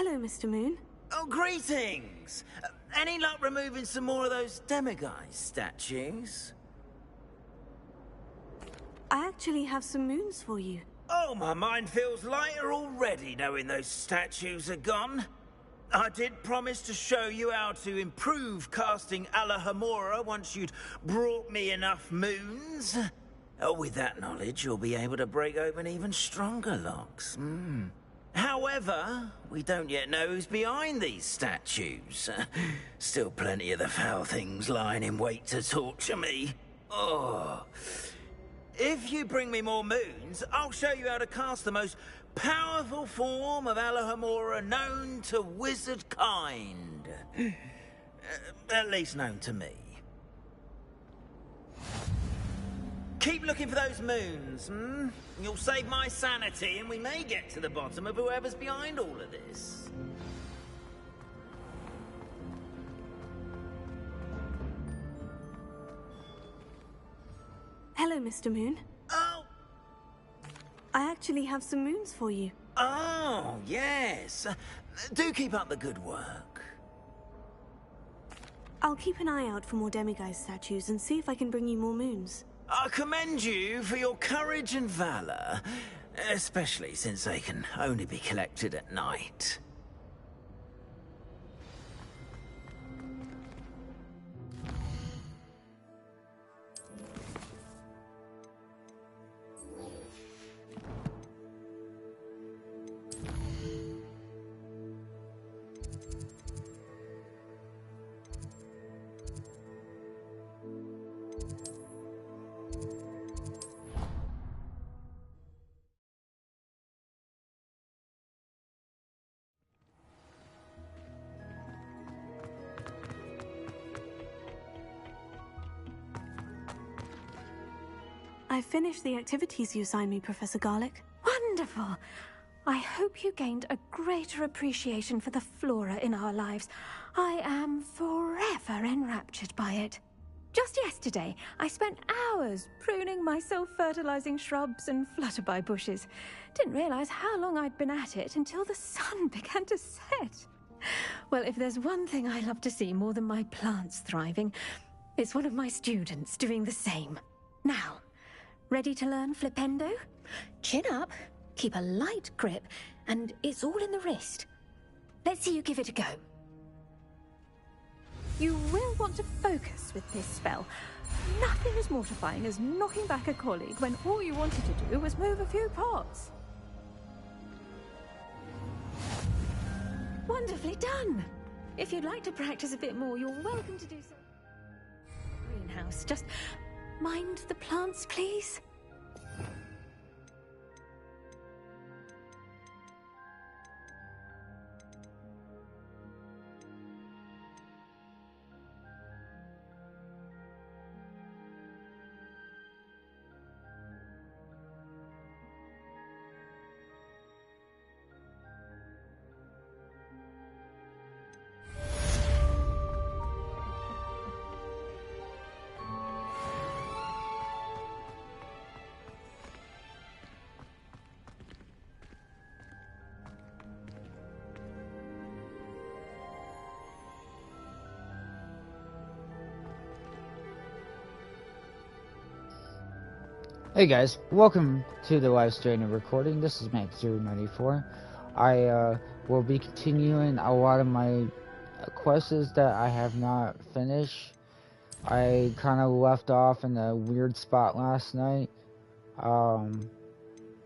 Hello, Mr. Moon. Oh, greetings! Any luck removing some more of those demiguise statues? I actually have some moons for you. Oh, my mind feels lighter already knowing those statues are gone. I did promise to show you how to improve casting Alohomora once you'd brought me enough moons. With that knowledge, you'll be able to break open even stronger locks. However, we don't yet know who's behind these statues. Still plenty of the foul things lying in wait to torture me. Oh. If you bring me more moons, I'll show you how to cast the most powerful form of Alohomora known to wizard kind. At least known to me. Keep looking for those moons, You'll save my sanity and we may get to the bottom of whoever's behind all of this. Hello, Mr. Moon. Oh! I actually have some moons for you. Oh, yes. Do keep up the good work. I'll keep an eye out for more demiguise statues and see if I can bring you more moons. I commend you for your courage and valor, especially since they can only be collected at night. I finished the activities you assigned me, Professor Garlick. Wonderful! I hope you gained a greater appreciation for the flora in our lives. I am forever enraptured by it. Just yesterday, I spent hours pruning my self-fertilizing shrubs and flutterby bushes. Didn't realize how long I'd been at it until the sun began to set. Well, if there's one thing I love to see more than my plants thriving, it's one of my students doing the same. Now, ready to learn Flipendo? Chin up, keep a light grip, and it's all in the wrist. Let's see you give it a go. You will want to focus with this spell. Nothing as mortifying as knocking back a colleague when all you wanted to do was move a few pots. Wonderfully done! If you'd like to practice a bit more, you're welcome to do so. Greenhouse, just mind the plants, please. Hey guys, welcome to the live stream and recording. This is Max094. I will be continuing a lot of my quests that I have not finished. I kind of left off in a weird spot last night.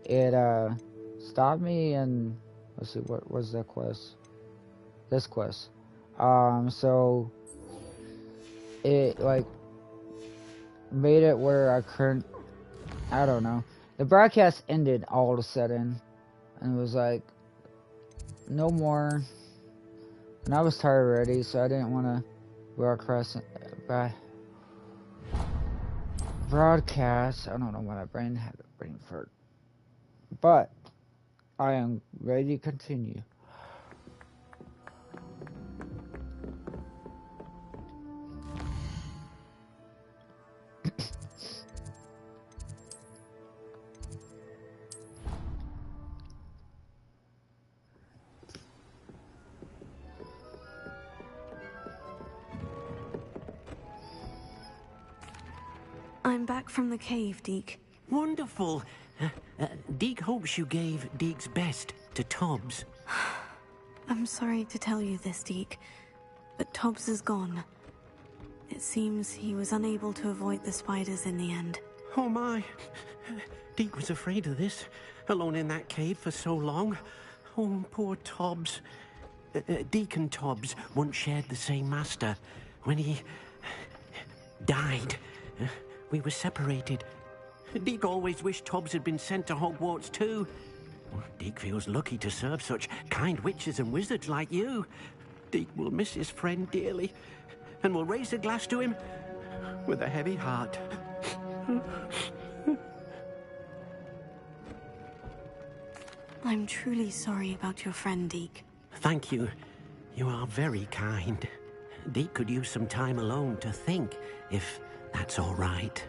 It stopped me and let's see, what was that quest? This quest. So it like made it where I couldn't. I don't know. The broadcast ended all of a sudden, and it was like, no more. And I was tired already, so I didn't want to broadcast. I don't know why my brain had a brain fart. But I am ready to continue. I'm back from the cave, Deke. Wonderful. Deke hopes you gave Deke's best to Tobbs. I'm sorry to tell you this, Deke, but Tobbs is gone. It seems he was unable to avoid the spiders in the end. Oh my. Deke was afraid of this, alone in that cave for so long. Oh, poor Tobbs. Deke and Tobbs once shared the same master. When he died, we were separated. Deke always wished Tobbs had been sent to Hogwarts too. Deke feels lucky to serve such kind witches and wizards like you. Deke will miss his friend dearly, and will raise a glass to him with a heavy heart. I'm truly sorry about your friend, Deke. Thank you. You are very kind. Deke could use some time alone to think, if that's all right.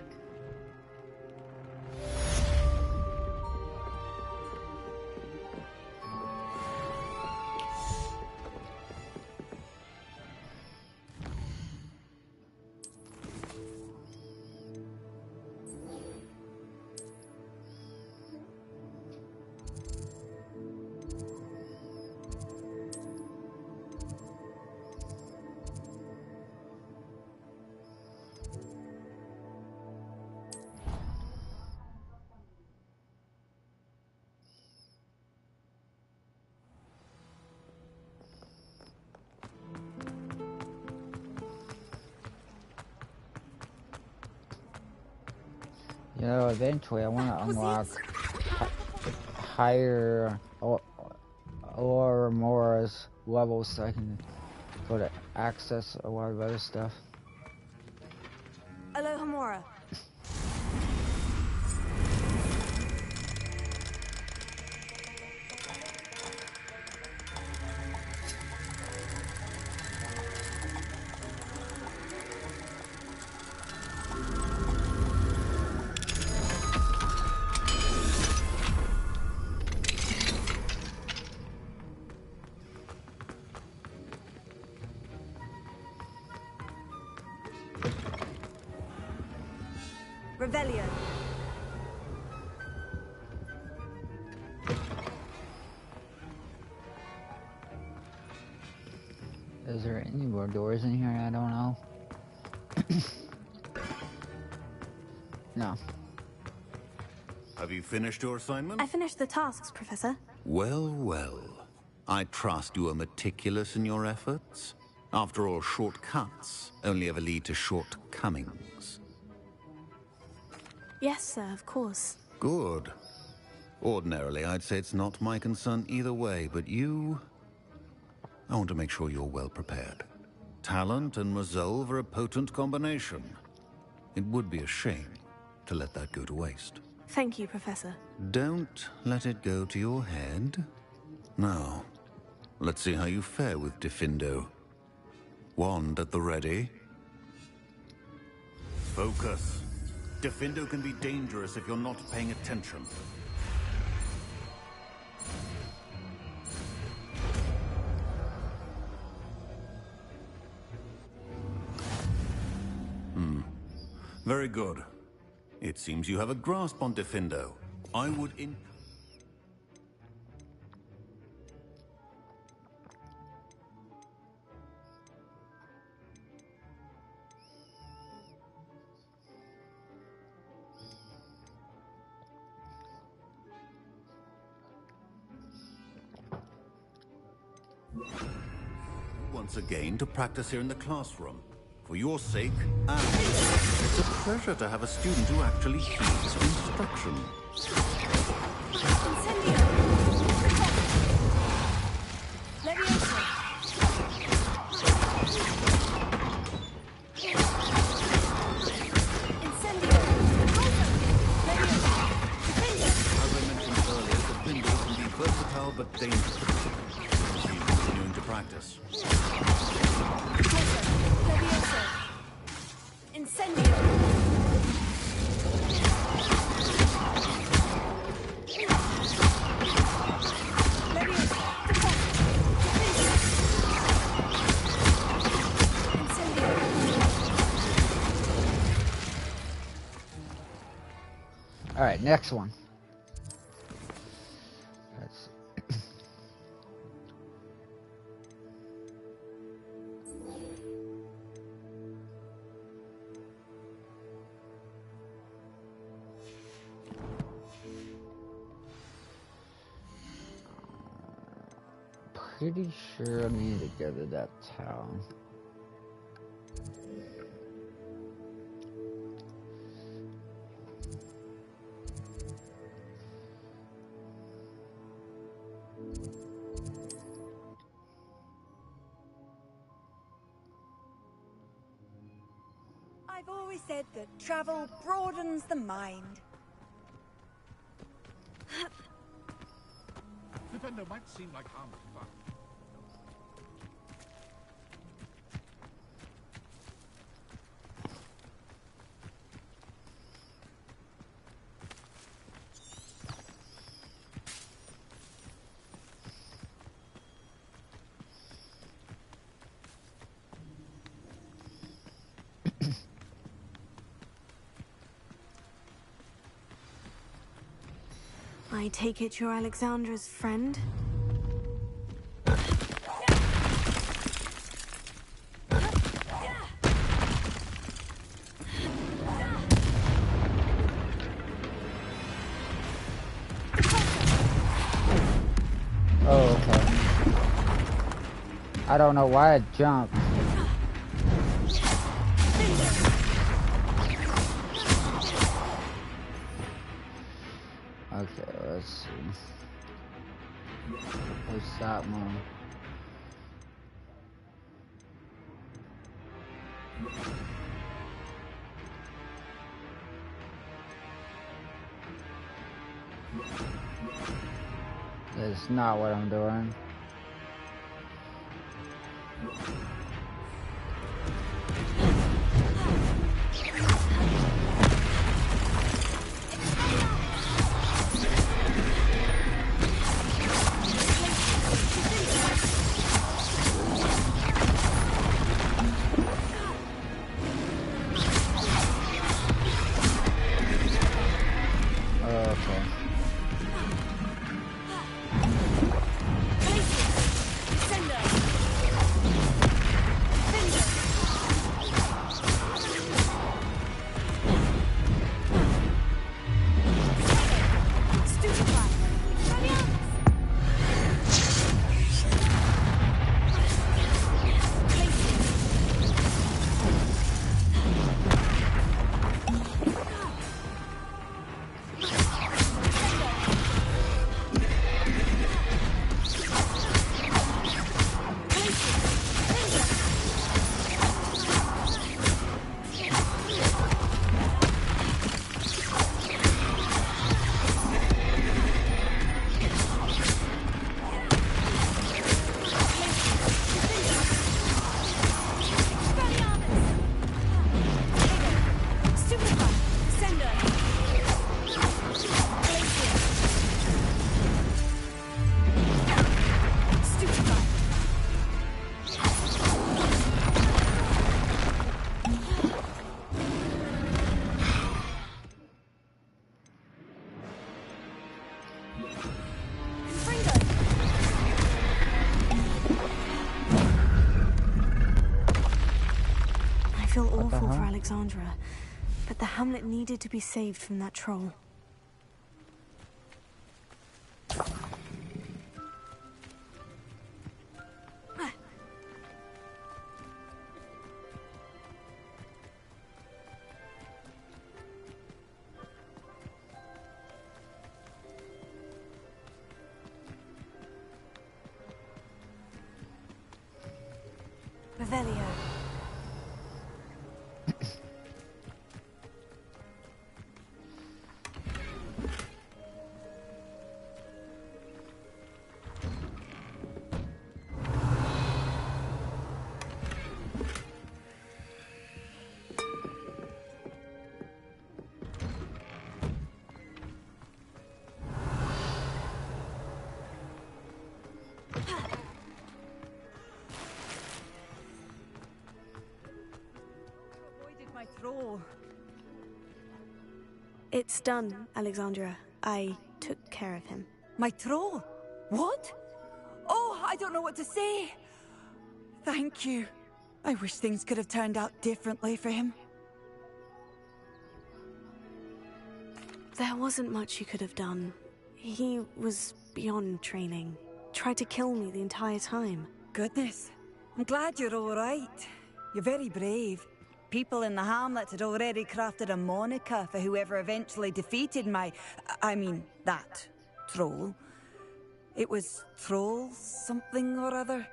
You know, eventually I want to unlock higher or more levels so I can go to access a lot of other stuff. Alohomora. Revelio. Is there any more doors in here? I don't know. No. Have you finished your assignment? I finished the tasks, Professor. Well, well. I trust you are meticulous in your efforts. After all, shortcuts only ever lead to shortcomings. Yes, sir, of course. Good. Ordinarily, I'd say it's not my concern either way, but you... I want to make sure you're well prepared. Talent and resolve are a potent combination. It would be a shame to let that go to waste. Thank you, Professor. Don't let it go to your head. Now, let's see how you fare with Diffindo. Wand at the ready. Focus. Diffindo can be dangerous if you're not paying attention. Very good. It seems you have a grasp on Diffindo. I would once again to practice here in the classroom. For your sake, and it's a pleasure to have a student who actually heeds instruction. As I mentioned earlier, the Diffindo can be versatile but dangerous. She's continuing to practice. Alright, next one. That's pretty sure I need to go to that town. I've always said that travel broadens the mind. Defender might seem like harmless fun. I take it you're Alexandra's friend? Oh, okay. I don't know why I jumped. Okay, let's see. What's that one? That's not what I'm doing. I feel awful for Alexandra, but the hamlet needed to be saved from that troll. Revelio. It's done, Alexandra. I took care of him. My troll? What? Oh, I don't know what to say. Thank you. I wish things could have turned out differently for him. There wasn't much you could have done. He was beyond training. Tried to kill me the entire time. Goodness. I'm glad you're all right. You're very brave. People in the hamlet had already crafted a moniker for whoever eventually defeated that troll. It was Troll something or other.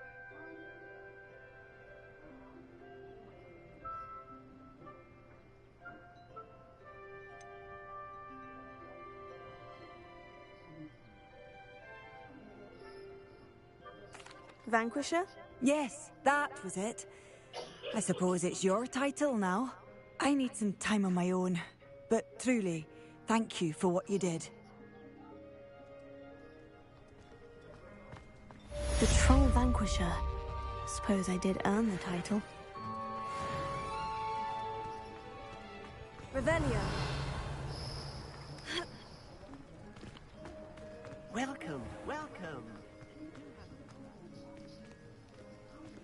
Vanquisher? Yes, that was it. I suppose it's your title now. I need some time on my own. But truly, thank you for what you did. The Troll Vanquisher. Suppose I did earn the title. Revelio. Welcome, welcome.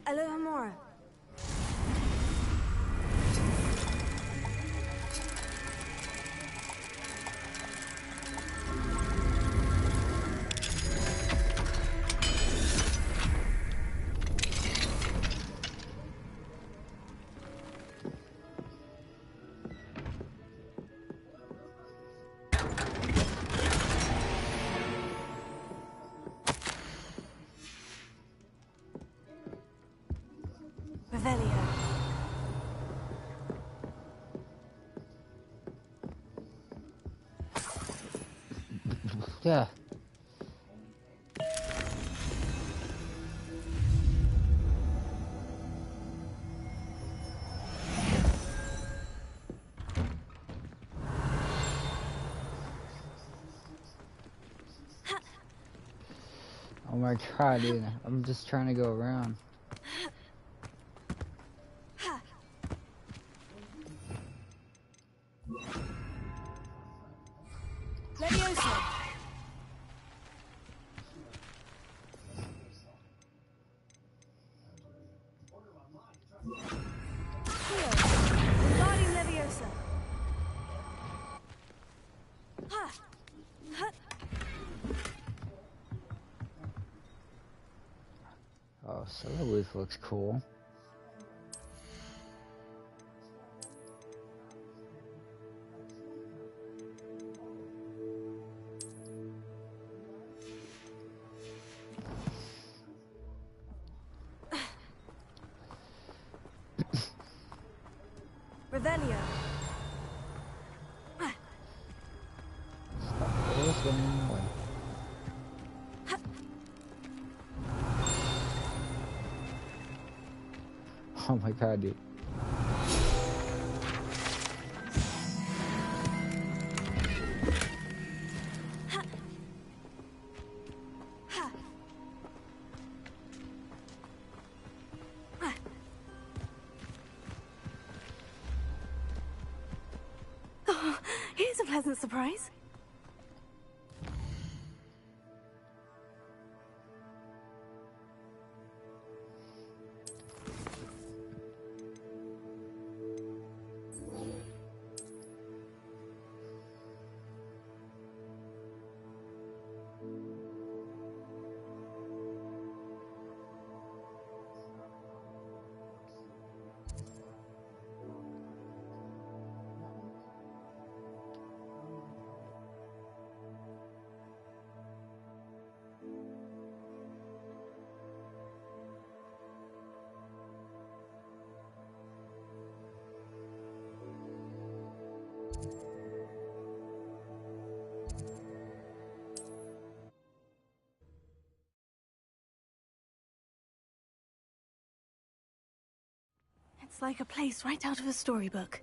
Alohomora. Revelio. Yeah. Oh my god, dude. I'm just trying to go around. Leviosa. Here. Regarding Leviosa. Ha. Ha. Oh, so the roof looks cool. Revelio. What's going on? Oh my god, dude. Oh, here's a pleasant surprise. It's like a place right out of a storybook.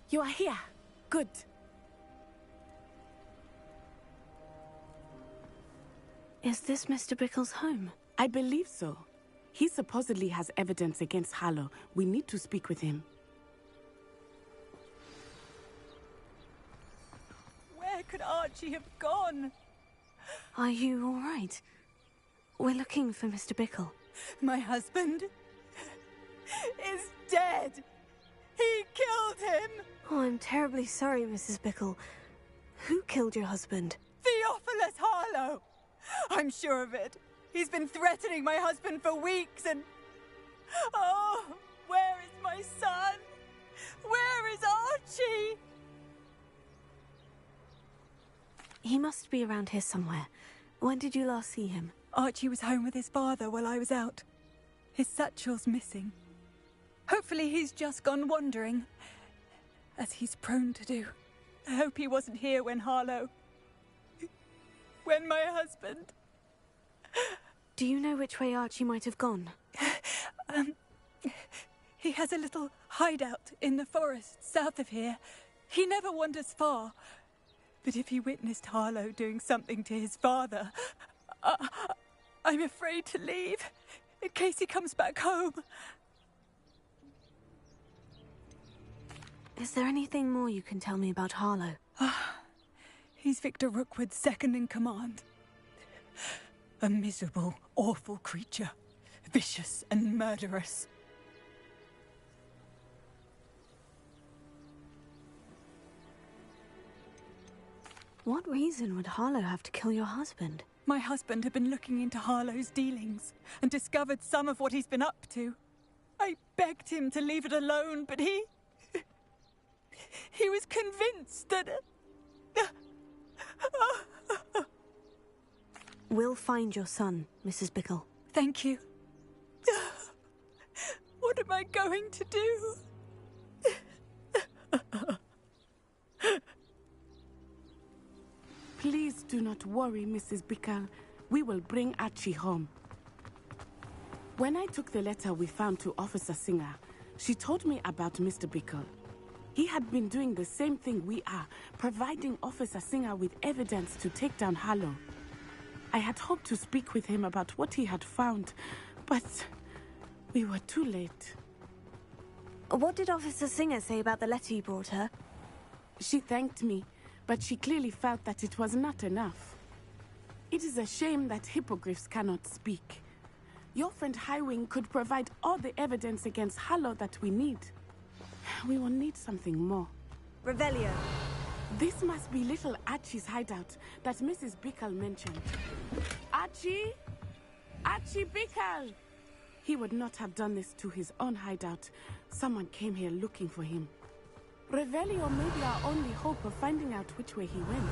You are here. Good. Is this Mr. Bickle's home? I believe so. He supposedly has evidence against Harlow. We need to speak with him. Where could Archie have gone? Are you all right? We're looking for Mr. Bickle. My husband is dead. He killed him. Oh, I'm terribly sorry, Mrs. Bickle. Who killed your husband? Theophilus Harlow. I'm sure of it. He's been threatening my husband for weeks and... Oh, where is my son? Where is Archie? He must be around here somewhere. When did you last see him? Archie was home with his father while I was out. His satchel's missing. Hopefully he's just gone wandering, as he's prone to do. I hope he wasn't here when Harlow... when my husband... Do you know which way Archie might have gone? He has a little hideout in the forest south of here. He never wanders far. But if he witnessed Harlow doing something to his father, I'm afraid to leave, in case he comes back home. Is there anything more you can tell me about Harlow? He's Victor Rookwood's second in command. A miserable, awful creature. Vicious and murderous. What reason would Harlow have to kill your husband? My husband had been looking into Harlow's dealings and discovered some of what he's been up to. I begged him to leave it alone, but he was convinced that... We'll find your son, Mrs. Bickle. Thank you. What am I going to do? Please do not worry, Mrs. Bickle. We will bring Archie home. When I took the letter we found to Officer Singer, she told me about Mr. Bickle. He had been doing the same thing we are, providing Officer Singer with evidence to take down Harlow. I had hoped to speak with him about what he had found, but we were too late. What did Officer Singer say about the letter you brought her? She thanked me, but she clearly felt that it was not enough. It is a shame that hippogriffs cannot speak. Your friend Highwing could provide all the evidence against Harlow that we need. We will need something more. Revelio. This must be little Archie's hideout that Mrs. Bickle mentioned. Archie? Archie Bickle! He would not have done this to his own hideout. Someone came here looking for him. Revelio may be our only hope of finding out which way he went.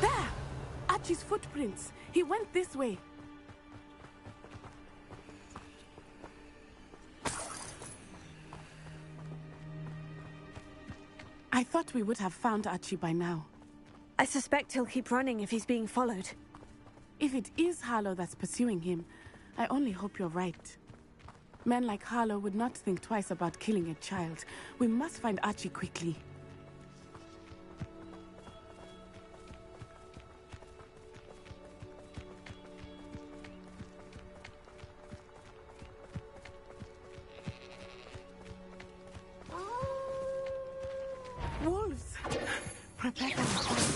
There! Archie's footprints. He went this way. I thought we would have found Archie by now. I suspect he'll keep running if he's being followed. If it is Harlow that's pursuing him, I only hope you're right. Men like Harlow would not think twice about killing a child. We must find Archie quickly. Wolves! Prepare for the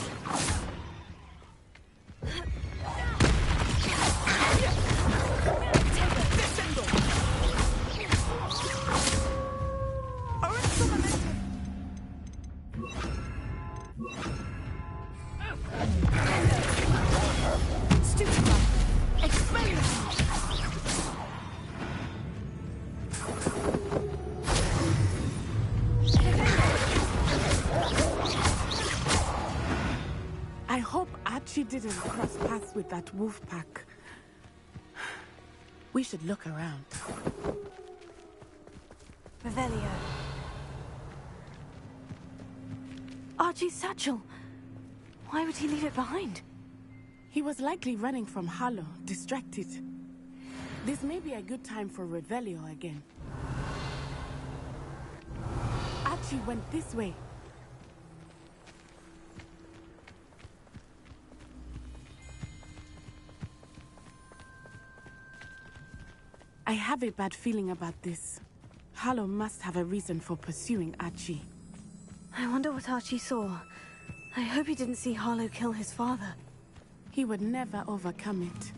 I hope Archie didn't cross paths with that wolf pack. We should look around. Revelio. Archie's satchel. Why would he leave it behind? He was likely running from Harlow, distracted. This may be a good time for Revelio again. Archie went this way. I have a bad feeling about this. Harlow must have a reason for pursuing Archie. I wonder what Archie saw. I hope he didn't see Harlow kill his father. He would never overcome it.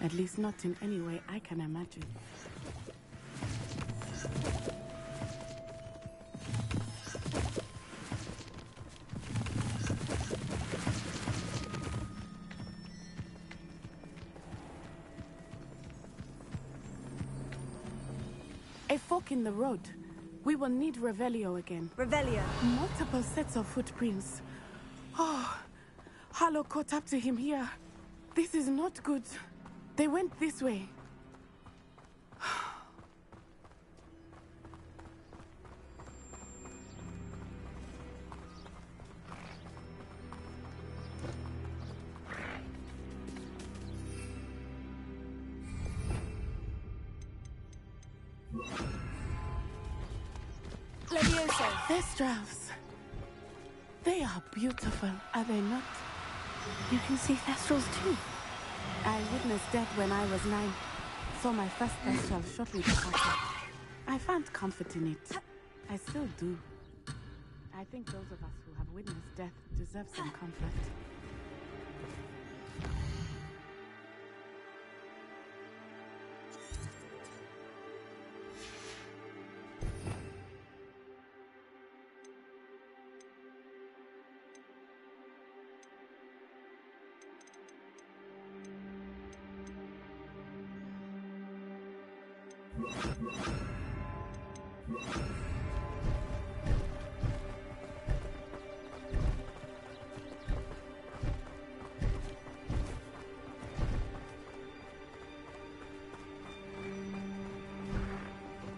At least not in any way I can imagine. A fork in the road. We will need Revelio again. Revelio. Multiple sets of footprints. Oh, Harlow caught up to him here. This is not good. They went this way. Levioso. Thestrals. They are beautiful, are they not? You can see Thestrals too. I witnessed death when I was 9. Saw my first Thestral shortly thereafter. I found comfort in it. I still do. I think those of us who have witnessed death deserve some comfort.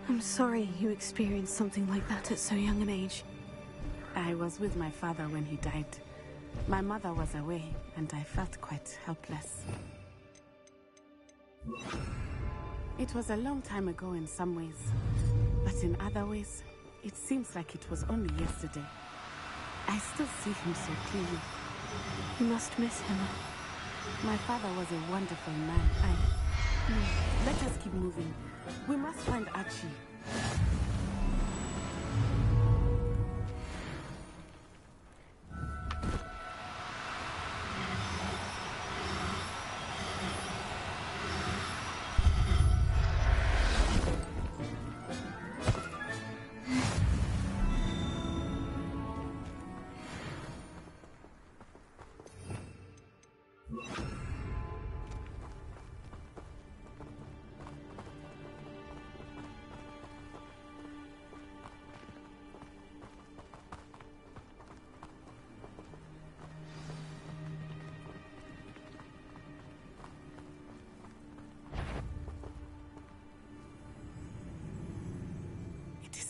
I'm sorry you experienced something like that at so young an age. I was with my father when he died. My mother was away, and I felt quite helpless. It was a long time ago in some ways, but in other ways, it seems like it was only yesterday. I still see him so clearly. You must miss him. My father was a wonderful man. Let us keep moving. We must find Archie.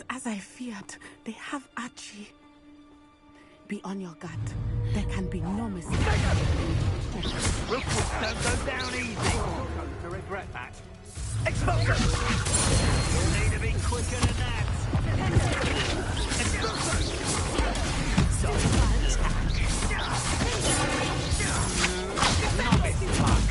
As I feared, they have Archie. Be on your guard. There can be no mistake. Rookwood don't go down easy. You're going to regret that. Explosion! You'll need to be quicker than that. Explosion! Not this fuck.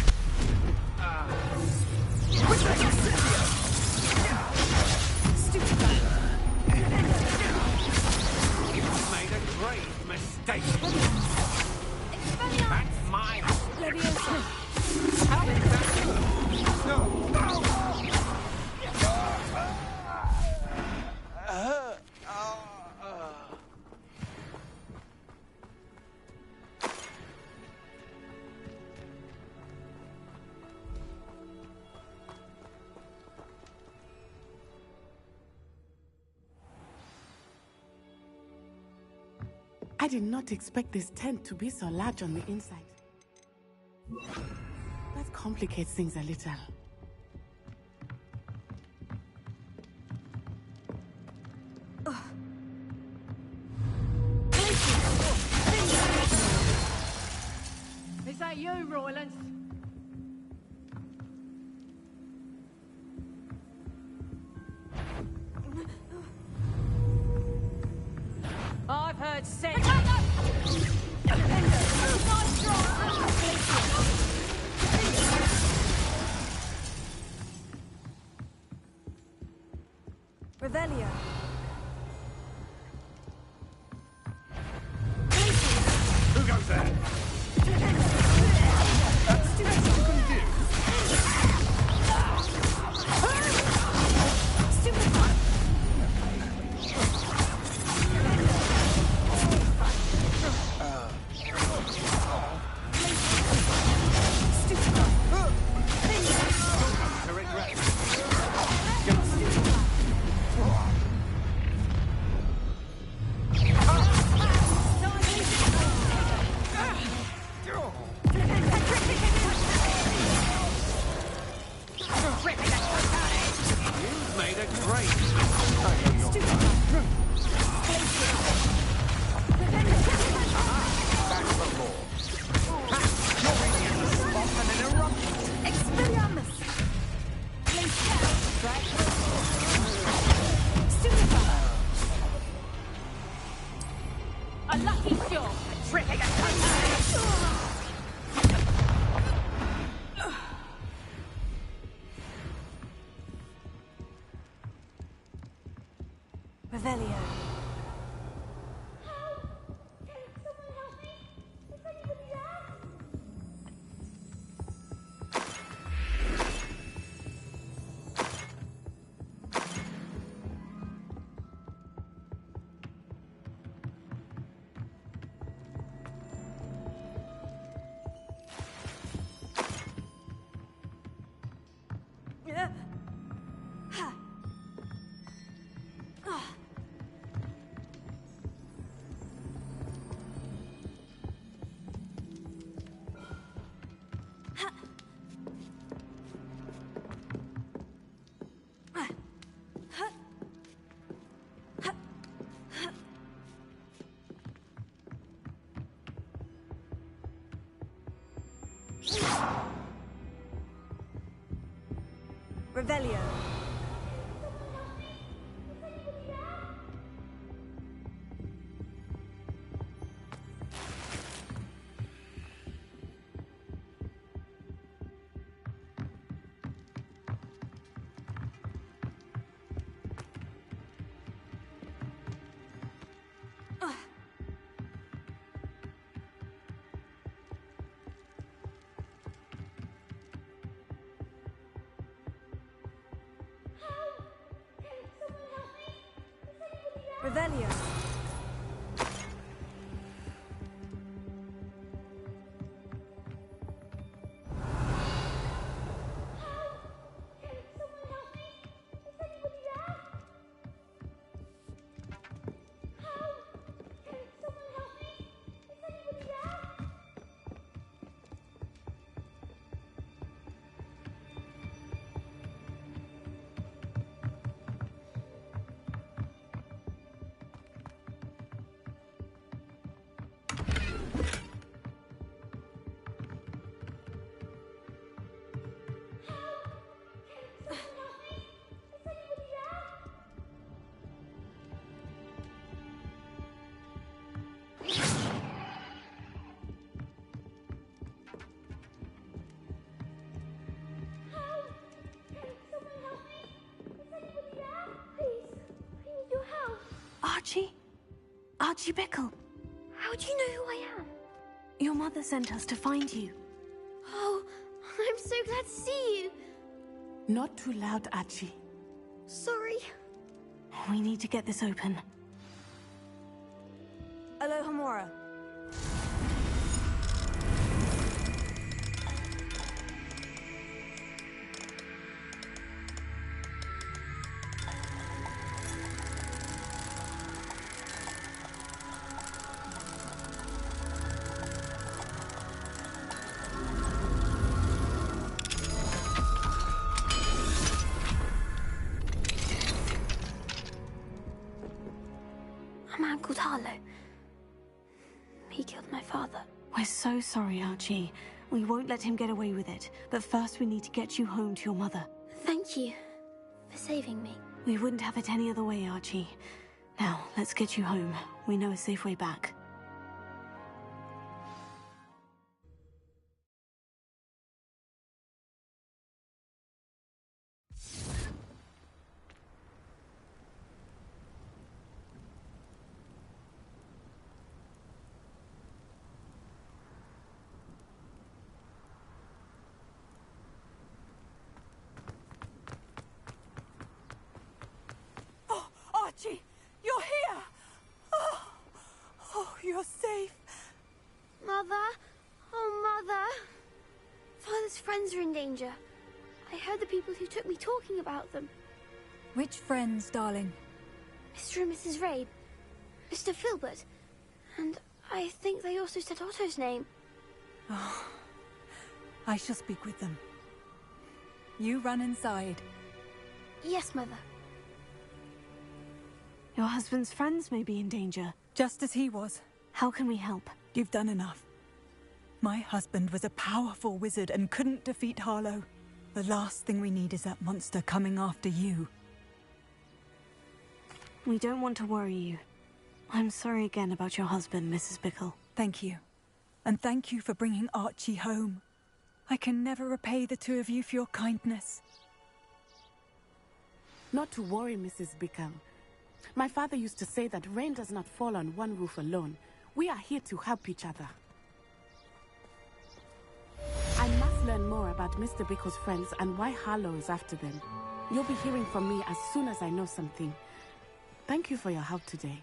Made a great mistake. That's mine. Levioso. How did that go? No. I did not expect this tent to be so large on the inside. That complicates things a little. Is that you, Royland? I've heard sense. Revelio. Who goes there? A lucky shot. Tripping Revelio. Revelio. Revelio. Archie? Archie Bickle. How do you know who I am? Your mother sent us to find you. Oh, I'm so glad to see you. Not too loud, Archie. Sorry. We need to get this open. Alohomora. A man called Harlow. He killed my father. We're so sorry, Archie. We won't let him get away with it. But first we need to get you home to your mother. Thank you for saving me. We wouldn't have it any other way, Archie. Now, let's get you home. We know a safe way back. danger. I heard the people who took me talking about them. Which friends, darling? Mr. and Mrs. Rabe, Mr. Filbert, and I think they also said Otto's name. Oh, I shall speak with them. You run inside. Yes, Mother. Your husband's friends may be in danger. Just as he was. How can we help? You've done enough. My husband was a powerful wizard and couldn't defeat Harlow. The last thing we need is that monster coming after you. We don't want to worry you. I'm sorry again about your husband, Mrs. Bickle. Thank you. And thank you for bringing Archie home. I can never repay the two of you for your kindness. Not to worry, Mrs. Bickle. My father used to say that rain does not fall on one roof alone. We are here to help each other. I must learn more about Mr. Bickle's friends and why Harlow is after them. You'll be hearing from me as soon as I know something. Thank you for your help today.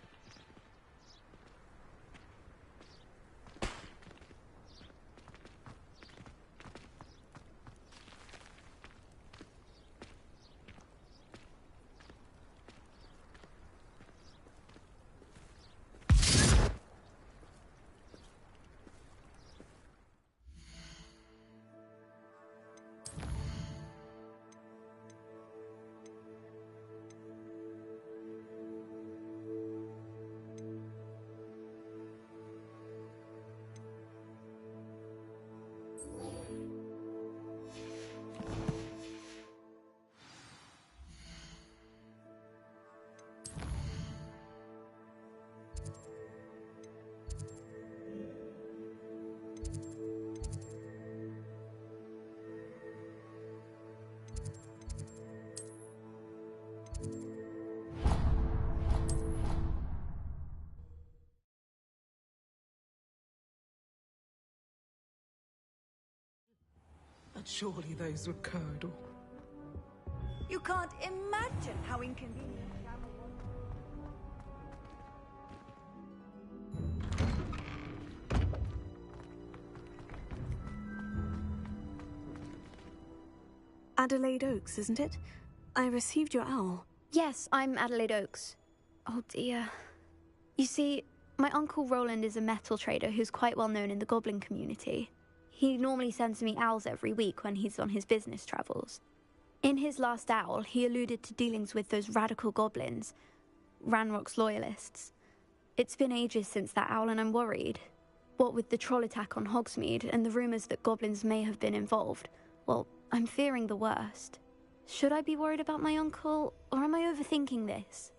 But surely those were curdle. You can't imagine how inconvenient. Adelaide Oaks, isn't it? I received your owl. Yes, I'm Adelaide Oaks. Oh dear. You see, my Uncle Roland is a metal trader who's quite well known in the goblin community. He normally sends me owls every week when he's on his business travels. In his last owl, he alluded to dealings with those radical goblins, Ranrock's loyalists. It's been ages since that owl and I'm worried. What with the troll attack on Hogsmeade and the rumours that goblins may have been involved, well, I'm fearing the worst. Should I be worried about my uncle, or am I overthinking this?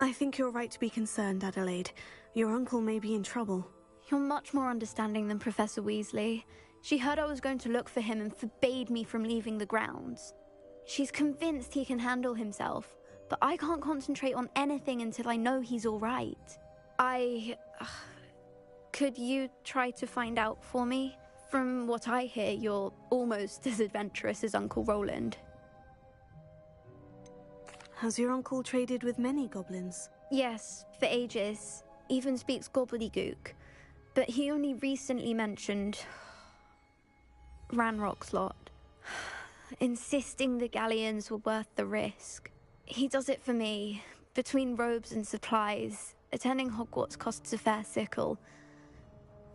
I think you're right to be concerned, Adelaide. Your uncle may be in trouble. You're much more understanding than Professor Weasley. She heard I was going to look for him and forbade me from leaving the grounds. She's convinced he can handle himself, but I can't concentrate on anything until I know he's all right. Could you try to find out for me? From what I hear, you're almost as adventurous as Uncle Roland. Has your uncle traded with many goblins? Yes, for ages. Even speaks gobbledygook. But he only recently mentioned Ranrock's lot, insisting the galleons were worth the risk. He does it for me. Between robes and supplies, attending Hogwarts costs a fair sickle.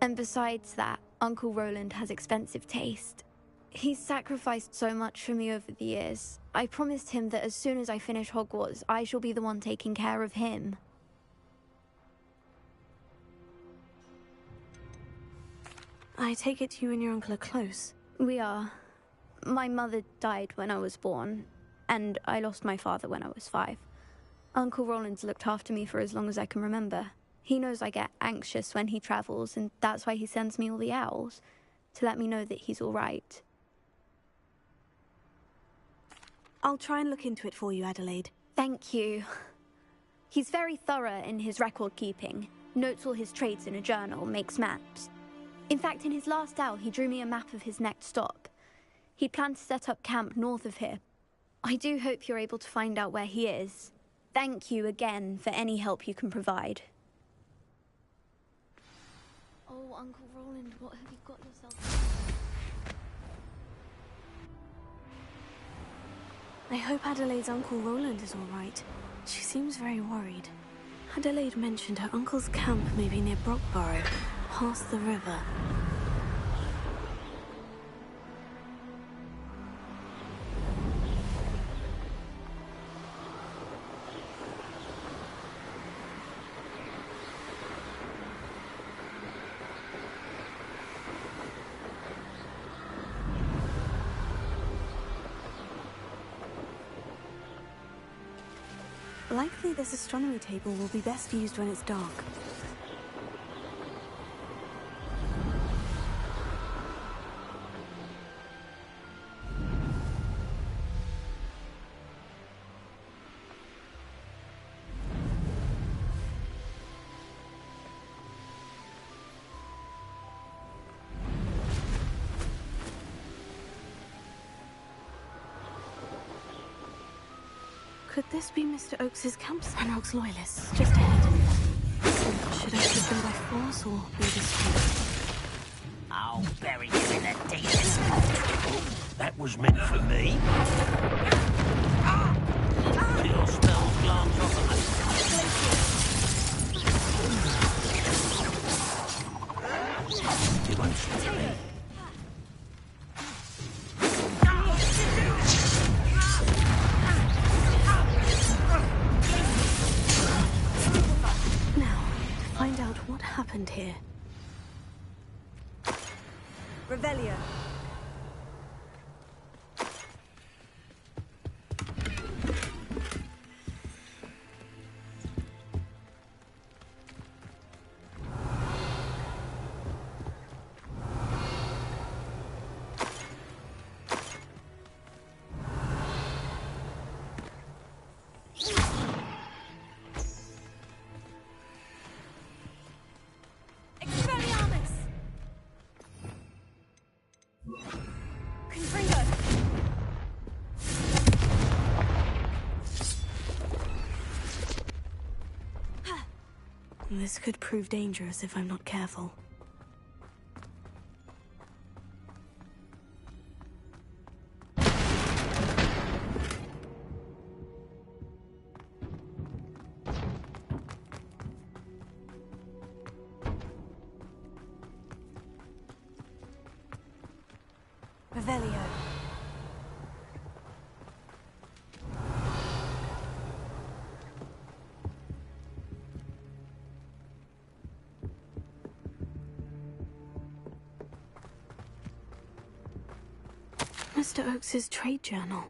And besides that, Uncle Roland has expensive taste. He's sacrificed so much for me over the years. I promised him that as soon as I finish Hogwarts, I shall be the one taking care of him. I take it you and your uncle are close. We are. My mother died when I was born, and I lost my father when I was 5. Uncle Roland's looked after me for as long as I can remember. He knows I get anxious when he travels, and that's why he sends me all the owls, to let me know that he's all right. I'll try and look into it for you, Adelaide. Thank you. He's very thorough in his record keeping, notes all his trades in a journal, makes maps. In fact, in his last owl, he drew me a map of his next stop. He planned to set up camp north of here. I do hope you're able to find out where he is. Thank you again for any help you can provide. Oh, Uncle Roland, what have you got yourself into? I hope Adelaide's Uncle Roland is all right. She seems very worried. Adelaide mentioned her uncle's camp may be near Brockborough, past the river. Likely this astronomy table will be best used when it's dark. Could this be Mr. Oakes's camp? Spanrock's loyalists, just ahead. Should I keep them by force or be discreet? I'll bury you in the deepest. Oh, that was meant for me. Your spells glance off of me. You won't stop me. What happened here? Revelio. This could prove dangerous if I'm not careful. Revelio. Mr. Oakes's trade journal.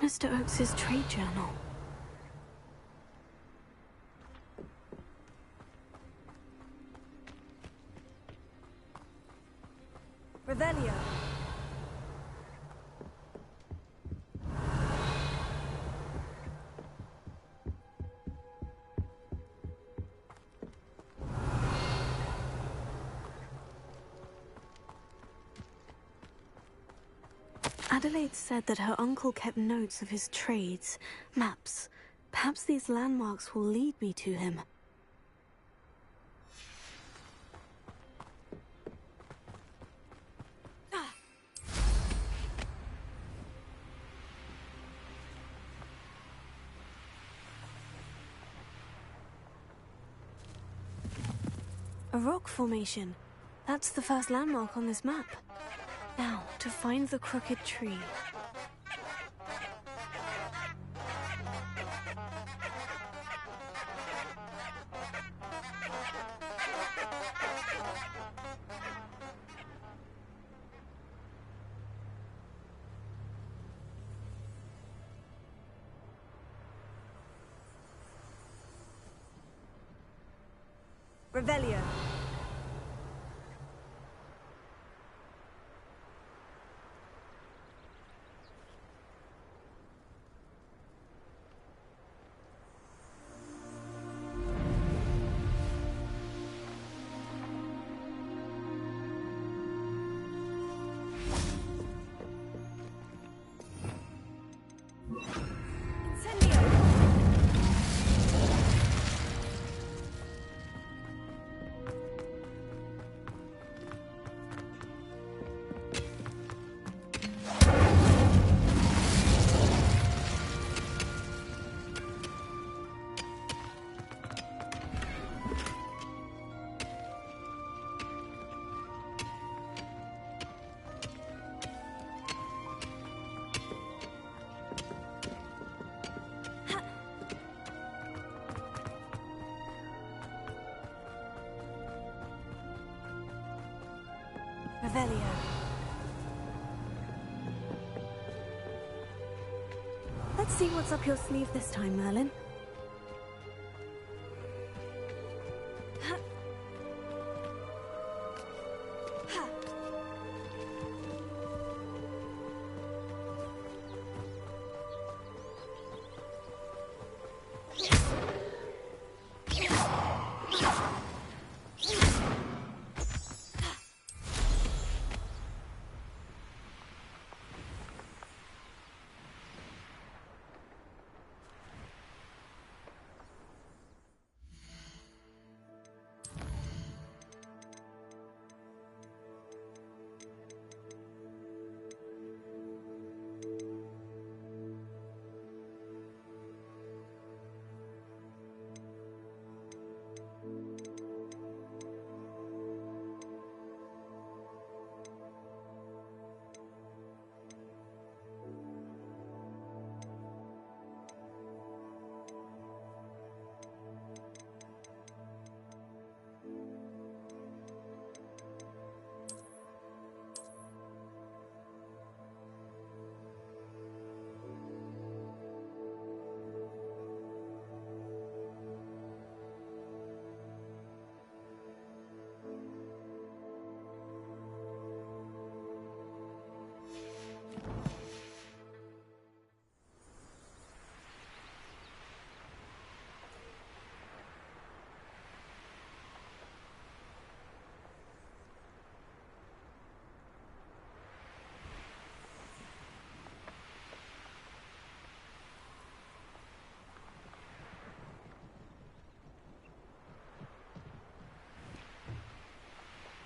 Mr. Oakes's trade journal. Revelio. Adelaide said that her uncle kept notes of his trades, maps. Perhaps these landmarks will lead me to him. A rock formation. That's the first landmark on this map. Now, to find the crooked tree. Revelio. Revelio. Let's see what's up your sleeve this time, Merlin.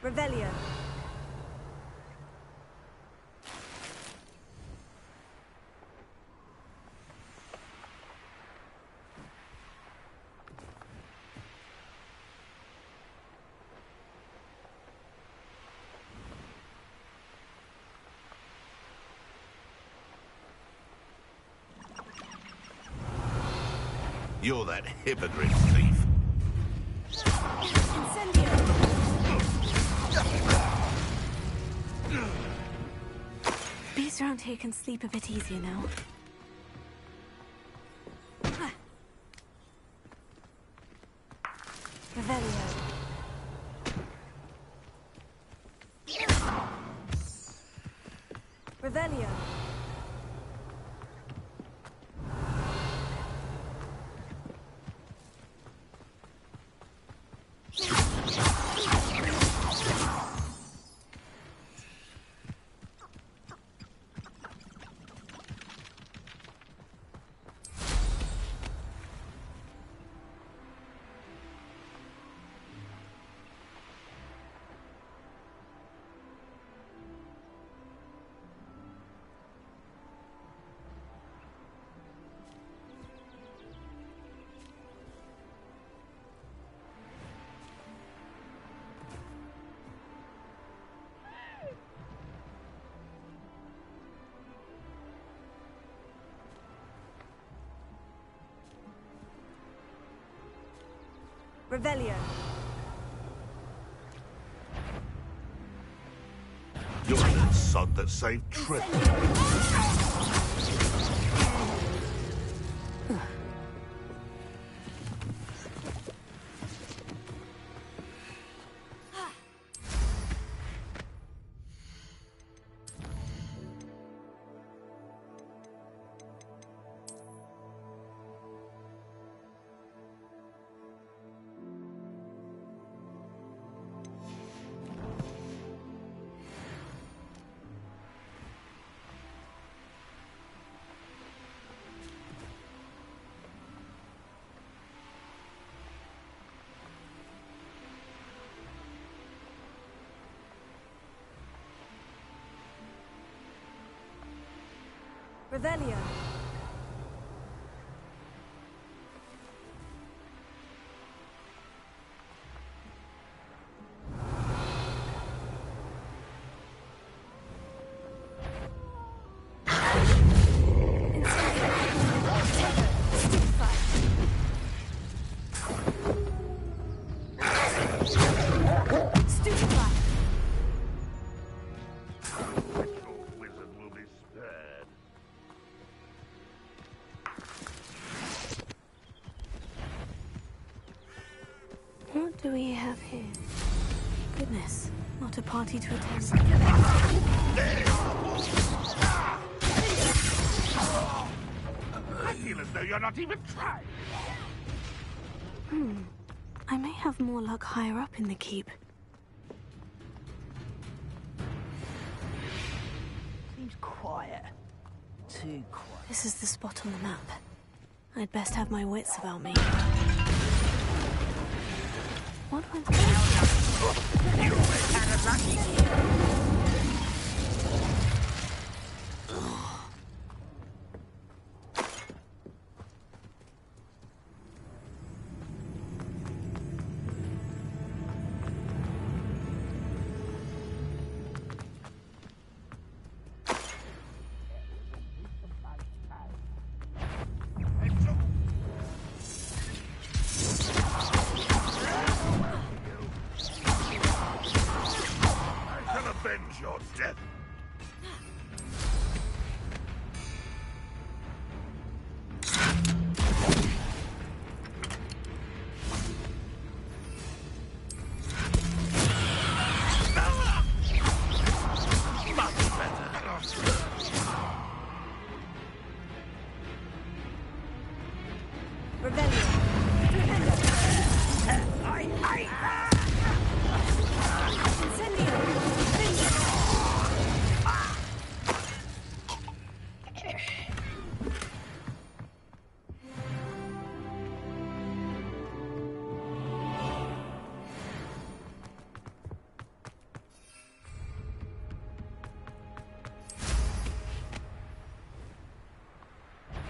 Revelio. You're that hypocrite thief. Beasts around here can sleep a bit easier now. Revelio. Revelio. Revelio. You're the sod that saved Trip. Revelio. this. Not a party to attend. I feel as though you're not even trying. I may have more luck higher up in the keep. Seems quiet. Too quiet. This is the spot on the map. I'd best have my wits about me. What went You kind of lucky. Avenge your death.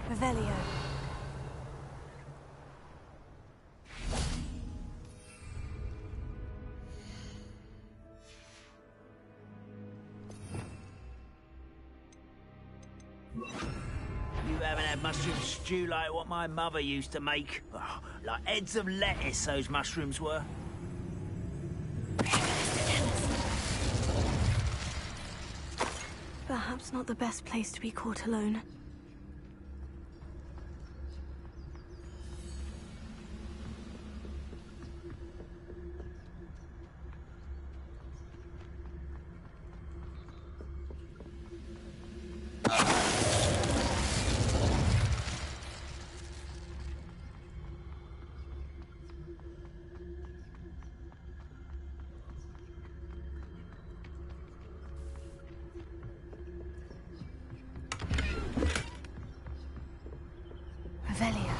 Revelio. You haven't had mushroom stew like what my mother used to make. Oh, like heads of lettuce, those mushrooms were. Perhaps not the best place to be caught alone. Revelio.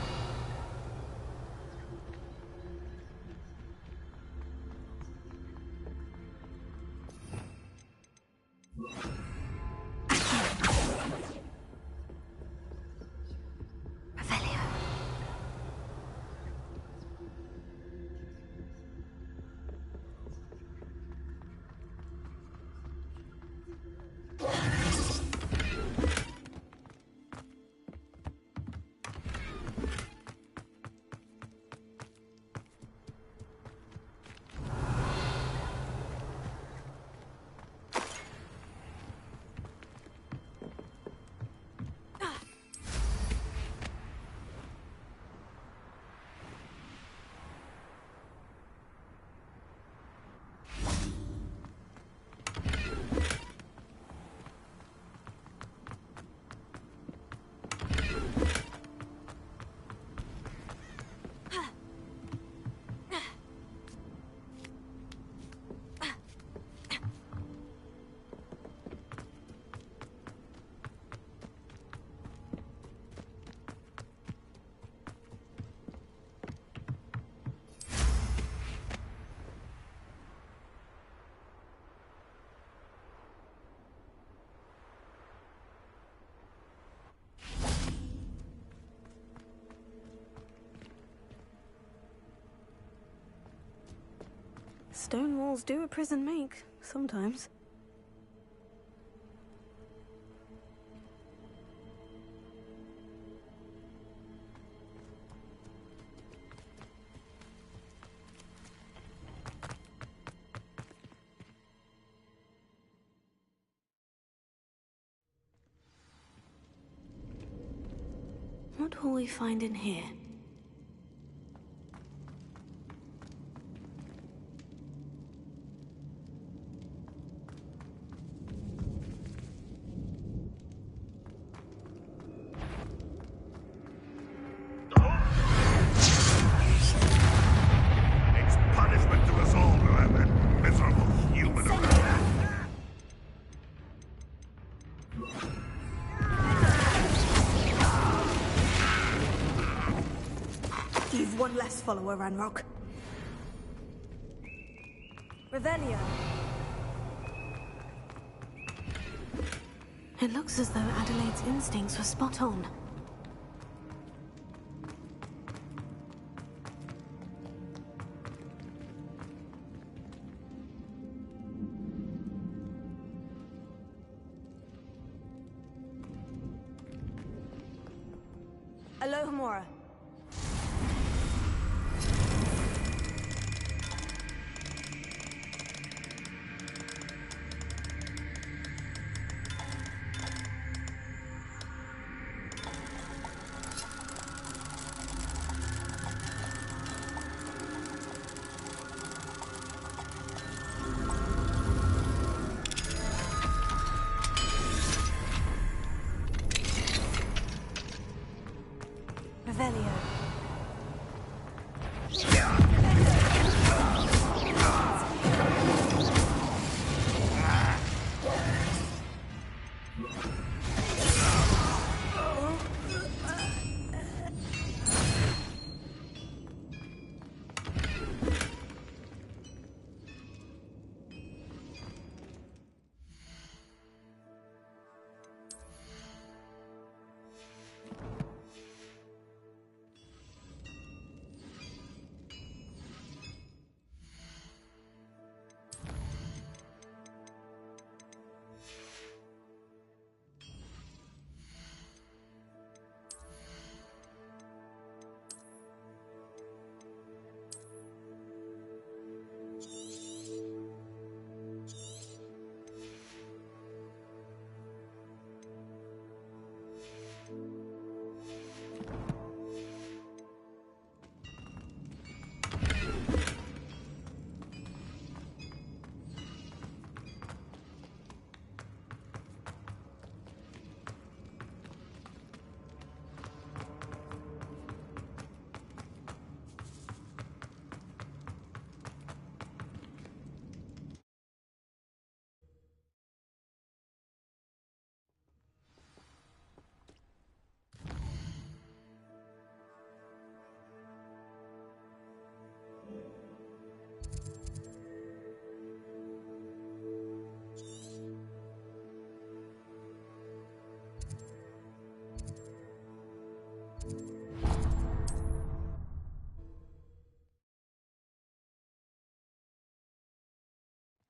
Stone walls do a prison make, sometimes. What will we find in here? follower, Ranrock. Revelio. It looks as though Adelaide's instincts were spot on. Alohomora. Revelio.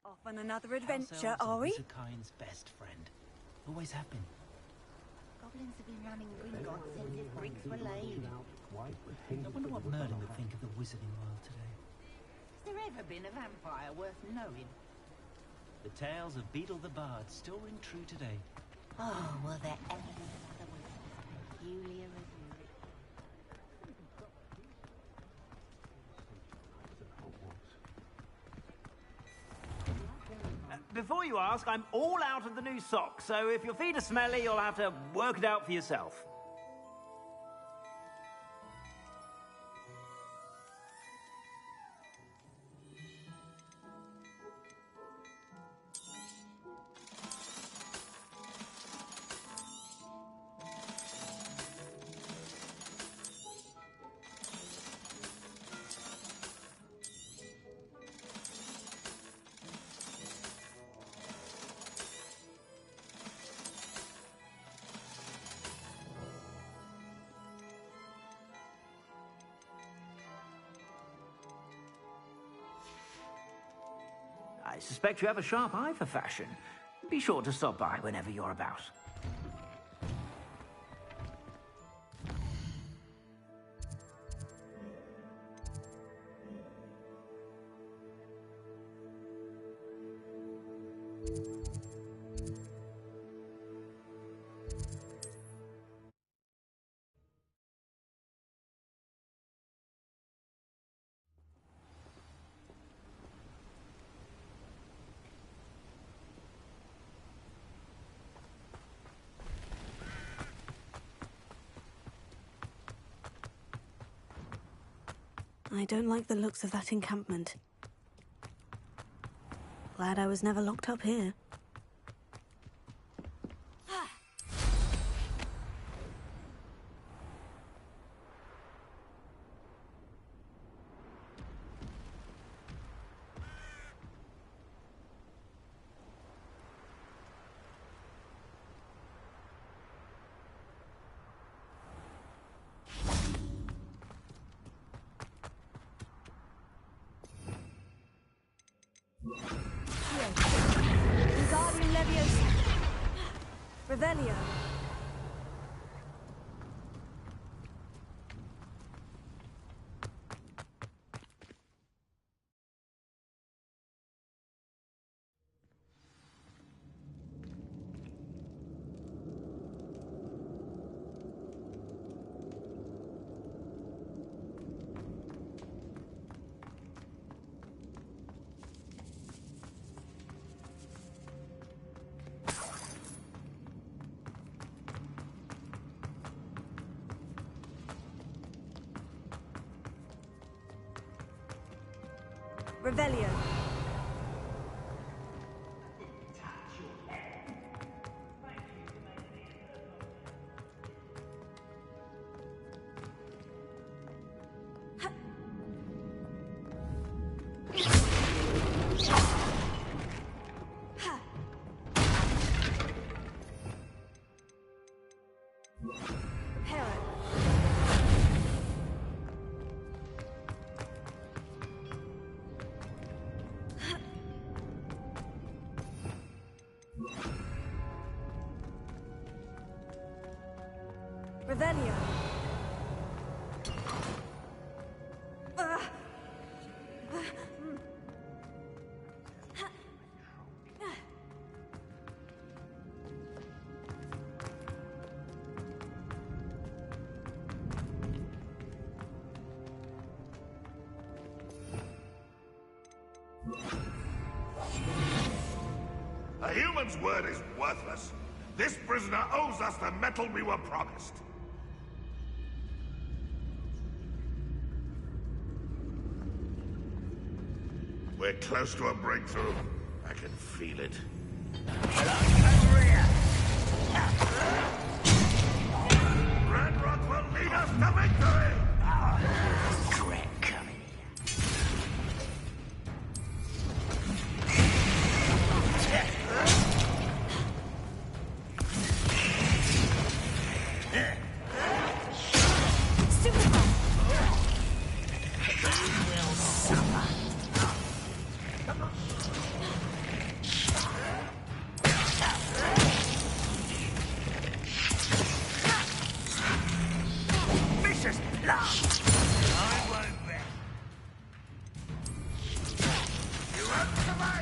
Off on another adventure, are we? Kind's best friend. Always have been. Goblins have been running Gringotts since his bricks were laid. I wonder what Merlin would think of the wizarding world today. Has there ever been a vampire worth knowing? The tales of Beetle the Bard still ring true today. Oh, will there ever be another wizard as peculiar as you? Before you ask, I'm all out of the new socks, so if your feet are smelly, you'll have to work it out for yourself. I suspect you have a sharp eye for fashion. Be sure to stop by whenever you're about. I don't like the looks of that encampment. Glad I was never locked up here. Wingardium Leviosa. Revelio. Revelio. Revelio. A human's word is worthless. This prisoner owes us the metal we were promised. We're close to a breakthrough. I can feel it. Red Rock will lead us to victory! Threat coming.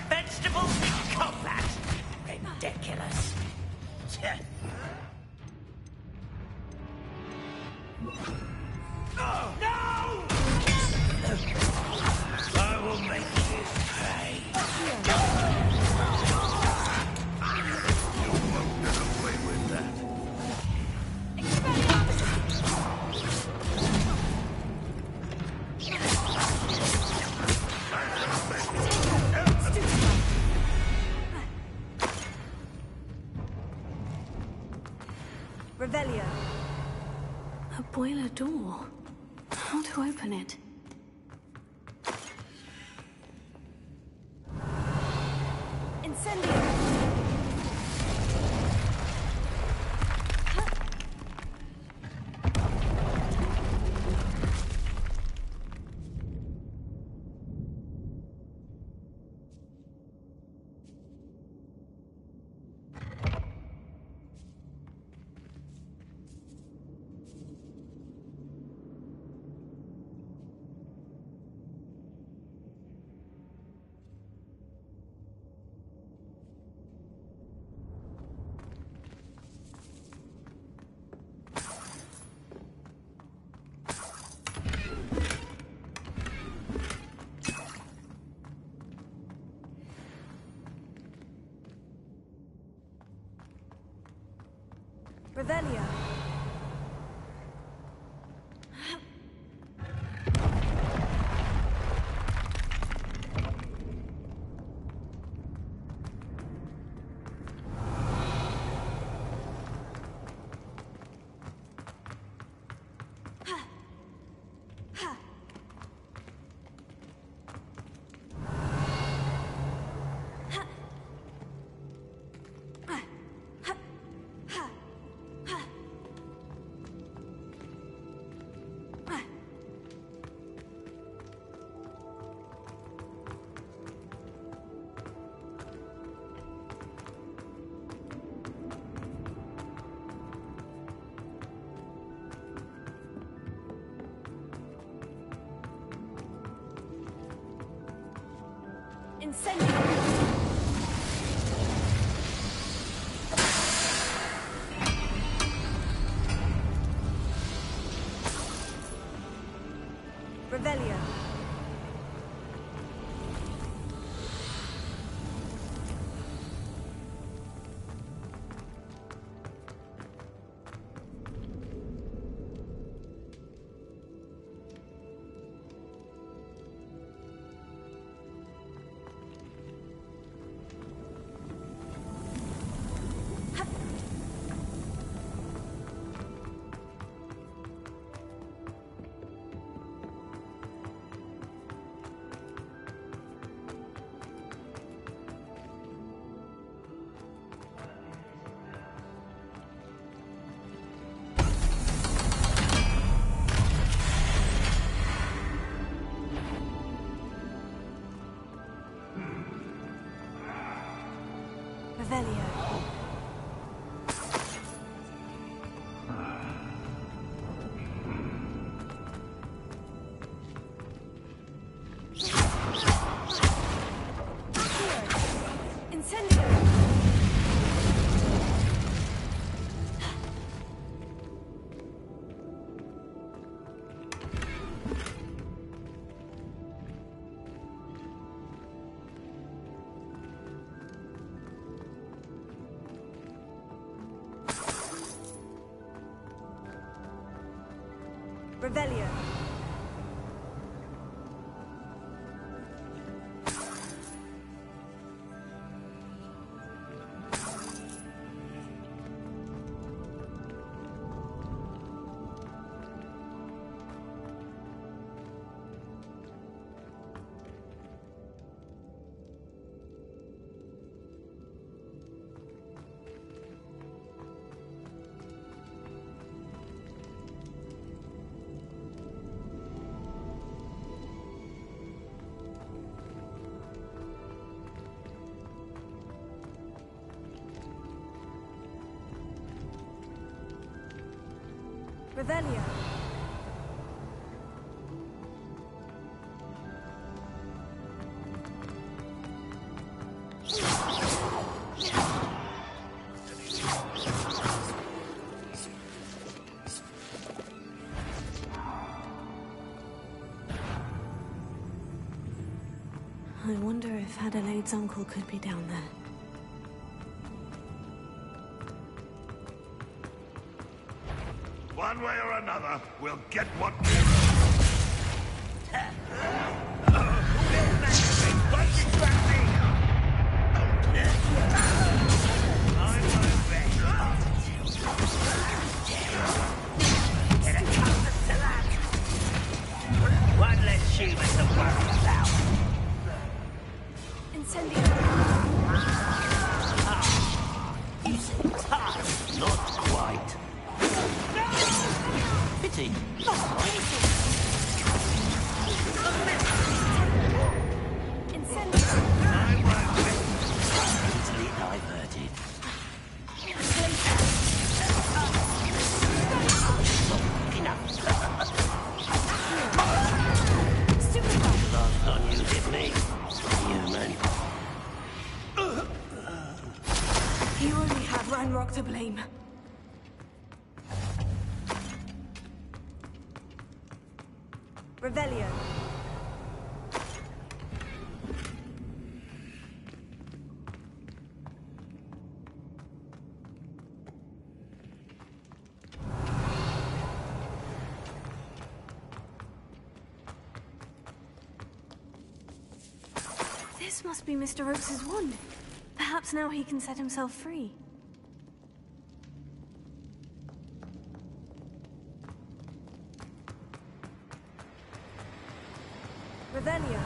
Vegetables in combat! Ridiculous. Oh, no! I will make you pay. You won't get away with that. Revelio. A boiler door. How to open it? Incendio. Revelio. Revelio. Revelio. Incendio. Revelio. Revelio. I wonder if Adelaide's uncle could be down there. One way or another, we'll get what we're One less human to worry about. Incendio. You seem tired. Not quite. Pity. Not quite. Incendio. Easily diverted. Last time you hit me, human. You only have Ranrock to blame. Revelio. This must be Mr. Oakes's wand. Perhaps now he can set himself free. Revelio.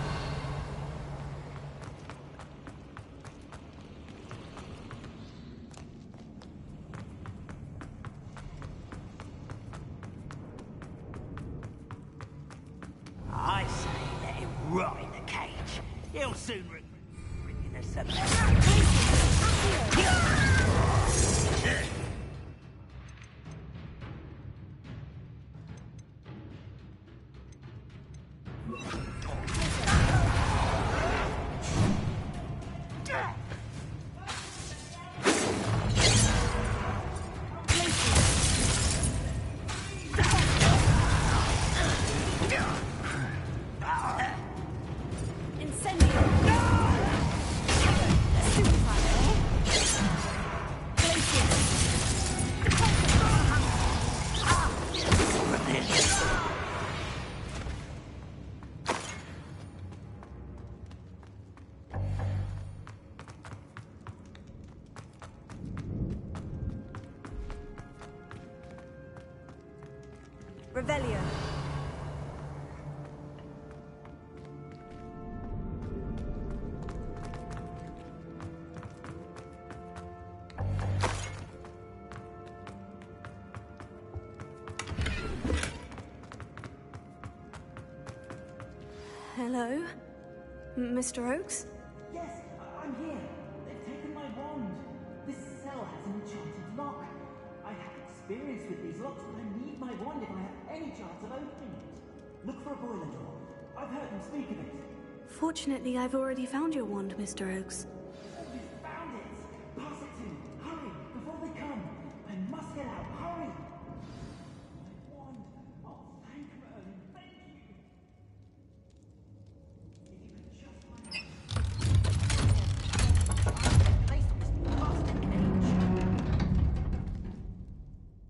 I say let him rot in the cage. He'll soon bring us some. Revelio. Hello? Mr. Oakes? Yes, I'm here. They've taken my wand. This cell has an enchanted lock. I have experience with these locks, but I need my wand if I have any chance of opening it. Look for a boiler door. I've heard them speak of it. Fortunately, I've already found your wand, Mr. Oakes. You found it! Pass it to me. Hurry, before they come. I must get out. Hurry! My wand. Oh, thank Merlin. Thank you. If you could just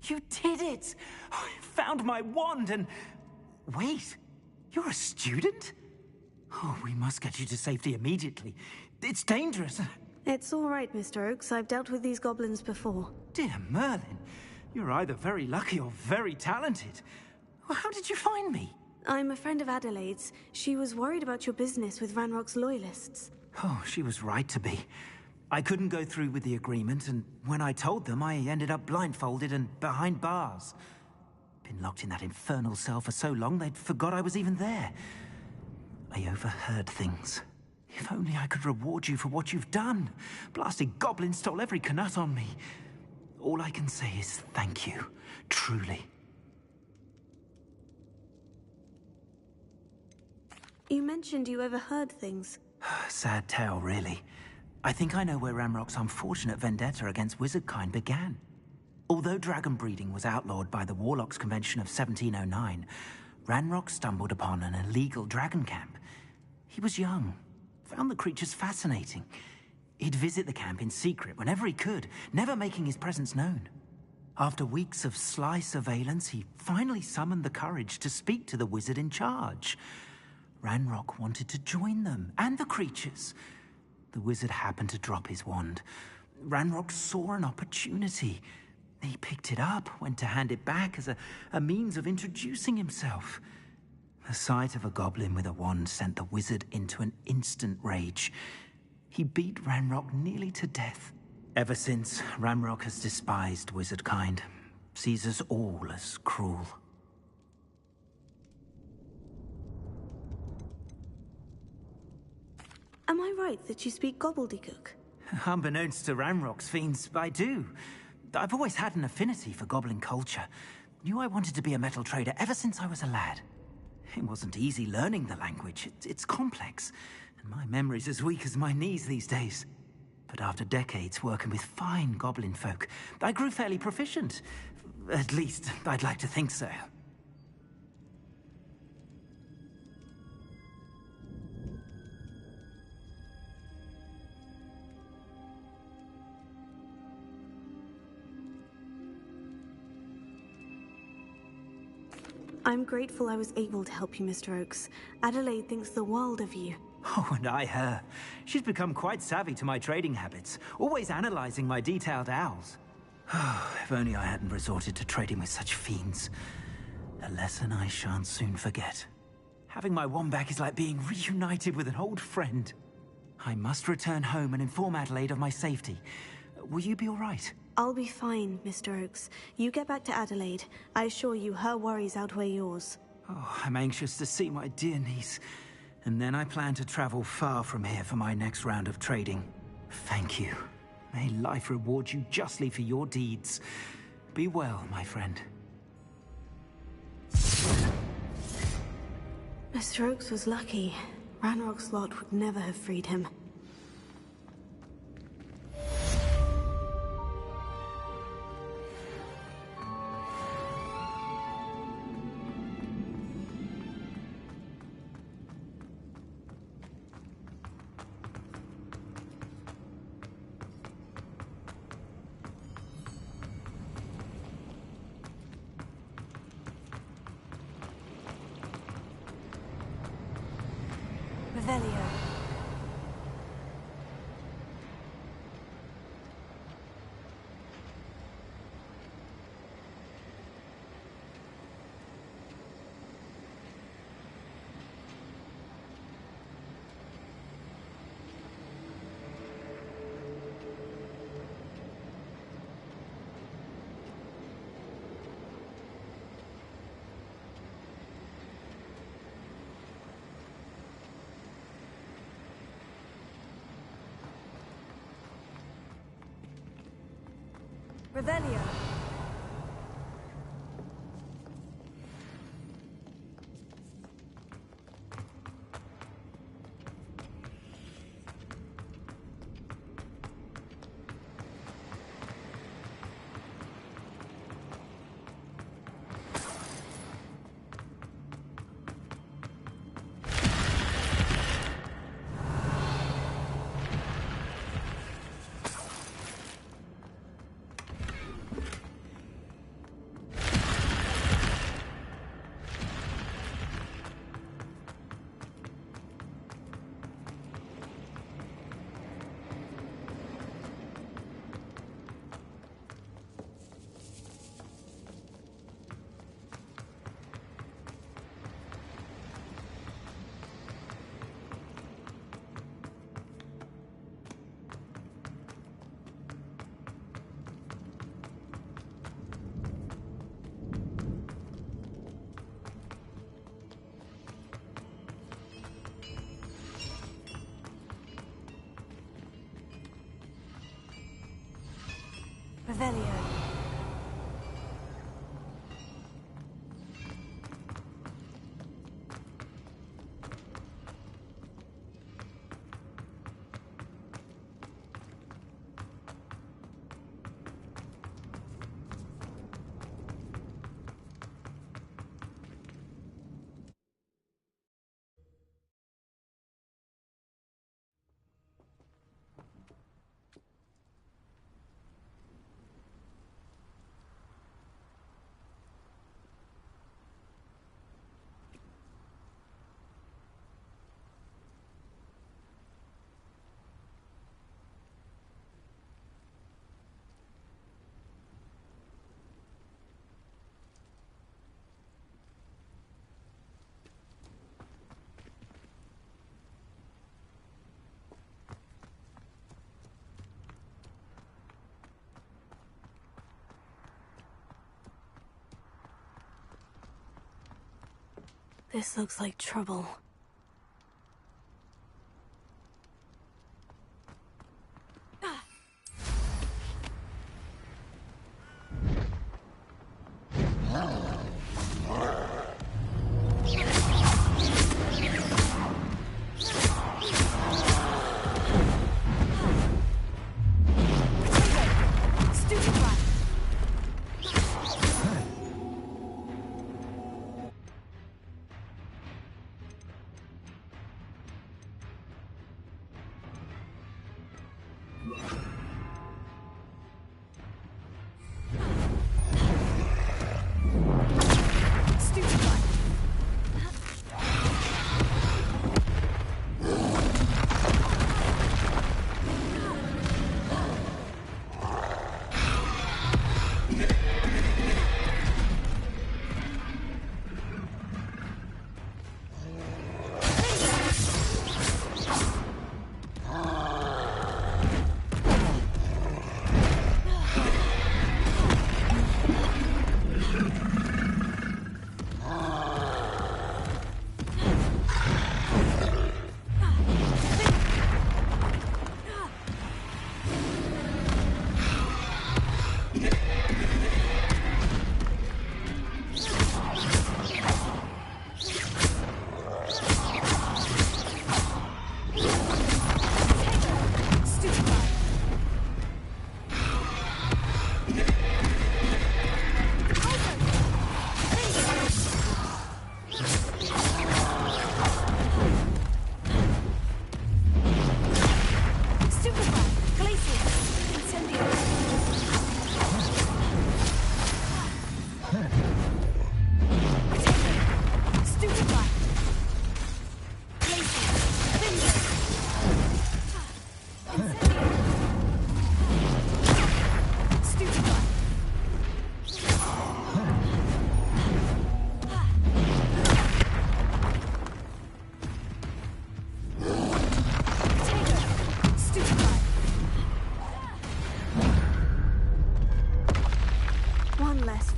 You did it! I found my wand and... Wait, you're a student? Oh, we must get you to safety immediately. It's dangerous. It's all right, Mr. Oakes. I've dealt with these goblins before. Dear Merlin, you're either very lucky or very talented. Well, how did you find me? I'm a friend of Adelaide's. She was worried about your business with Ranrock's loyalists. Oh, she was right to be. I couldn't go through with the agreement, and when I told them, I ended up blindfolded and behind bars. Been locked in that infernal cell for so long, they'd forgot I was even there. I overheard things. If only I could reward you for what you've done. Blasted goblin stole every knut on me. All I can say is thank you. Truly. You mentioned you overheard things. Sad tale, really. I think I know where Ranrock's unfortunate vendetta against wizardkind began. Although dragon breeding was outlawed by the Warlocks Convention of 1709, Ranrock stumbled upon an illegal dragon camp. He was young, found the creatures fascinating. He'd visit the camp in secret whenever he could, never making his presence known. After weeks of sly surveillance, he finally summoned the courage to speak to the wizard in charge. Ranrock wanted to join them, and the creatures. The wizard happened to drop his wand. Ranrock saw an opportunity. He picked it up, went to hand it back as a means of introducing himself. The sight of a goblin with a wand sent the wizard into an instant rage. He beat Ranrock nearly to death. Ever since, Ranrock has despised wizardkind, sees us all as cruel. Am I right that you speak gobbledygook? Unbeknownst to Ranrock's fiends, I do. I've always had an affinity for goblin culture. Knew I wanted to be a metal trader ever since I was a lad. It wasn't easy learning the language. It's complex, and my memory's as weak as my knees these days. But after decades working with fine goblin folk, I grew fairly proficient. At least, I'd like to think so. I'm grateful I was able to help you, Mr. Oakes. Adelaide thinks the world of you. Oh, and I her. She's become quite savvy to my trading habits, always analyzing my detailed owls. If only I hadn't resorted to trading with such fiends. A lesson I shan't soon forget. Having my wand back is like being reunited with an old friend. I must return home and inform Adelaide of my safety. Will you be all right? I'll be fine, Mr. Oakes. You get back to Adelaide. I assure you her worries outweigh yours. Oh, I'm anxious to see my dear niece. And then I plan to travel far from here for my next round of trading. Thank you. May life reward you justly for your deeds. Be well, my friend. Mr. Oakes was lucky. Ranrock's lot would never have freed him. Revelio. Revelio. Revelio. This looks like trouble.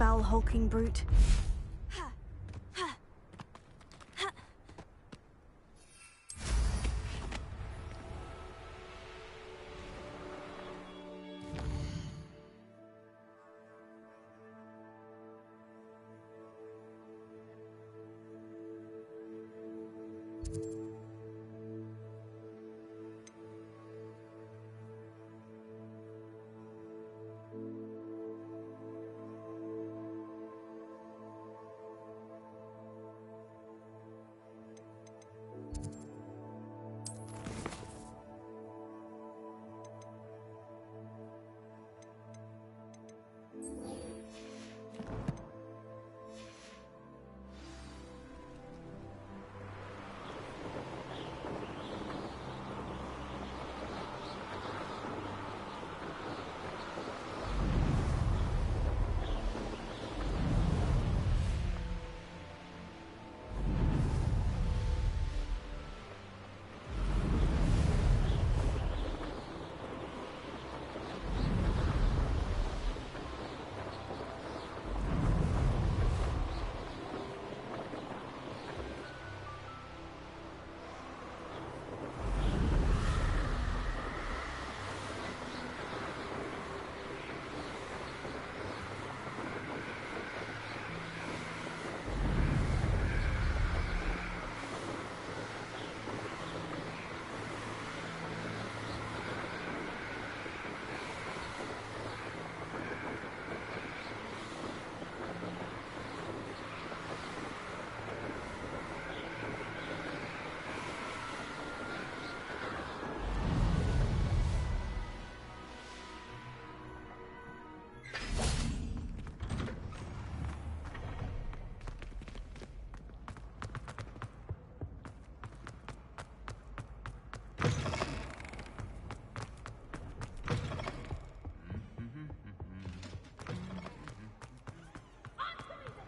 foul, hulking brute.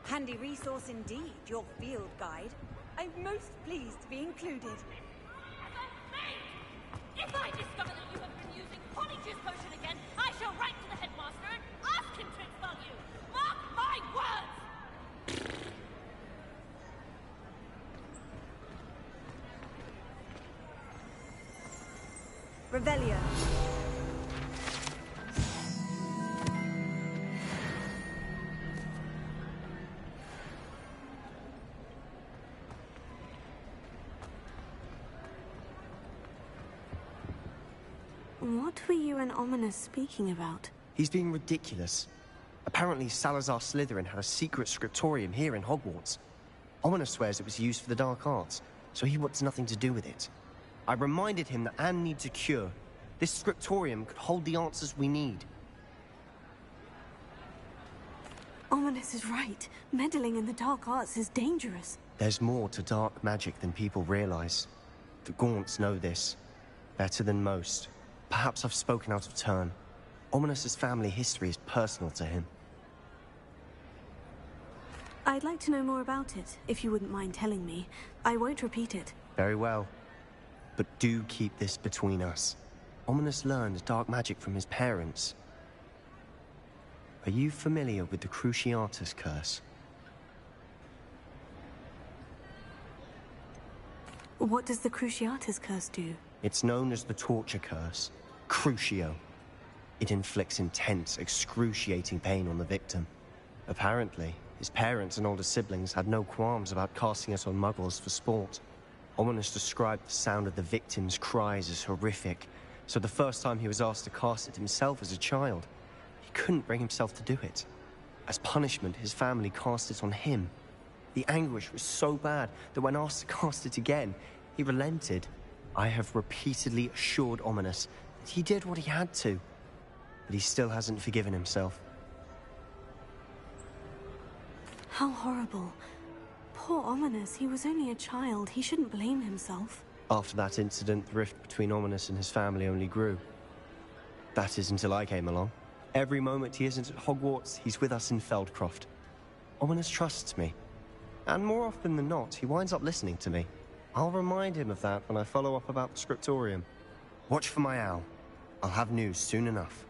Handy resource indeed, your field guide. I'm most pleased to be included. If I discover that you have been using Polyjuice Potion again, I shall write to the headmaster and ask him to expel you! Mark my words! Revelio. What were you and Ominous speaking about? He's being ridiculous. Apparently Salazar Slytherin had a secret scriptorium here in Hogwarts. Ominous swears it was used for the dark arts, so he wants nothing to do with it. I reminded him that Anne needs a cure. This scriptorium could hold the answers we need. Ominous is right. Meddling in the dark arts is dangerous. There's more to dark magic than people realize. The Gaunts know this. Better than most. Perhaps I've spoken out of turn. Ominous's family history is personal to him. I'd like to know more about it, if you wouldn't mind telling me. I won't repeat it. Very well. But do keep this between us. Ominous learned dark magic from his parents. Are you familiar with the Cruciatus curse? What does the Cruciatus curse do? It's known as the torture curse. Crucio. It inflicts intense, excruciating pain on the victim. Apparently, his parents and older siblings had no qualms about casting it on muggles for sport. Ominous described the sound of the victim's cries as horrific, so the first time he was asked to cast it himself as a child, he couldn't bring himself to do it. As punishment, his family cast it on him. The anguish was so bad that when asked to cast it again, he relented. I have repeatedly assured Ominous that he did what he had to, but he still hasn't forgiven himself. How horrible. Poor Ominous, he was only a child. He shouldn't blame himself. After that incident, the rift between Ominous and his family only grew. That is until I came along. Every moment he isn't at Hogwarts, he's with us in Feldcroft. Ominous trusts me. And more often than not, he winds up listening to me. I'll remind him of that when I follow up about the scriptorium. Watch for my owl. I'll have news soon enough.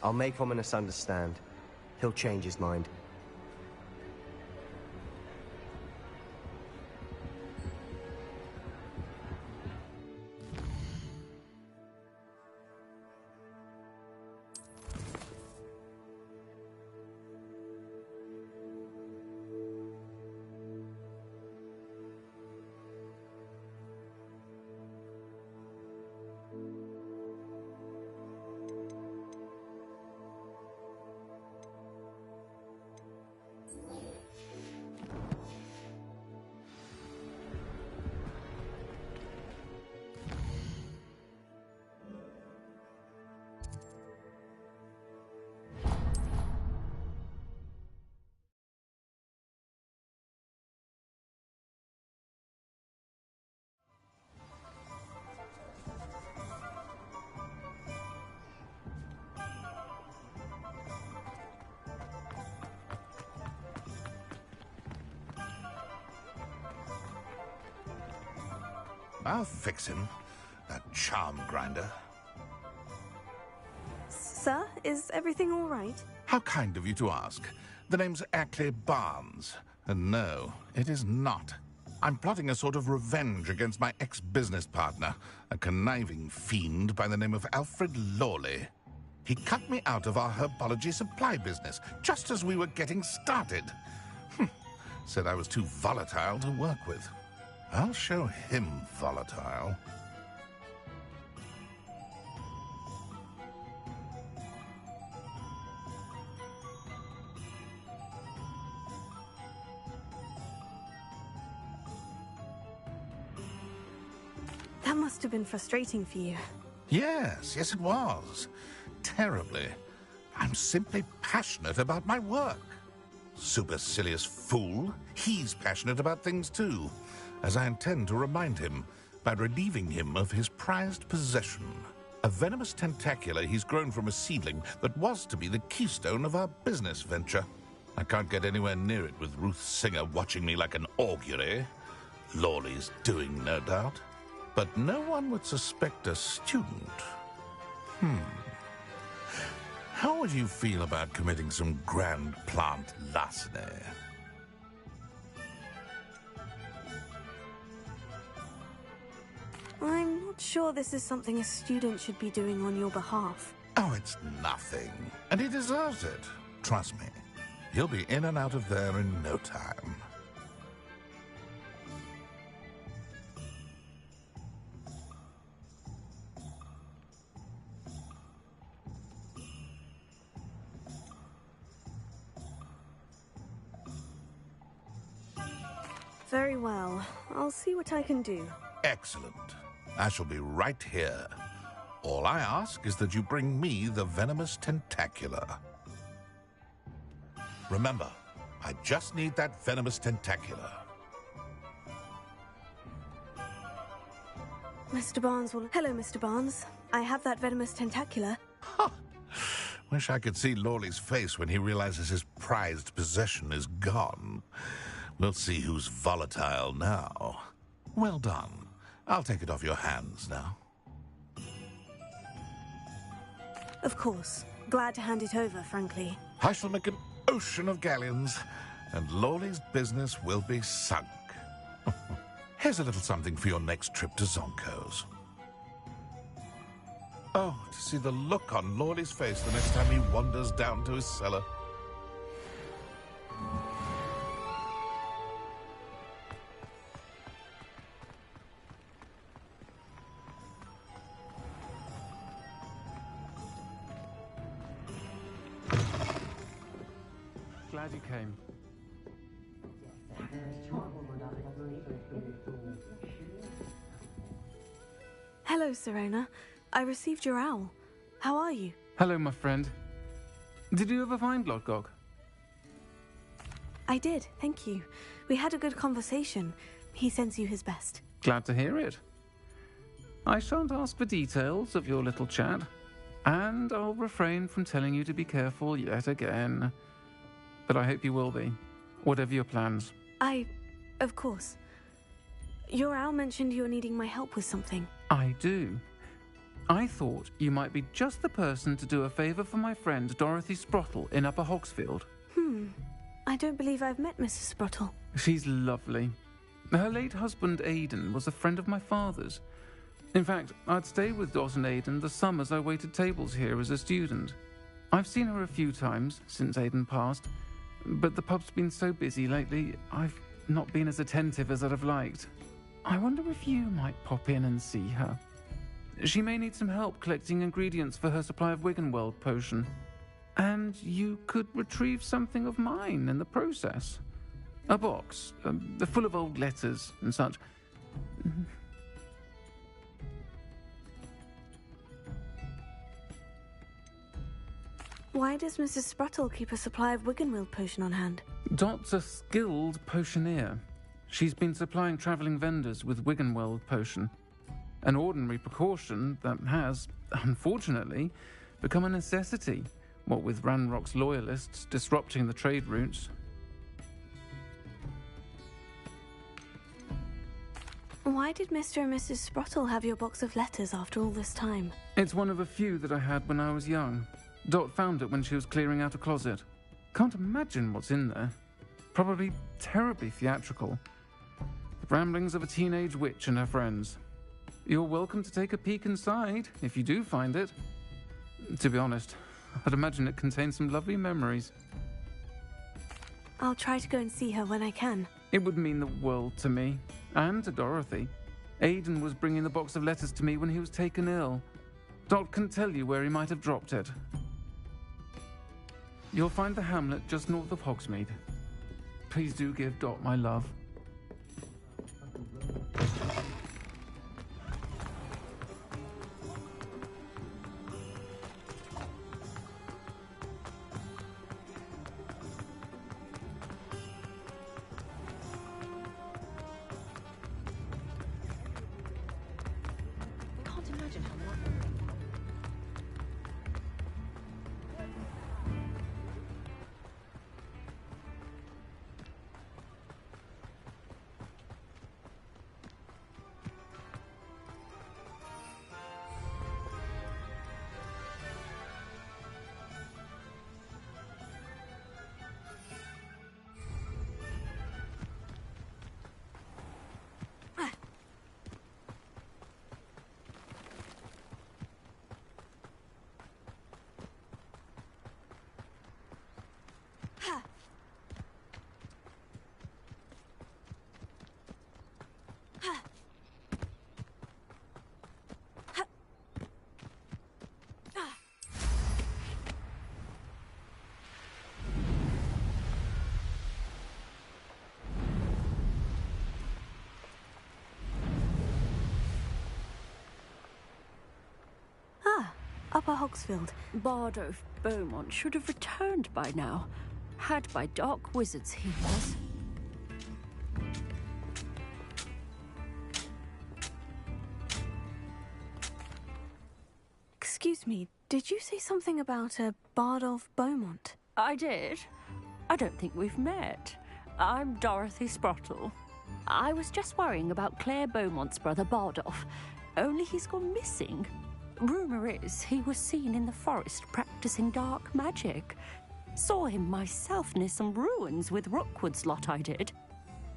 I'll make Ominous understand. he'll change his mind. I'll fix him, that charm grinder. Sir, is everything all right? How kind of you to ask. The name's Ackley Barnes, and no, it is not. I'm plotting a sort of revenge against my ex-business partner, a conniving fiend by the name of Alfred Lawley. He cut me out of our herbology supply business, just as we were getting started. Said I was too volatile to work with. I'll show him volatile. That must have been frustrating for you. Yes, it was. Terribly. I'm simply passionate about my work. Supercilious fool. He's passionate about things too, as I intend to remind him by relieving him of his prized possession. A venomous tentacula he's grown from a seedling that was to be the keystone of our business venture. I can't get anywhere near it with Ruth Singer watching me like an augury. Lawley's doing, no doubt. But no one would suspect a student. How would you feel about committing some grand plant larceny? I'm not sure this is something a student should be doing on your behalf. Oh, it's nothing. And he deserves it. Trust me. He'll be in and out of there in no time. Very well. I'll see what I can do. Excellent. I shall be right here. All I ask is that you bring me the venomous tentacula. Remember, I just need that venomous tentacula. Mr. Barnes will... Hello, Mr. Barnes. I have that venomous tentacula. Wish I could see Lawley's face when he realizes his prized possession is gone. We'll see who's volatile now. Well done. I'll take it off your hands now. Of course. Glad to hand it over, frankly. I shall make an ocean of galleons, and Lawley's business will be sunk. Here's a little something for your next trip to Zonko's. Oh, to see the look on Lawley's face the next time he wanders down to his cellar. Glad you came. Hello, Serona. I received your owl. How are you? Hello, my friend. Did you ever find Lodgok? I did, thank you. We had a good conversation. He sends you his best. Glad to hear it. I shan't ask for details of your little chat, and I'll refrain from telling you to be careful yet again. But I hope you will be, whatever your plans. Of course. Your owl mentioned you're needing my help with something. I do. I thought you might be just the person to do a favour for my friend Dorothy Sprottle in Upper Hogsfield. I don't believe I've met Mrs. Sprottle. She's lovely. Her late husband Aidan was a friend of my father's. In fact, I'd stayed with Dot and Aidan the summers I waited tables here as a student. I've seen her a few times since Aidan passed, but the pub's been so busy lately, I've not been as attentive as I'd have liked. I wonder if you might pop in and see her. She may need some help collecting ingredients for her supply of Wiggenweld potion. And you could retrieve something of mine in the process. A box, full of old letters and such. Why does Mrs. Sprottle keep a supply of Wiggenweld potion on hand? Dot's a skilled potioneer. She's been supplying travelling vendors with Wiggenweld potion. An ordinary precaution that has, unfortunately, become a necessity, what with Ranrock's loyalists disrupting the trade routes. Why did Mr. and Mrs. Sprottle have your box of letters after all this time? It's one of a few that I had when I was young. Dot found it when she was clearing out a closet. Can't imagine what's in there. Probably terribly theatrical. The ramblings of a teenage witch and her friends. You're welcome to take a peek inside, if you do find it. To be honest, I'd imagine it contains some lovely memories. I'll try to go and see her when I can. It would mean the world to me, and to Dorothy. Aidan was bringing the box of letters to me when he was taken ill. Dot can tell you where he might have dropped it. You'll find the hamlet just north of Hogsmeade. Please do give Dot my love. Upper Hogsfield. Bardolph Beaumont should have returned by now. Had by dark wizards he was. Excuse me, did you say something about a Bardolph Beaumont? I did. I don't think we've met. I'm Dorothy Sprottle. I was just worrying about Claire Beaumont's brother Bardolph. Only he's gone missing. Rumour is he was seen in the forest practicing dark magic. Saw him myself near some ruins with Rookwood's lot I did.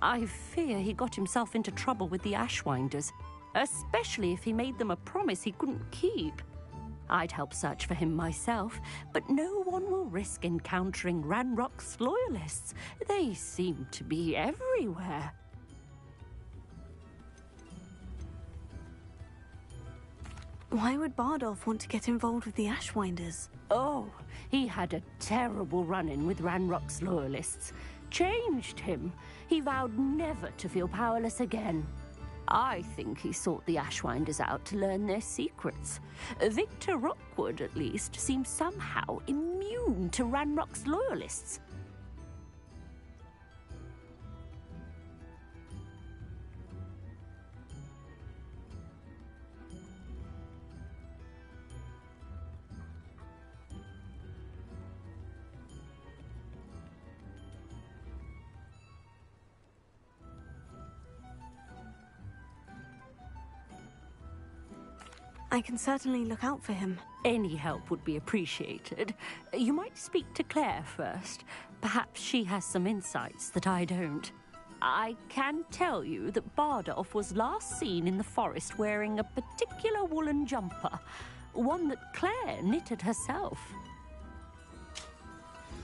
I fear he got himself into trouble with the Ashwinders, especially if he made them a promise he couldn't keep. I'd help search for him myself, but no one will risk encountering Ranrock's loyalists. They seem to be everywhere. Why would Bardolph want to get involved with the Ashwinders? Oh, he had a terrible run-in with Ranrock's loyalists. Changed him. He vowed never to feel powerless again. I think he sought the Ashwinders out to learn their secrets. Victor Rookwood, at least, seems somehow immune to Ranrock's loyalists. I I can certainly look out for him. Any help would be appreciated. You might speak to Claire first. Perhaps she has some insights that I don't. I can tell you that Bardolph was last seen in the forest wearing a particular woolen jumper, one that Claire knitted herself.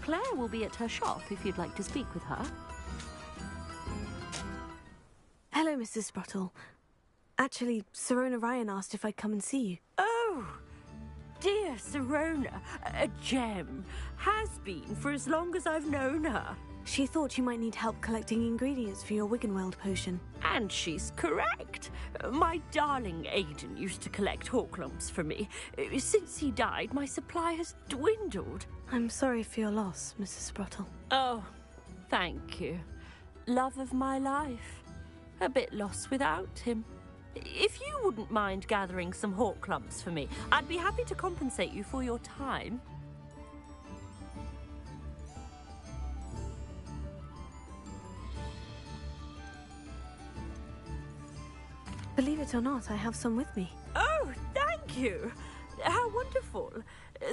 Claire will be at her shop if you'd like to speak with her. Hello, Mrs. Sprottle. Actually, Sirona Ryan asked if I'd come and see you. Oh, dear Sirona, a gem. Has been for as long as I've known her. She thought you might need help collecting ingredients for your Wiggenweld potion. And she's correct. My darling Aidan used to collect hawk lumps for me. Since he died, my supply has dwindled. I'm sorry for your loss, Mrs. Sprottle. Oh, thank you. Love of my life. A bit lost without him. If you wouldn't mind gathering some hawk lumps for me, I'd be happy to compensate you for your time. Believe it or not, I have some with me. Oh, thank you. How wonderful.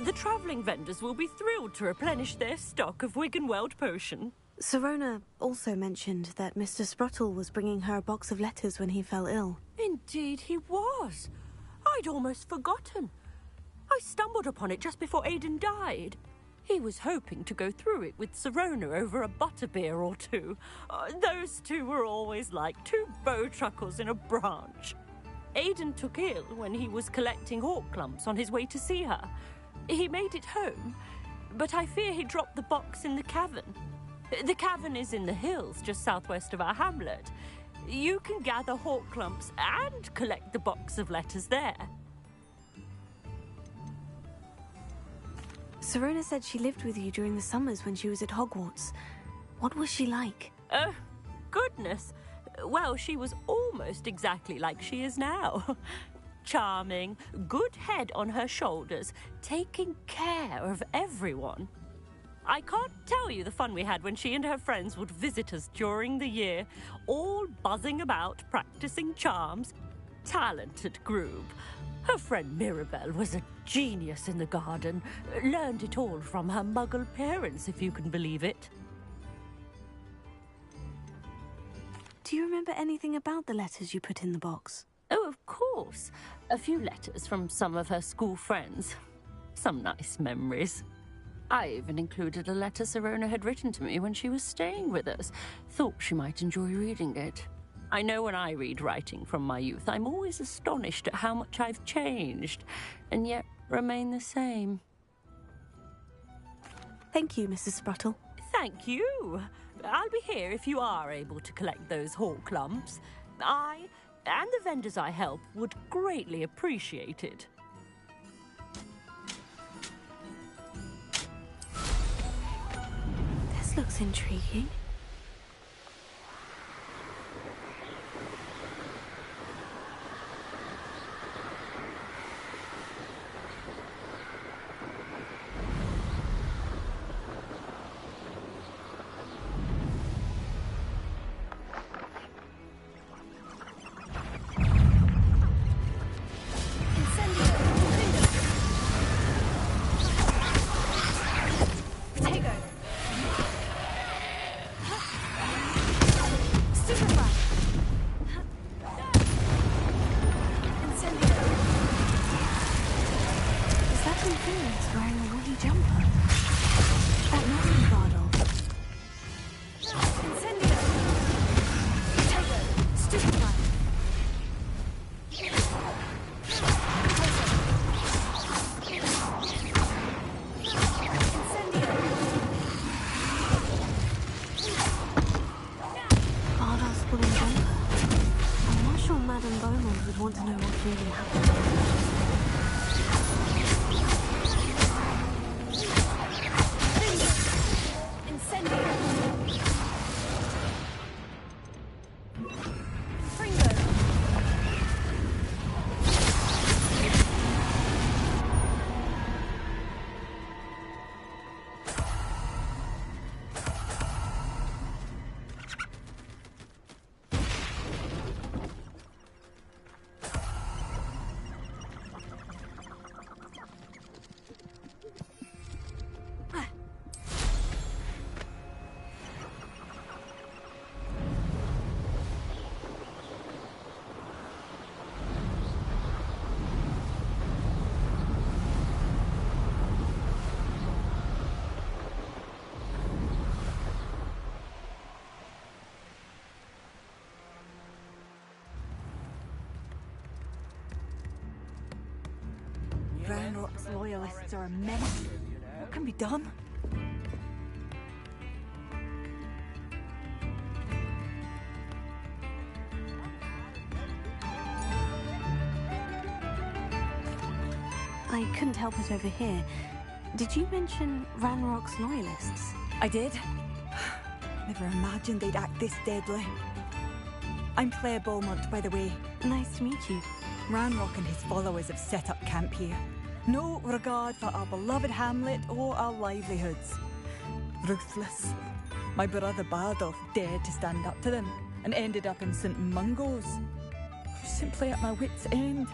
The travelling vendors will be thrilled to replenish their stock of Wiggenweld potion. Sirona also mentioned that Mr. Sprottle was bringing her a box of letters when he fell ill. Indeed he was. I'd almost forgotten. I stumbled upon it just before Aidan died. He was hoping to go through it with Sirona over a butterbeer or two. Those two were always like two bowtruckles in a branch. Aidan took ill when he was collecting hawk lumps on his way to see her. He made it home, but I fear he dropped the box in the cavern. The cavern is in the hills just southwest of our hamlet. You can gather hawk lumps and collect the box of letters there. Sirona said she lived with you during the summers when she was at Hogwarts. What was she like? Oh, goodness. Well, she was almost exactly like she is now. Charming, good head on her shoulders, taking care of everyone. I can't tell you the fun we had when she and her friends would visit us during the year, all buzzing about, practicing charms. Talented group. Her friend Mirabelle was a genius in the garden. Learned it all from her muggle parents, if you can believe it. Do you remember anything about the letters you put in the box? Oh, of course. A few letters from some of her school friends. Some nice memories. I even included a letter Sirona had written to me when she was staying with us. Thought she might enjoy reading it. I know when I read writing from my youth, I'm always astonished at how much I've changed, and yet remain the same. Thank you, Mrs. Sprottle. Thank you. I'll be here if you are able to collect those hawk lumps. I, and the vendors I help, would greatly appreciate it. This looks intriguing. Want to know what really happened. Ranrock's loyalists are a menace. What can be done? I couldn't help it over here. Did you mention Ranrock's loyalists? I did. Never imagined they'd act this deadly. I'm Claire Beaumont, by the way. Nice to meet you. Ranrock and his followers have set up camp here. No regard for our beloved hamlet or our livelihoods. Ruthless. My brother Bardolph dared to stand up to them and ended up in St. Mungo's. Simply at my wit's end.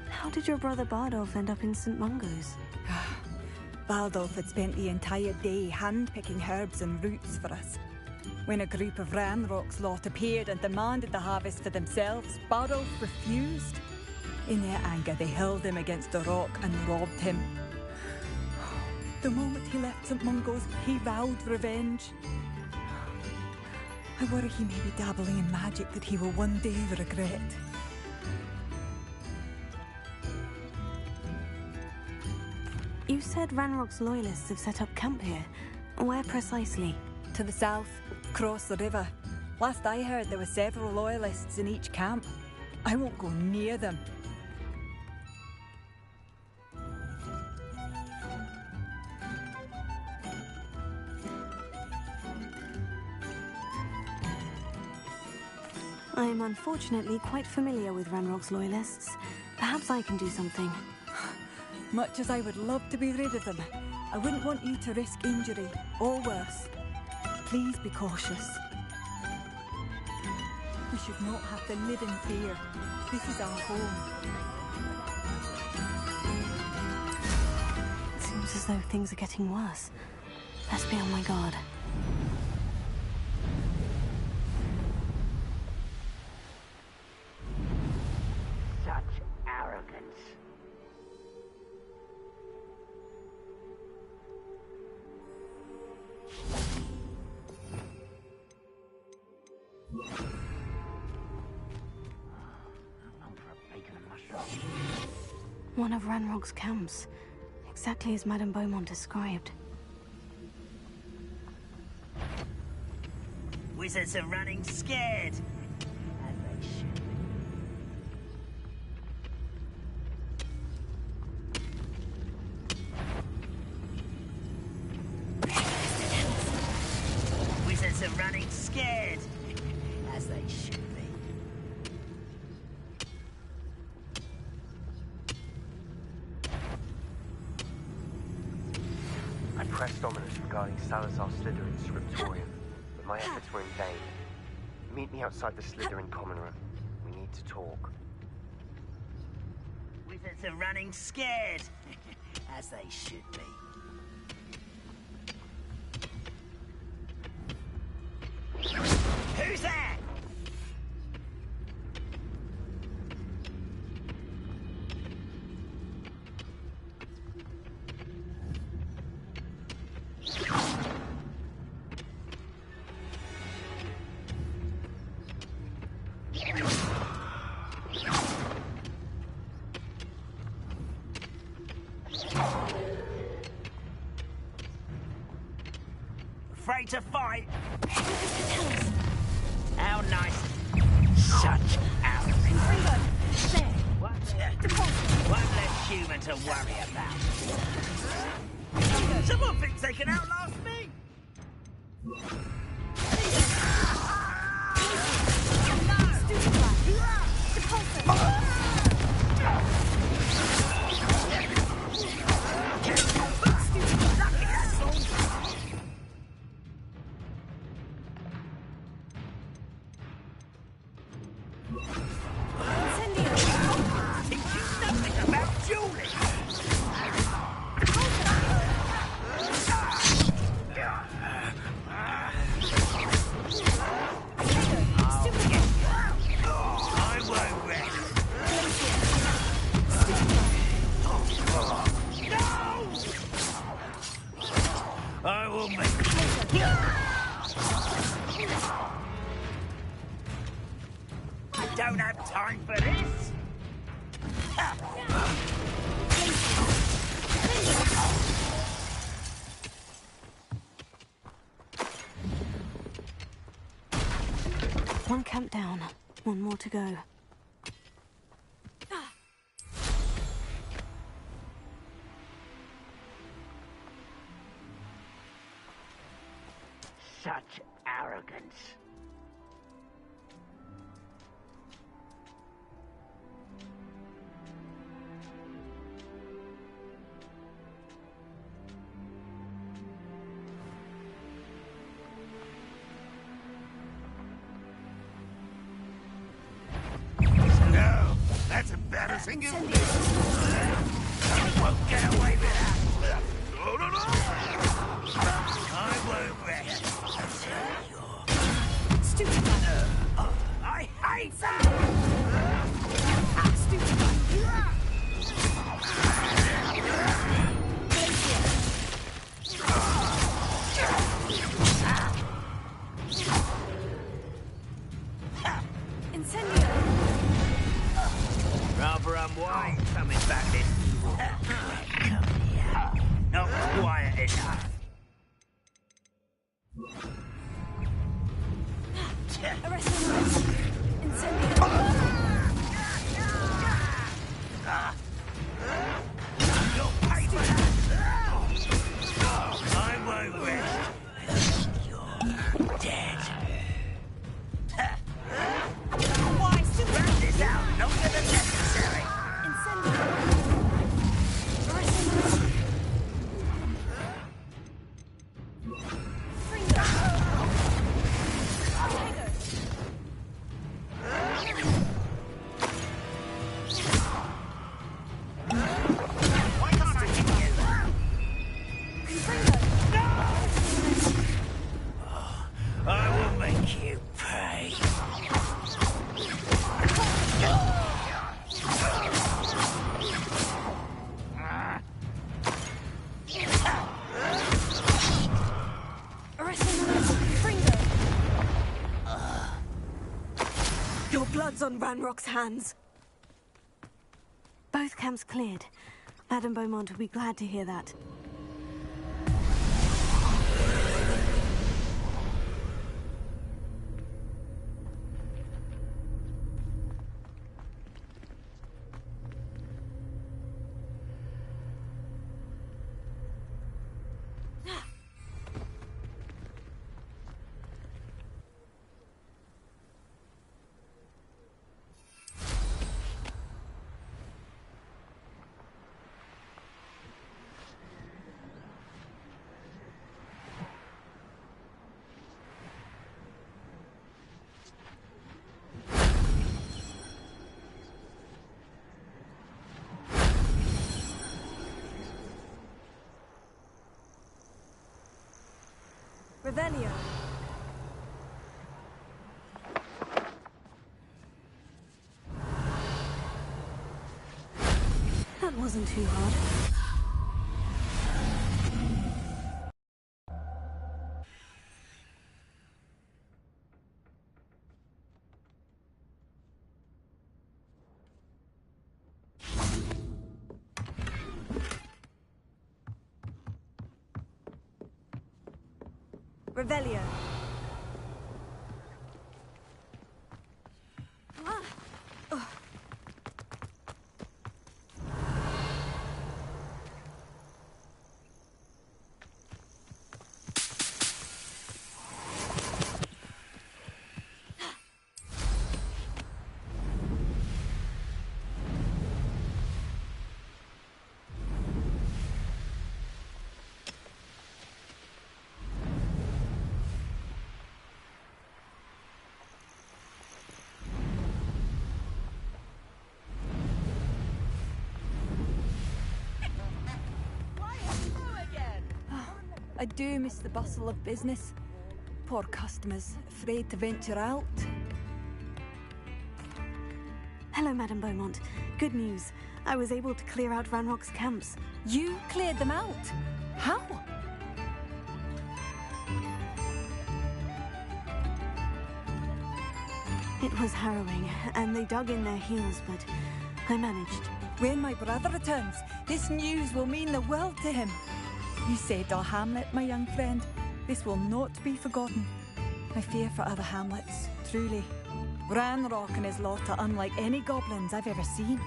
How did your brother Bardolph end up in St. Mungo's? Bardolph had spent the entire day hand-picking herbs and roots for us. When a group of Ranrock's lot appeared and demanded the harvest for themselves, Bardolph refused. In their anger, they hurled him against a rock and robbed him. The moment he left St. Mungo's, he vowed revenge. I worry he may be dabbling in magic that he will one day regret. You said Ranrock's loyalists have set up camp here. Where precisely? To the south, across the river. Last I heard, there were several loyalists in each camp. I won't go near them. I am unfortunately quite familiar with Ranrock's loyalists. Perhaps I can do something. Much as I would love to be rid of them, I wouldn't want you to risk injury, or worse. Please be cautious. We should not have to live in fear. This is our home. It seems as though things are getting worse. Best be on my guard. Such arrogance. One of Ranrock's camps. Exactly as Madame Beaumont described. Wizards are running scared. As they should be. Wizards are running scared. As they should be. I pressed ominous regarding Salazar Slytherin's scriptorium, but my efforts were in vain. Meet me outside the Slytherin common room. We need to talk. Wizards are running scared. As they should be. Who's there? Afraid to fight? How nice. Such arrogance. There. What? One less human to worry about. Someone thinks they can outlast me? One camp down, one more to go. Such arrogance. No, that's embarrassing. I won't get away with that. No, no, no. I won't rest. Stupid. I hate that! Incendio. Rather unwise coming back this. Not quiet enough. Arrest him. Incendio. You'll pay for that. I won't rest. You're dead. Why still Wrap this out longer than necessary. Incendio. Arrest him. Why can't I hit you? I will make you pay. Arrest him. Fringo. Your blood's on Ranrock's hands. Both camps cleared. Madame Beaumont will be glad to hear that. Revelio. That wasn't too hard. Revelio. I do miss the bustle of business. Poor customers, afraid to venture out. Hello, Madame Beaumont. Good news. I was able to clear out Ranrock's camps. You cleared them out? How? It was harrowing, and they dug in their heels, but I managed. When my brother returns, this news will mean the world to him. You saved our hamlet, my young friend. This will not be forgotten. I fear for other hamlets, truly. Ranrock and his lot are unlike any goblins I've ever seen.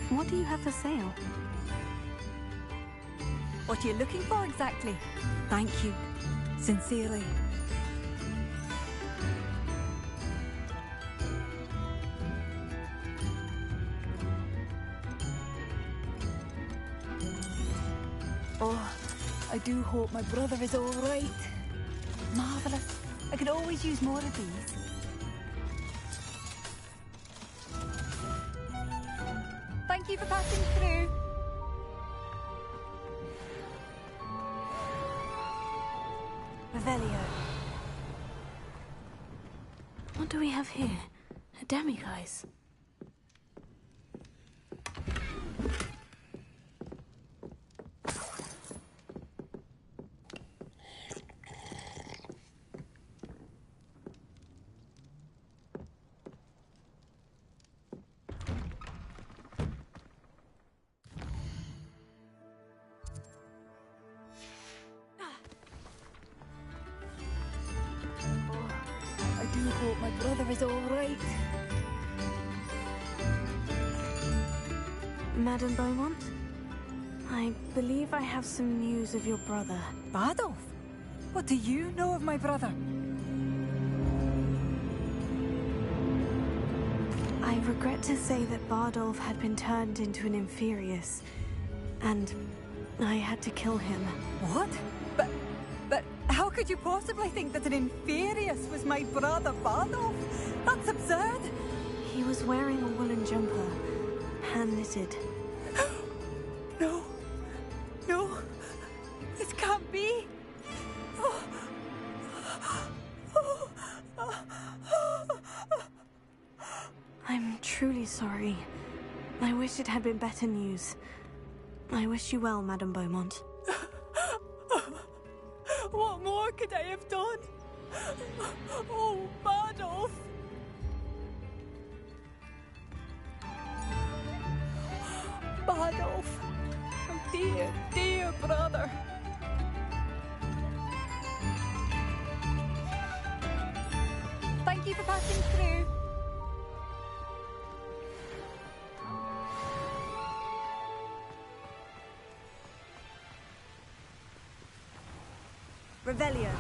What do you have for sale? What are you looking for exactly? Thank you. Sincerely. Oh, I do hope my brother is all right. Marvellous. I could always use more of these. Thank you for passing through. Revelio. What do we have here? A demiguise. I do hope my brother is all right. Madame Beaumont? I believe I have some news of your brother. Bardolph? What do you know of my brother? I regret to say that Bardolph had been turned into an Inferius, and I had to kill him. What? But how could you possibly think that an Inferius was my brother Bardolph? That's absurd! He was wearing a woolen jumper, hand-knitted. No. No. This can't be. I'm truly sorry. I wish it had been better news. I wish you well, Madame Beaumont. What more could I have done? Oh, Bardolph! Bardolph! Oh, dear, dear brother! Thank you for passing through. Revelio.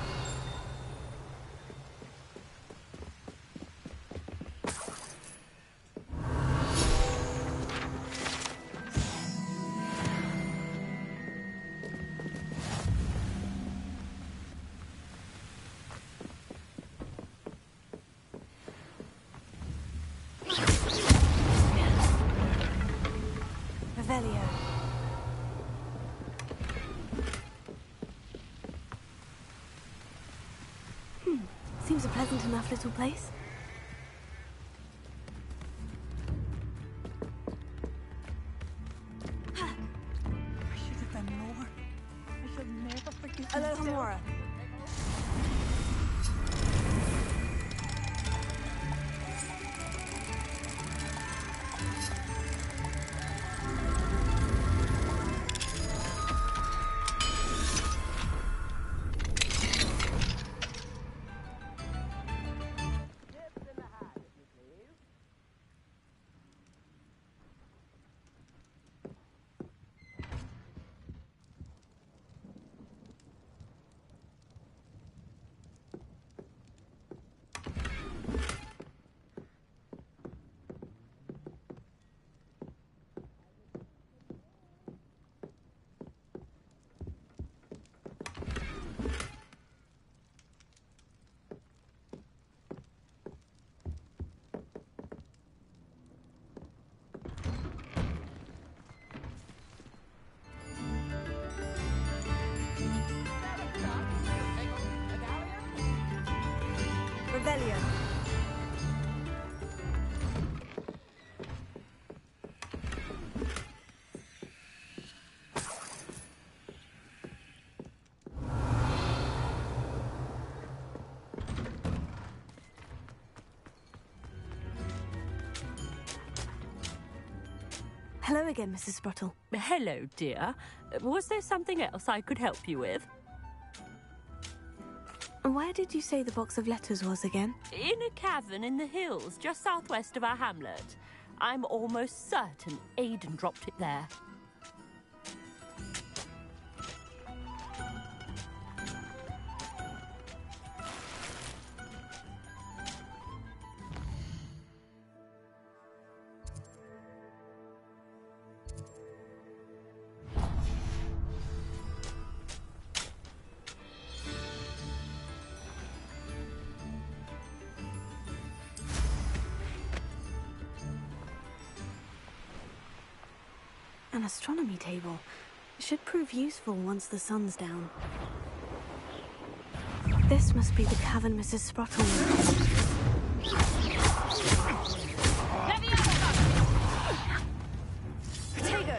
Revelio. Seems a pleasant enough little place. I should have done more. I shall never forgive myself. Alohomora. again, Mrs. Sprottle. Hello, dear. Was there something else I could help you with? Where did you say the box of letters was again? In a cavern in the hills, just southwest of our hamlet. I'm almost certain Aidan dropped it there. An astronomy table. It should prove useful once the sun's down. This must be the cavern Mrs. Sprottle Potato!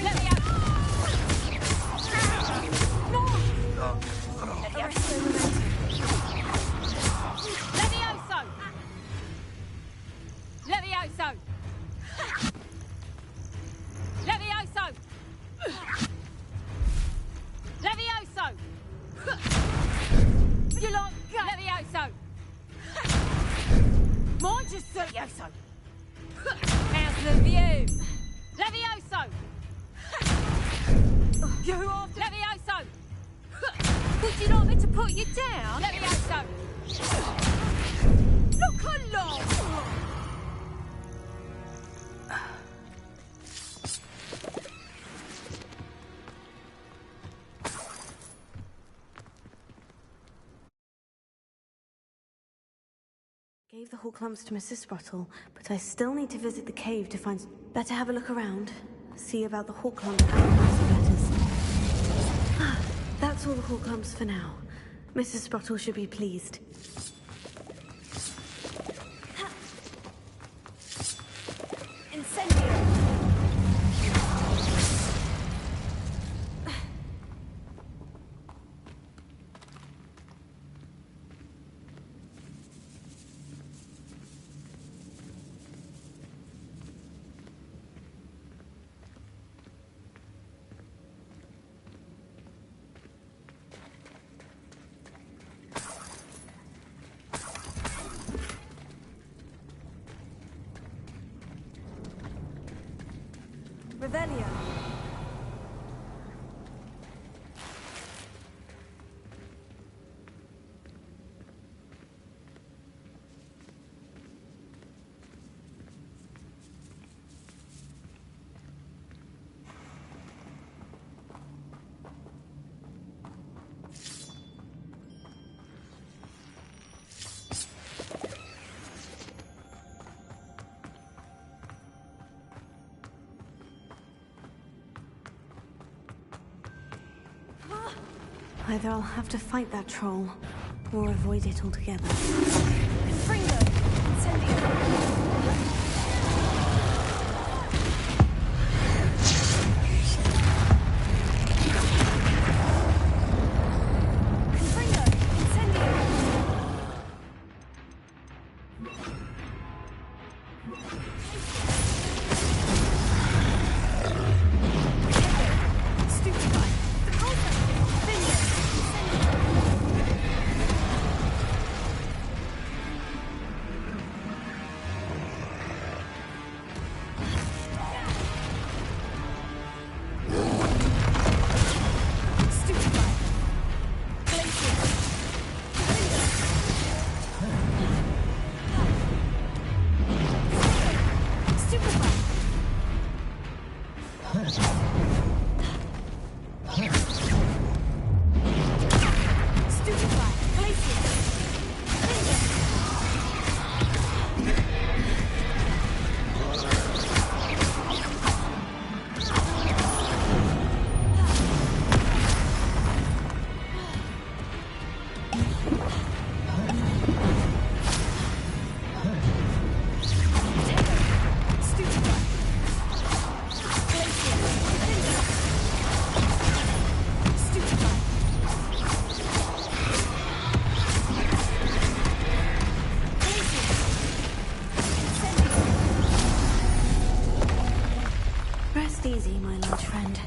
Let me out! No! Levioso! Levioso! Levioso! Levioso! You lot go! Levioso! More just Levioso! How's the view? Levioso! You off Levioso! Would you like me to put you down? Levioso! Look along! Gave the whole clumps to Mrs. Sprottle, but I still need to visit the cave to find... Better have a look around. See about the hawk clump and the box of letters. That's all the hawk clumps for now. Mrs. Sprottle should be pleased. Incendio! Revelio. Either I'll have to fight that troll, or avoid it altogether. Fringo! Incendio! Rest easy, my large friend.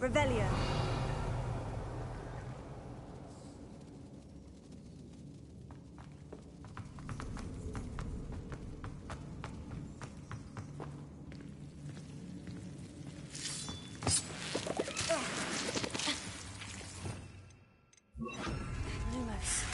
Revelio. Lumos.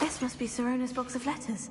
This must be Sirona's box of letters.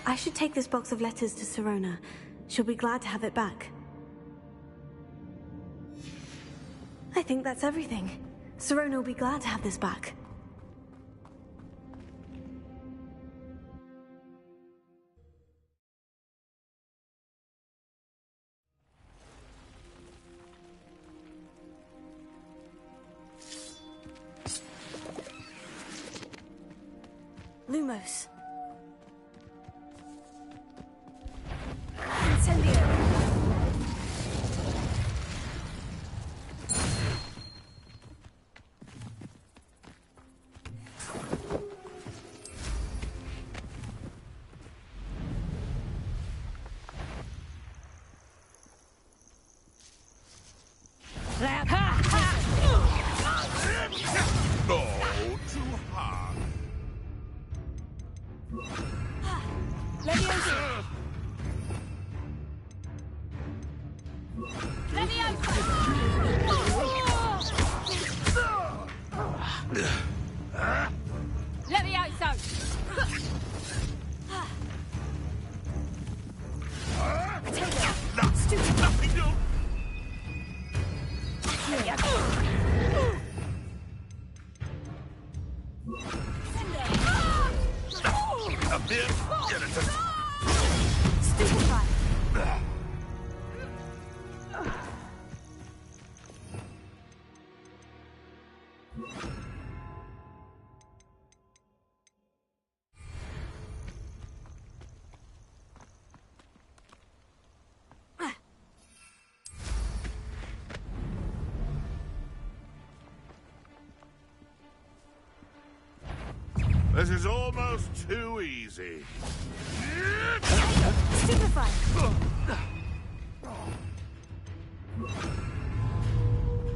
I should take this box of letters to Sirona. She'll be glad to have it back. I think that's everything. Sirona will be glad to have this back. Lumos. Oh, too hard. This is almost too easy. Stupefy!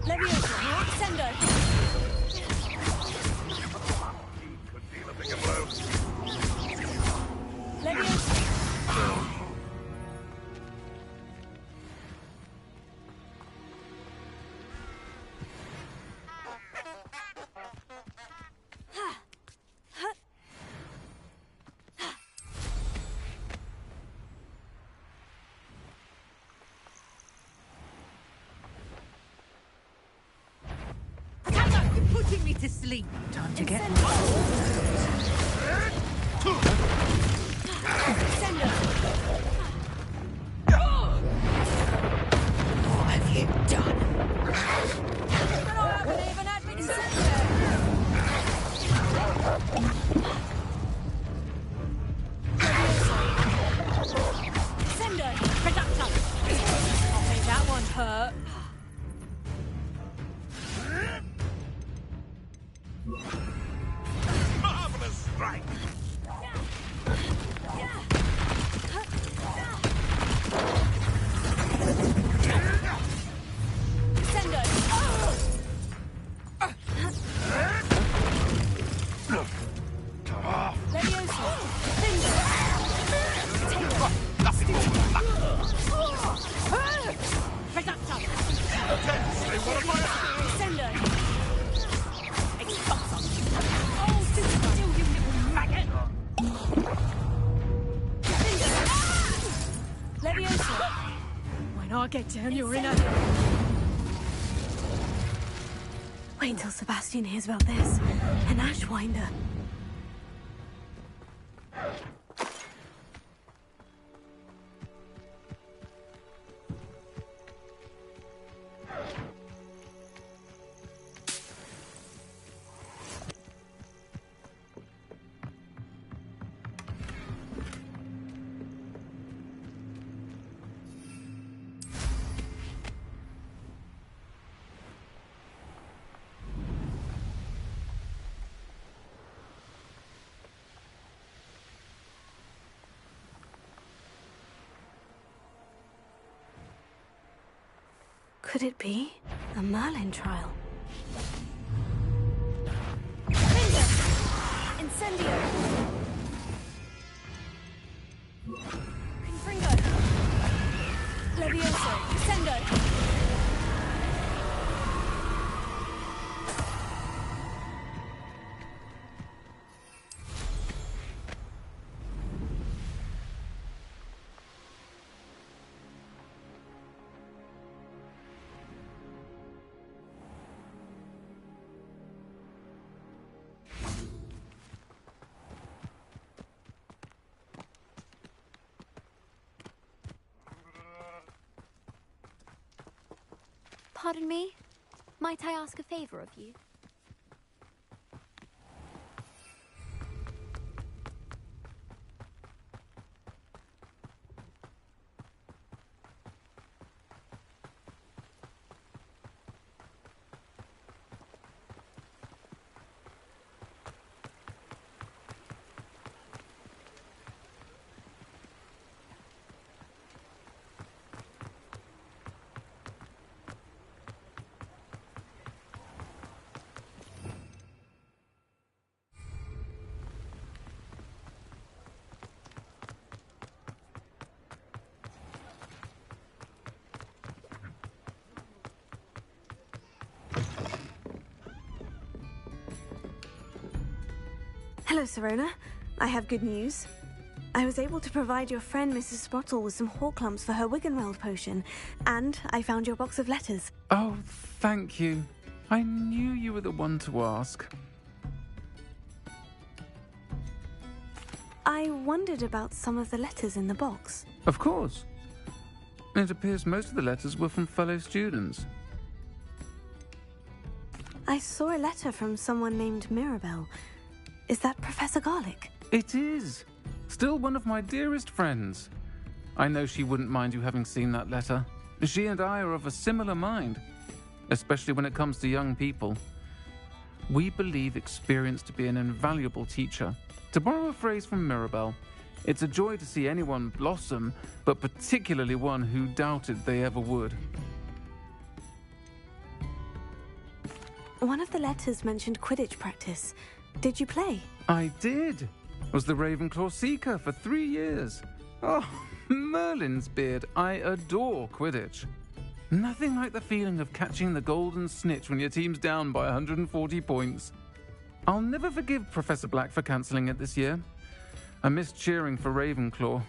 Leviosa! Sendo! Could deal a bigger blow. Leviosa! Putting me to sleep. Time to get What have you done? Sendo! Reductor! Okay, that one hurt. Marvelous strike! Sendo! Leviosa! Sendo! Nothing more than luck. Reductor! They want to fire. Sendo! Expulsor! Oh, super still, you little maggot! Leviosa! When I get down, you're in a... Wait until Sebastian hears about this. An Ashwinder. Could it be a Merlin trial? Incendio! Confringo! Levioso! Sendo! Pardon me? Might I ask a favor of you? Hello, Serona. I have good news. I was able to provide your friend Mrs. Sprottle with some Horklumps for her Wiggenweld potion, and I found your box of letters. Oh, thank you. I knew you were the one to ask. I wondered about some of the letters in the box. Of course. It appears most of the letters were from fellow students. I saw a letter from someone named Mirabelle. Is that Professor Garlick? It is. Still one of my dearest friends. I know she wouldn't mind you having seen that letter. She and I are of a similar mind, especially when it comes to young people. We believe experience to be an invaluable teacher. To borrow a phrase from Mirabelle, it's a joy to see anyone blossom, but particularly one who doubted they ever would. One of the letters mentioned Quidditch practice. Did you play? I did. Was the Ravenclaw Seeker for 3 years. Oh, Merlin's beard. I adore Quidditch. Nothing like the feeling of catching the golden snitch when your team's down by 140 points. I'll never forgive Professor Black for cancelling it this year. I missed cheering for Ravenclaw.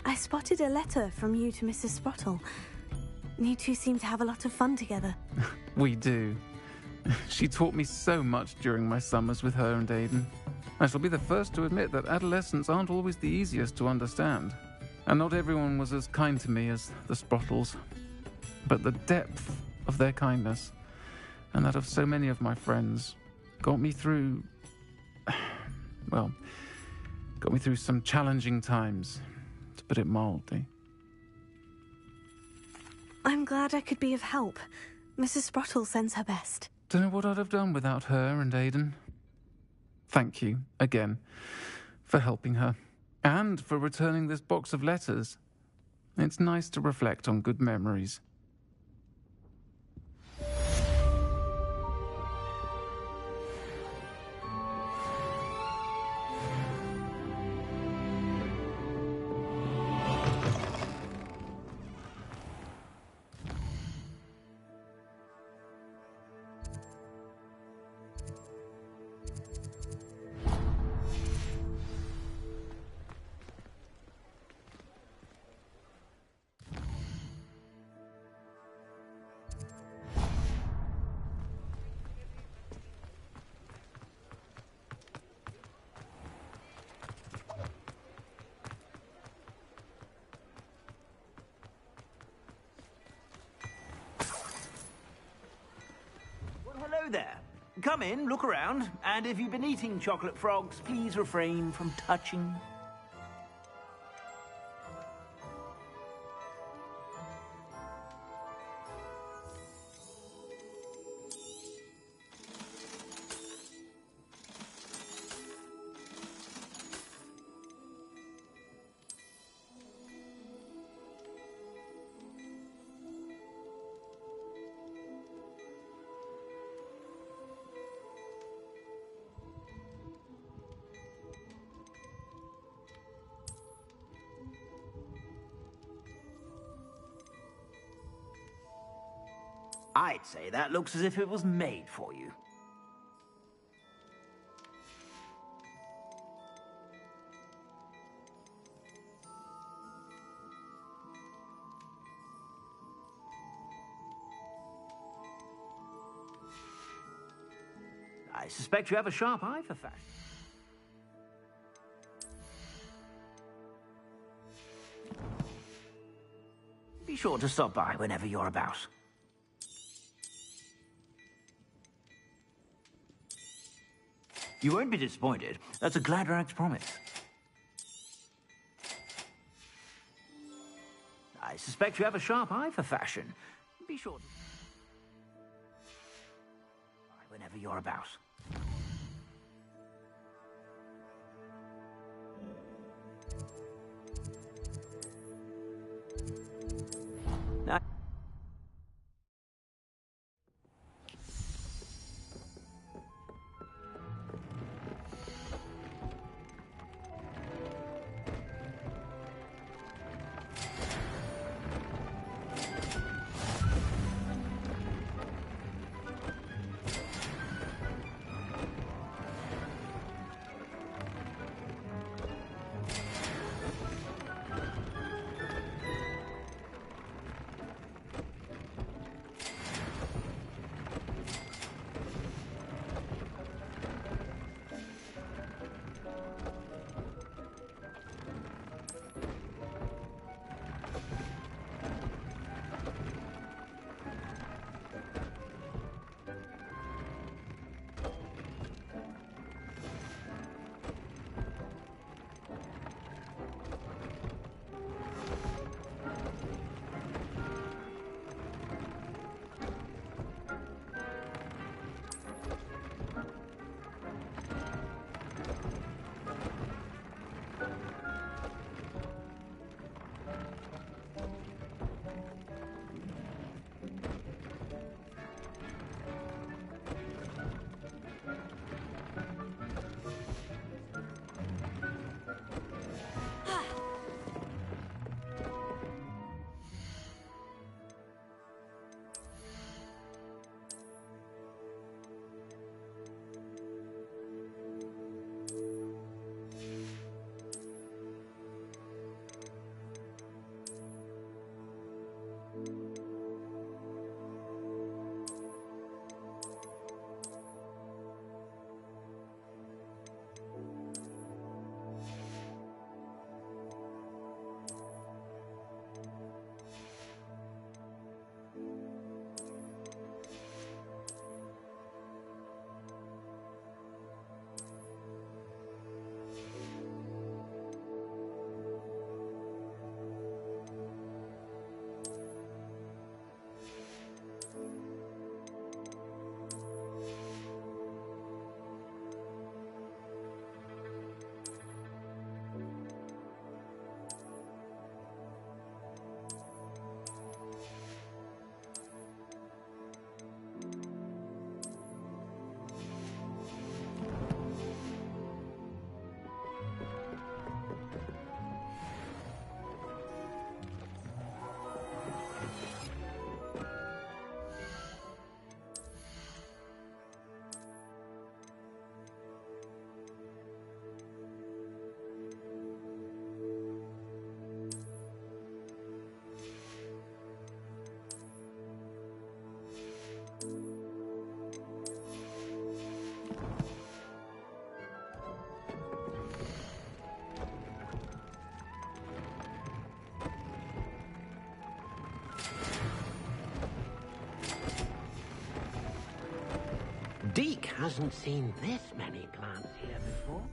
I spotted a letter from you to Mrs. Sprottle. You two seem to have a lot of fun together. We do. She taught me so much during my summers with her and Aidan. I shall be the first to admit that adolescents aren't always the easiest to understand. And not everyone was as kind to me as the Sprottles. But the depth of their kindness, and that of so many of my friends, got me through some challenging times, to put it mildly. I'm glad I could be of help. Mrs. Sprottle sends her best. Don't know what I'd have done without her and Aidan. Thank you, again, for helping her, and for returning this box of letters. It's nice to reflect on good memories. Hello there. Come in, look around, and if you've been eating chocolate frogs, please refrain from touching. I'd say that looks as if it was made for you. I suspect you have a sharp eye for fashion. Be sure to stop by whenever you're about. You won't be disappointed. That's a Gladrag's promise. I suspect you have a sharp eye for fashion. Be sure to... whenever you're about. Now... Deke hasn't seen this many plants here before.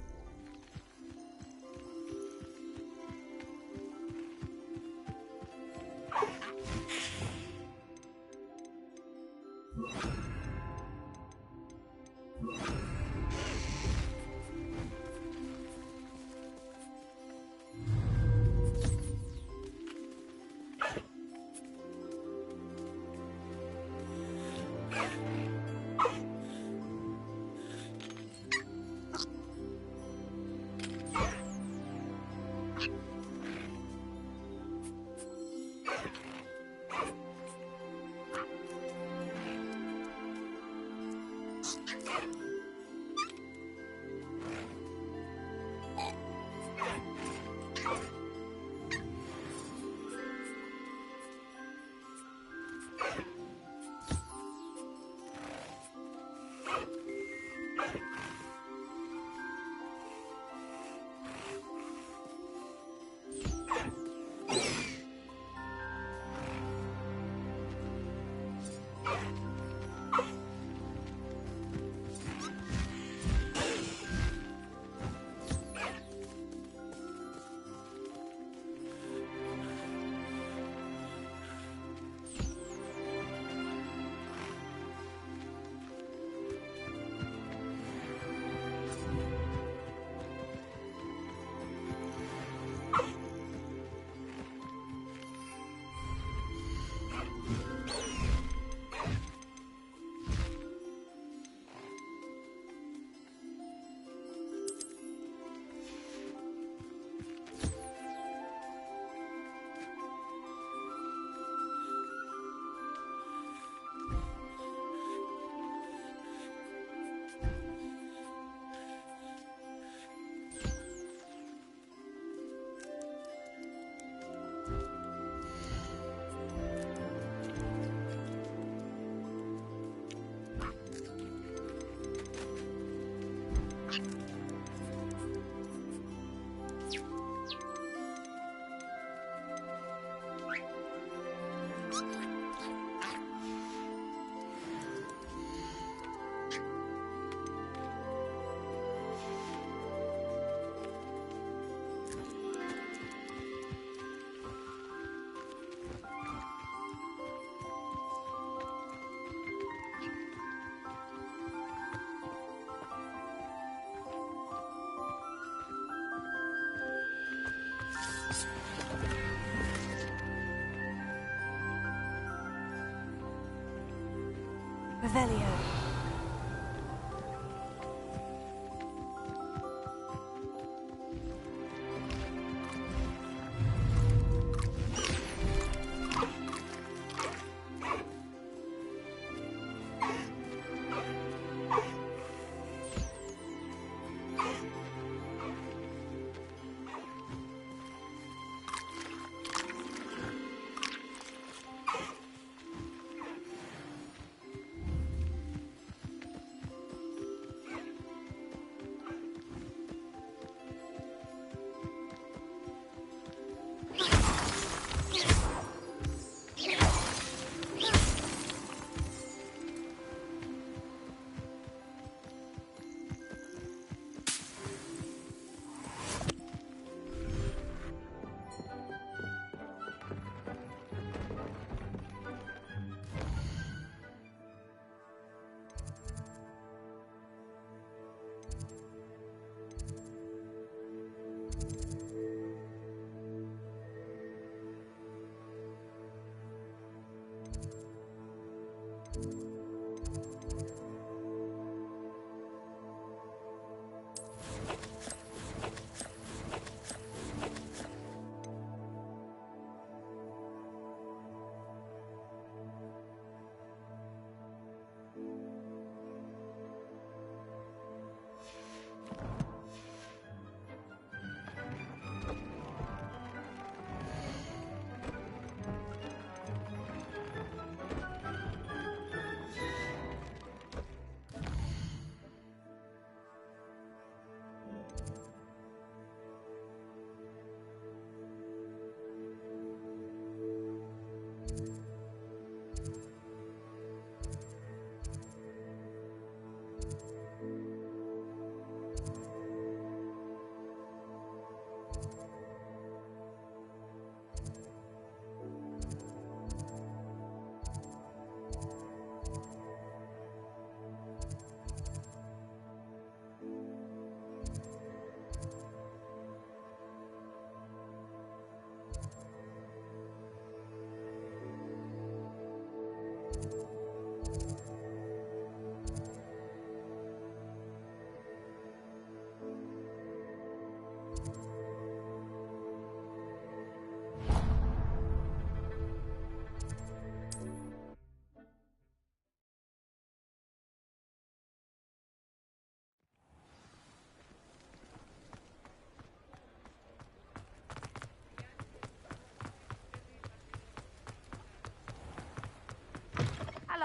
Revelio.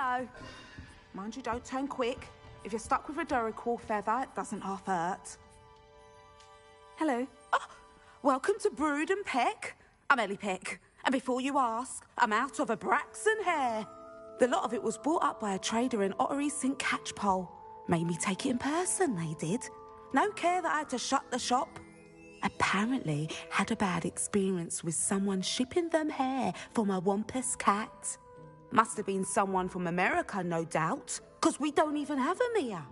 Hello. Mind you, don't turn quick. If you're stuck with a Duracell feather, it doesn't half hurt. Hello. Oh, welcome to Brood and Peck. I'm Ellie Peck. And before you ask, I'm out of a Braxton hair. The lot of it was bought up by a trader in Ottery St. Catchpole. Made me take it in person, they did. No care that I had to shut the shop. Apparently had a bad experience with someone shipping them hair from a Wampus cat. Must have been someone from America, no doubt, because we don't even have them here.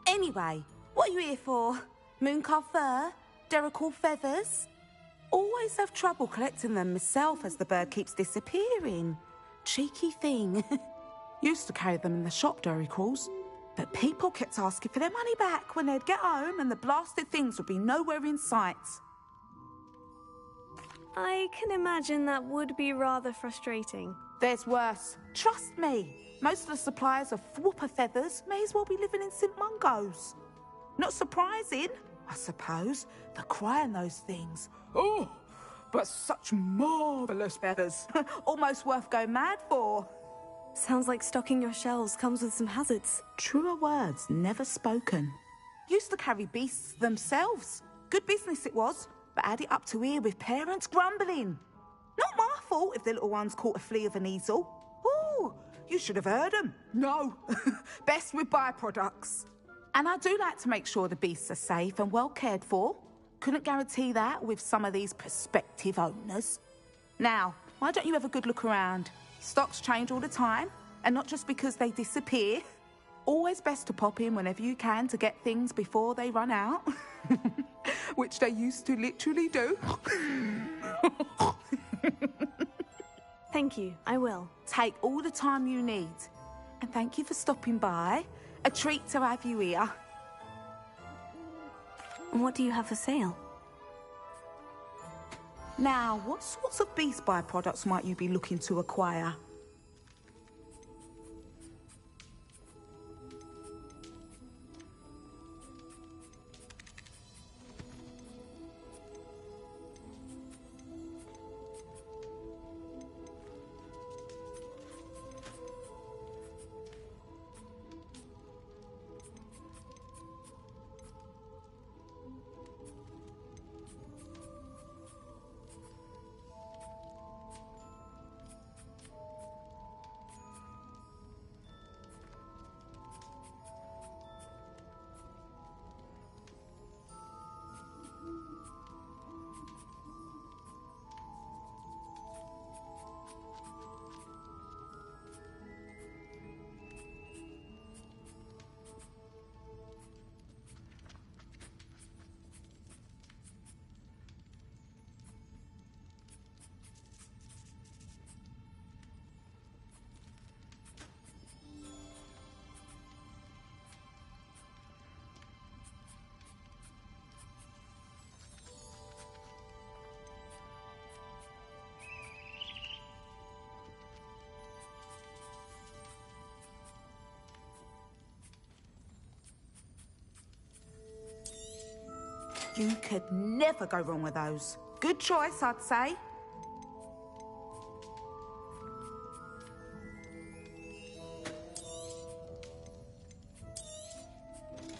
Anyway, what are you here for? Mooncar fur? Duracell feathers? Always have trouble collecting them myself as the bird keeps disappearing. Cheeky thing. Used to carry them in the shop, Duracells, but people kept asking for their money back when they'd get home and the blasted things would be nowhere in sight. I can imagine that would be rather frustrating. There's worse. Trust me. Most of the suppliers of whooper feathers may as well be living in St. Mungo's. Not surprising, I suppose, the cry on those things. Oh, but such marvellous feathers. Almost worth going mad for. Sounds like stocking your shelves comes with some hazards. Truer words never spoken. Used to carry beasts themselves. Good business it was, but had it up to here with parents grumbling. Not my fault if the little ones caught a flea of an easel. Ooh, you should have heard them. No, best with byproducts. And I do like to make sure the beasts are safe and well cared for. Couldn't guarantee that with some of these prospective owners. Now, why don't you have a good look around? Stocks change all the time, and not just because they disappear. Always best to pop in whenever you can to get things before they run out. Which they used to literally do. Thank you, I will. Take all the time you need. And thank you for stopping by. A treat to have you here. What do you have for sale? Now, what sorts of beast byproducts might you be looking to acquire? You could never go wrong with those. Good choice, I'd say.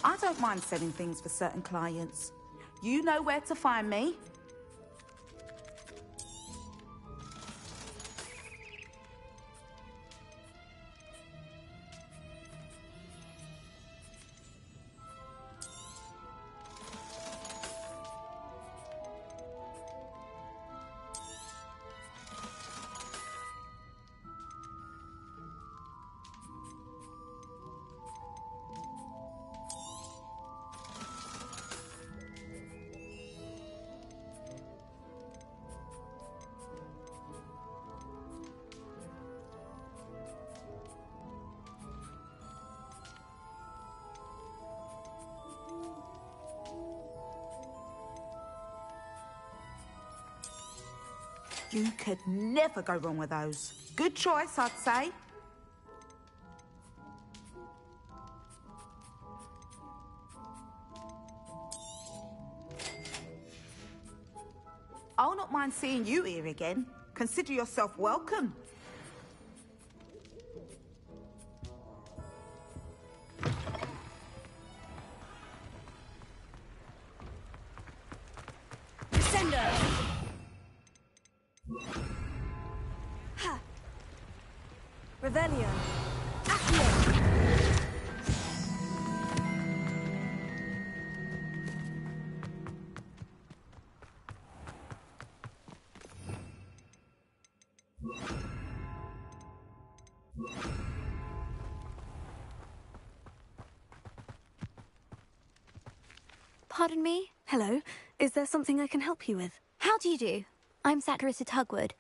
I don't mind selling things for certain clients. You know where to find me. You could never go wrong with those. Good choice, I'd say. I'll not mind seeing you here again. Consider yourself welcome. Revelio. Pardon me? Hello. Is there something I can help you with? How do you do? I'm Saccharissa Tugwood,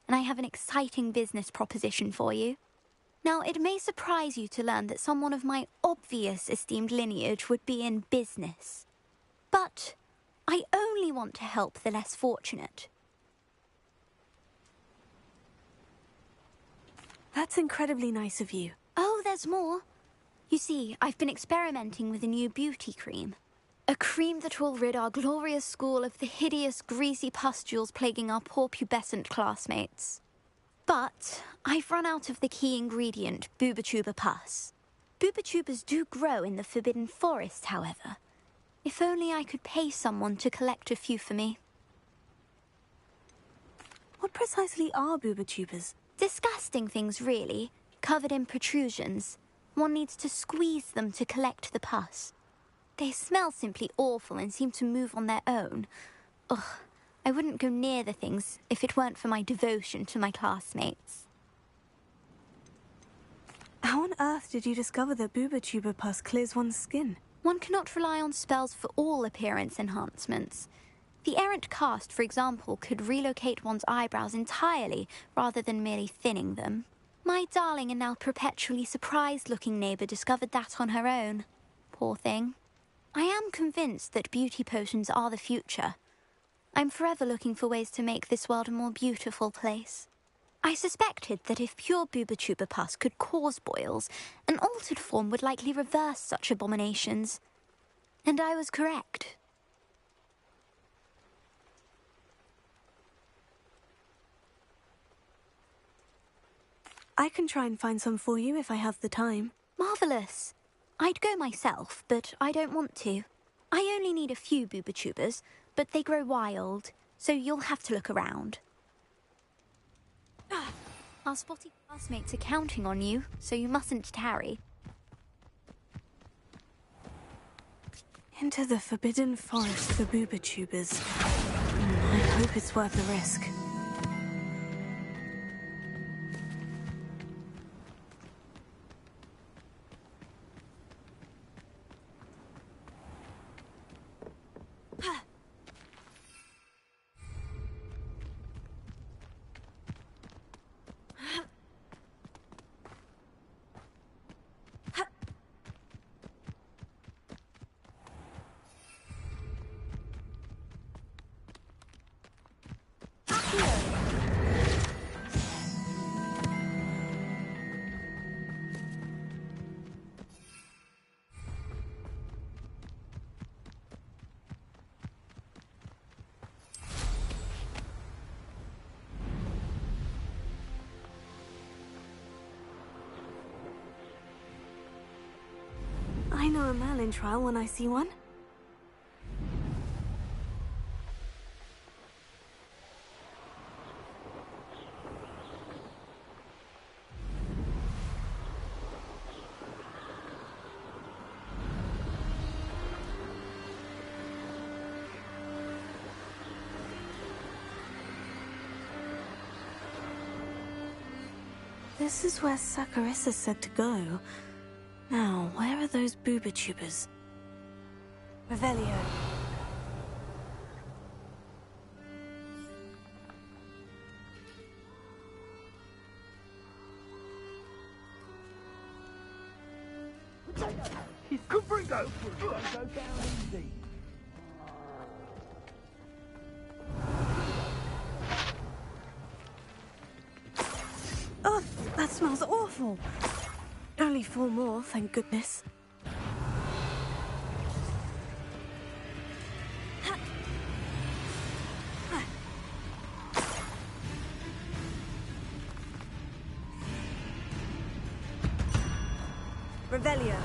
and I have an exciting business proposition for you. Now, it may surprise you to learn that someone of my obvious esteemed lineage would be in business. But I only want to help the less fortunate. That's incredibly nice of you. Oh, there's more. You see, I've been experimenting with a new beauty cream. A cream that will rid our glorious school of the hideous, greasy pustules plaguing our poor pubescent classmates. But I've run out of the key ingredient, boobotuber pus. Boobotubers do grow in the Forbidden Forest, however. If only I could pay someone to collect a few for me. What precisely are boobotubers? Disgusting things, really, covered in protrusions. One needs to squeeze them to collect the pus. They smell simply awful and seem to move on their own. Ugh, I wouldn't go near the things if it weren't for my devotion to my classmates. How on earth did you discover that boobotuber pus clears one's skin? One cannot rely on spells for all appearance enhancements. The errant cast, for example, could relocate one's eyebrows entirely rather than merely thinning them. My darling and now perpetually surprised-looking neighbour discovered that on her own. Poor thing. I am convinced that beauty potions are the future. I'm forever looking for ways to make this world a more beautiful place. I suspected that if pure boobotuber pus could cause boils, an altered form would likely reverse such abominations. And I was correct. I can try and find some for you if I have the time. Marvellous. I'd go myself, but I don't want to. I only need a few boobotubers, but they grow wild, so you'll have to look around. Our spotty classmates are counting on you, so you mustn't tarry. Into the Forbidden Forest for boobotubers. I hope it's worth the risk. I know a Merlin trial when I see one. This is where Saccharissa said to go. Now, where are those boobotubers? Revelio. Go down easy. Oh, that smells awful. Only 4 more, thank goodness. Revelio.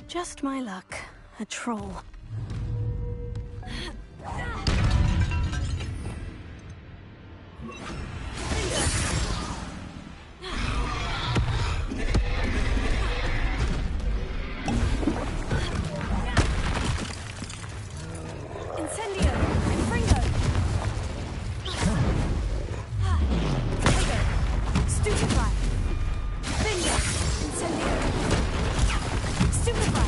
Just my luck. A troll. Incendio! Fringo! Stupefy! Finger! Incendio! Stupefy!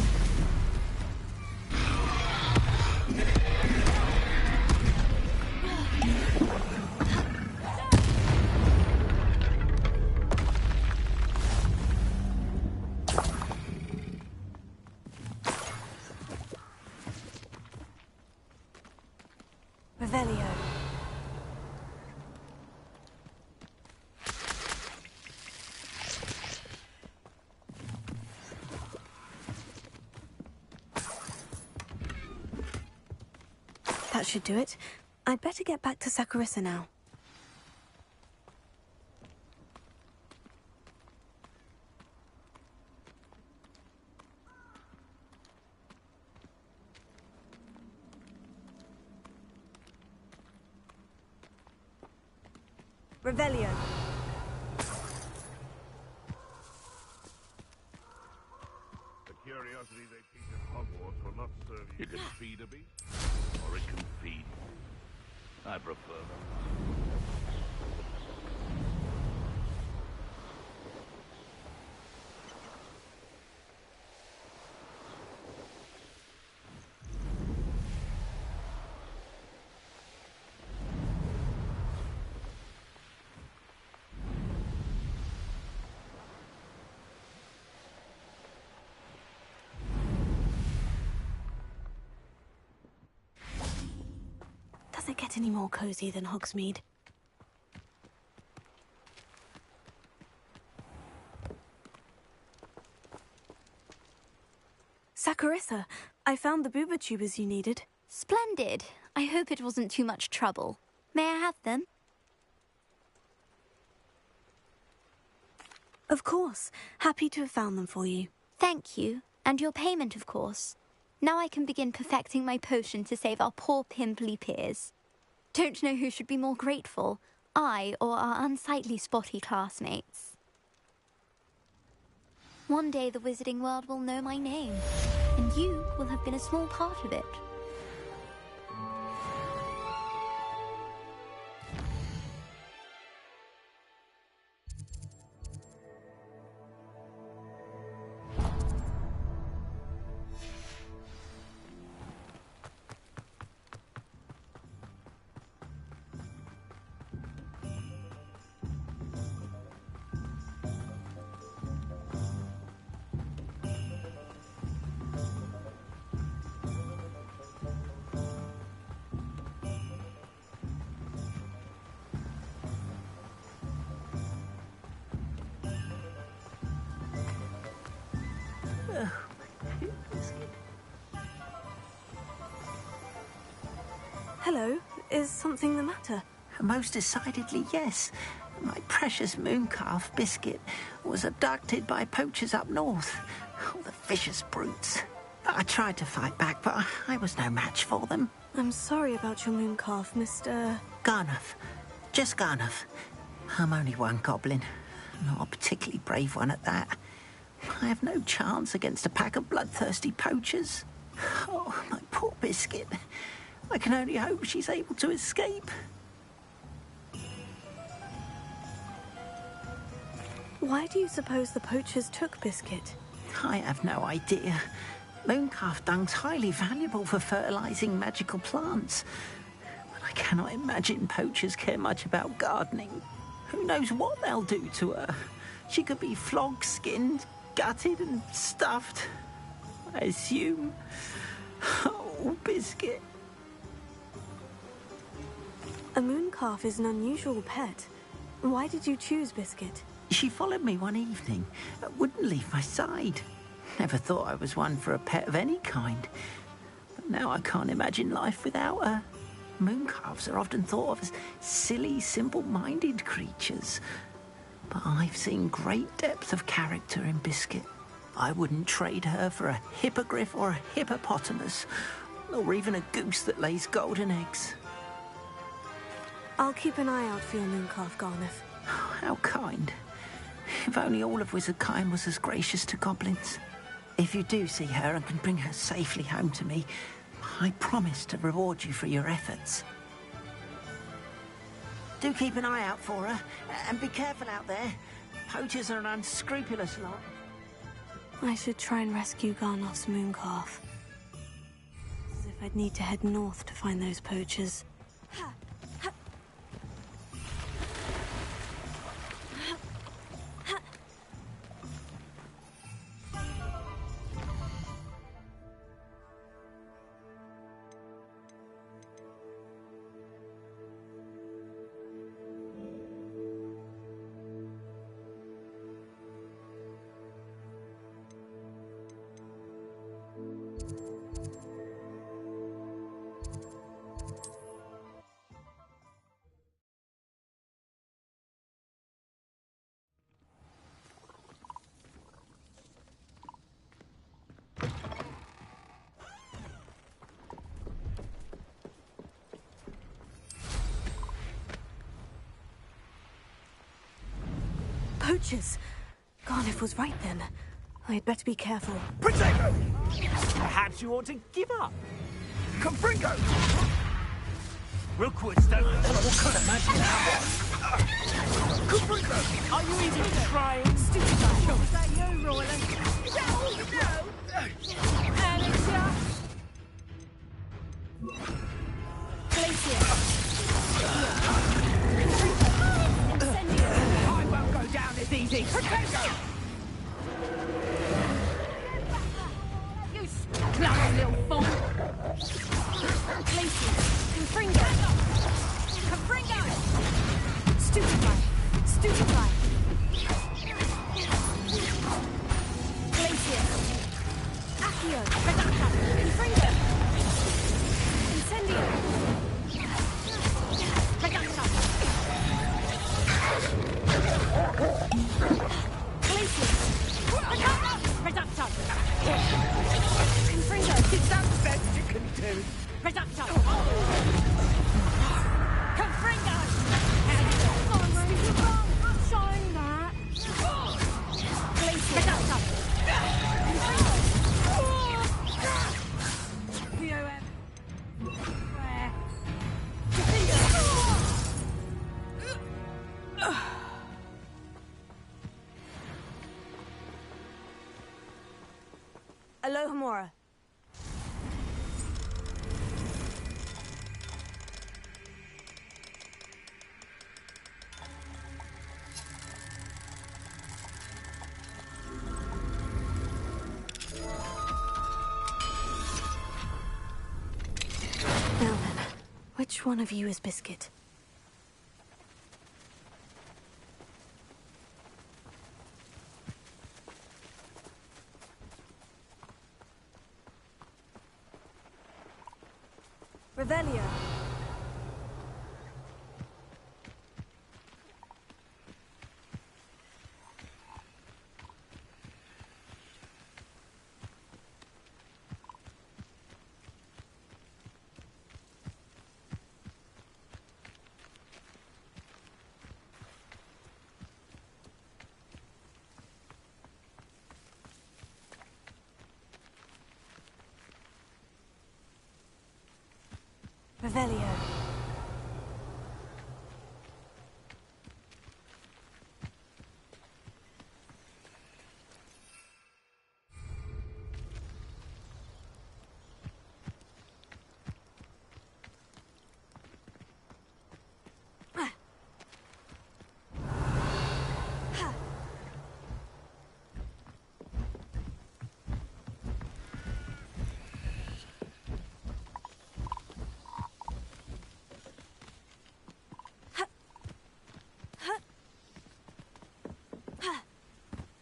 Revelio. That should do it. I'd better get back to Saccharissa now. Revelio. The curiosity they teach at Hogwarts will not serve you. It can feed a beast, or it can feed you. I prefer them. Does it get any more cozy than Hogsmeade? Saccharissa, I found the booba tubers you needed. Splendid. I hope it wasn't too much trouble. May I have them? Of course. Happy to have found them for you. Thank you. And your payment, of course. Now I can begin perfecting my potion to save our poor pimply peers. Don't know who should be more grateful, I or our unsightly spotty classmates. One day the wizarding world will know my name, and you will have been a small part of it. Hello, is something the matter? Most decidedly, yes. My precious mooncalf, Biscuit, was abducted by poachers up north. Oh, the vicious brutes. I tried to fight back, but I was no match for them. I'm sorry about your mooncalf, Mr... Garnuff. Just Garnuff. I'm only one goblin. Not a particularly brave one at that. I have no chance against a pack of bloodthirsty poachers. Oh, my poor Biscuit. I can only hope she's able to escape. Why do you suppose the poachers took Biscuit? I have no idea. Mooncalf dung's highly valuable for fertilizing magical plants. But I cannot imagine poachers care much about gardening. Who knows what they'll do to her? She could be flogged, skinned, gutted and stuffed. I assume. Oh, Biscuit. A mooncalf is an unusual pet. Why did you choose Biscuit? She followed me one evening, wouldn't leave my side. Never thought I was one for a pet of any kind. But now I can't imagine life without her. Mooncalves are often thought of as silly, simple-minded creatures. But I've seen great depth of character in Biscuit. I wouldn't trade her for a hippogriff or a hippopotamus, or even a goose that lays golden eggs. I'll keep an eye out for your mooncalf, Garneth. How kind. If only all of Wizardkind was as gracious to goblins. If you do see her and can bring her safely home to me, I promise to reward you for your efforts. Do keep an eye out for her, and be careful out there. Poachers are an unscrupulous lot. I should try and rescue Garnoth's mooncalf. As if I'd need to head north to find those poachers. Poachers! Garneth was right then. I'd better be careful. Protego! Perhaps you ought to give up. Confringo! Rookwoods don't know what kind of magic that was. Confringo! Are you even trying? Stupid guy! Was that you, Roland? Is that all you know? Alicia? Glacier. I won't go down as easy. Protego! You clumsy little fool! Glacier. Confringo. Confringo! Stupefy. Stupefy. Glacier. Accio. Reducta. Confringo. Incendio. Reducta. Glacier. Reducta. Confringo. Is that the best you can do? Reducta. Confringo. I'm showing that. Glacier. Reducta. Alohomora. Now then, which one of you is Biscuit? Revelio. Revelio.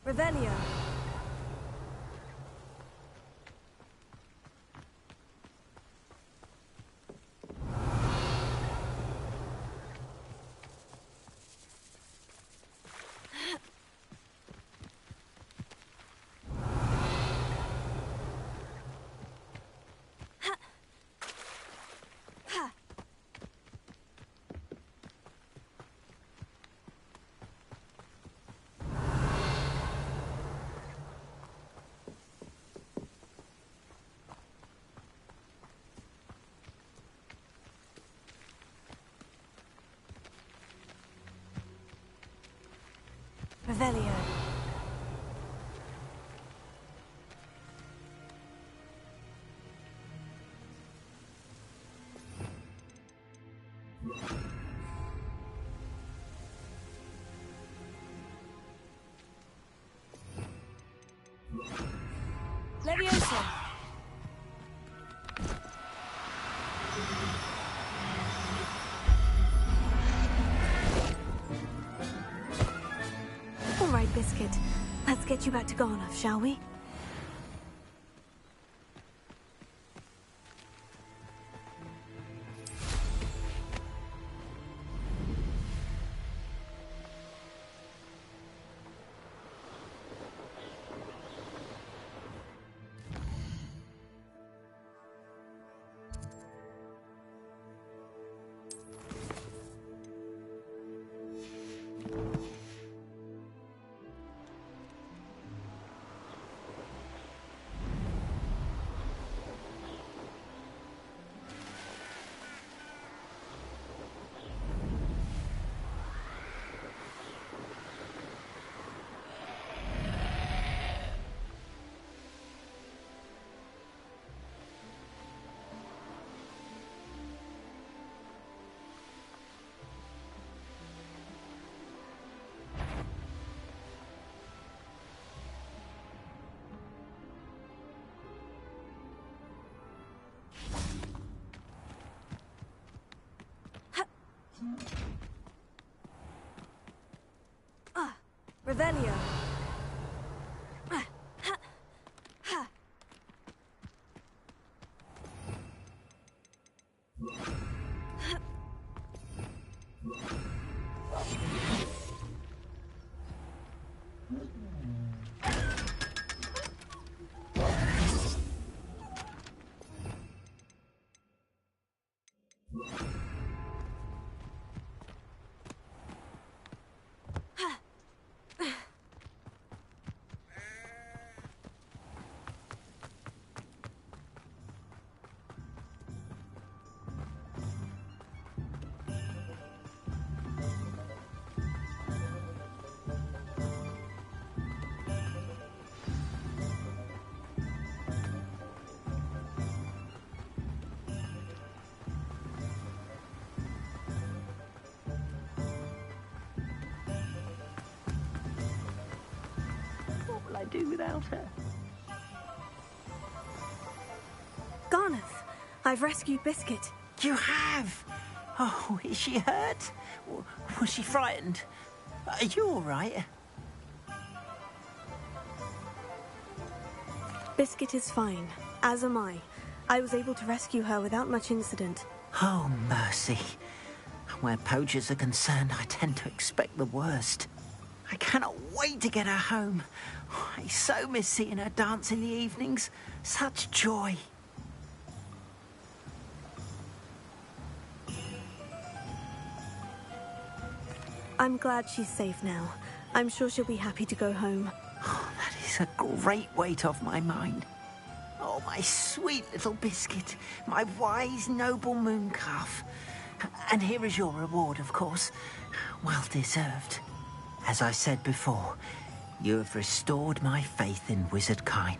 Revelio. Revelio. Leviosa. All right, Biscuit. Let's get you back to Garnoff, shall we? Revelio. What will I do without her? Garnoff, I've rescued Biscuit. You have? Oh, is she hurt? Was she frightened? Are you all right? Biscuit is fine, as am I. I was able to rescue her without much incident. Oh, mercy. Where poachers are concerned, I tend to expect the worst. I cannot wait to get her home. I so miss seeing her dance in the evenings. Such joy. I'm glad she's safe now. I'm sure she'll be happy to go home. Oh, that is a great weight off my mind. Oh, my sweet little Biscuit. My wise, noble moon calf. And here is your reward, of course. Well deserved. As I said before, you have restored my faith in wizard kind.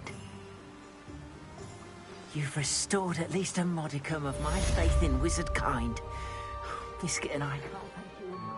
You've restored at least a modicum of my faith in wizard kind. Biscuit and I can't thank you enough.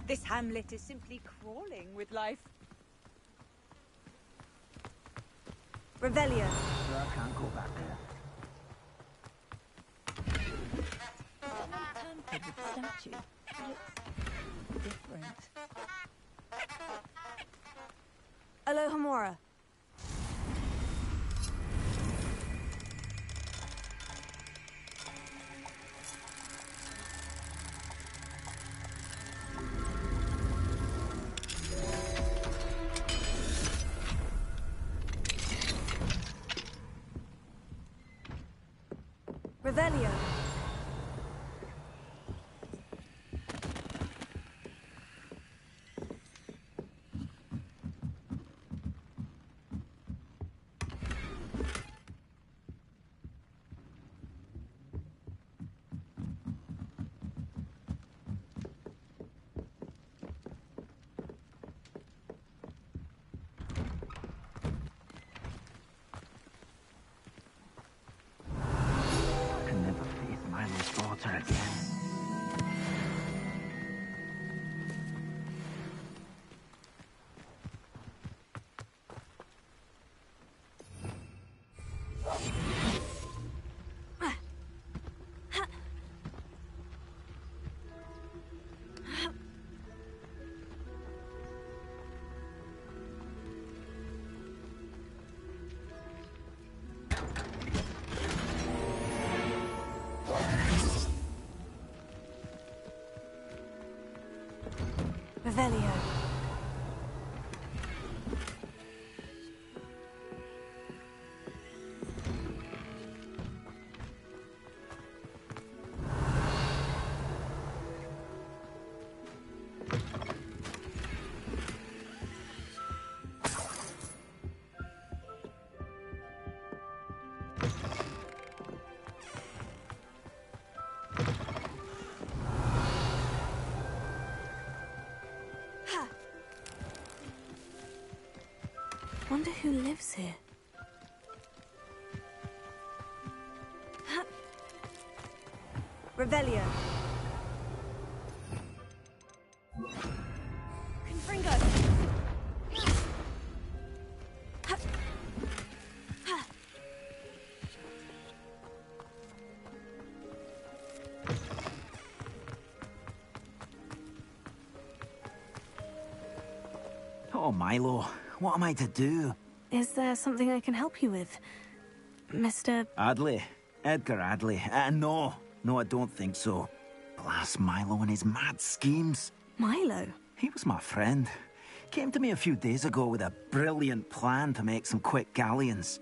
This hamlet is simply crawling with life. Revelio. I can't go back there. Statue. Looks different. Alohomora. Revelio. I can never face Milo's daughter again. Revelio. Wonder who lives here. Revelio. Confringo. Oh, Milo, what am I to do? Is there something I can help you with, Mr. Adley. Edgar Adley. No, I don't think so. Blast Milo and his mad schemes. Milo? He was my friend. Came to me a few days ago with a brilliant plan to make some quick galleons.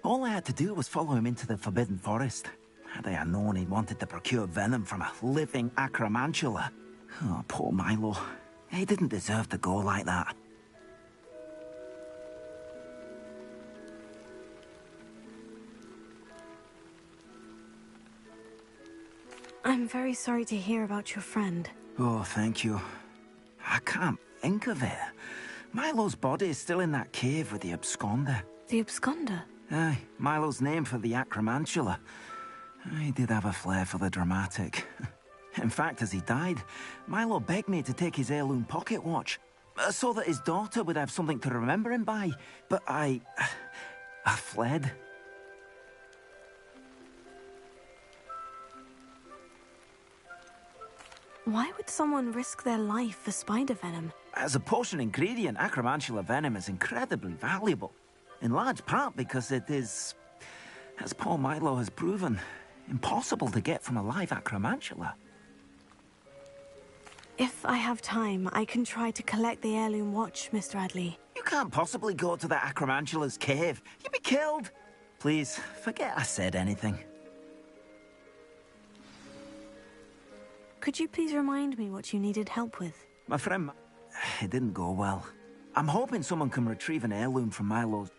All I had to do was follow him into the Forbidden Forest. Had I known he wanted to procure venom from a living acromantula. Oh, poor Milo. He didn't deserve to go like that. I'm very sorry to hear about your friend. Oh, thank you. I can't think of it. Milo's body is still in that cave with the absconder. The absconder? Aye, Milo's name for the acromantula. He did have a flair for the dramatic. In fact, as he died, Milo begged me to take his heirloom pocket watch, so that his daughter would have something to remember him by. But I fled. Why would someone risk their life for spider venom? As a potion ingredient, acromantula venom is incredibly valuable. In large part because it is, as Paul Milo has proven, impossible to get from a live acromantula. If I have time, I can try to collect the heirloom watch, Mr. Adley. You can't possibly go to the acromantula's cave. You'd be killed. Please, forget I said anything. Could you please remind me what you needed help with? My friend, it didn't go well. I'm hoping someone can retrieve an heirloom from Milo's.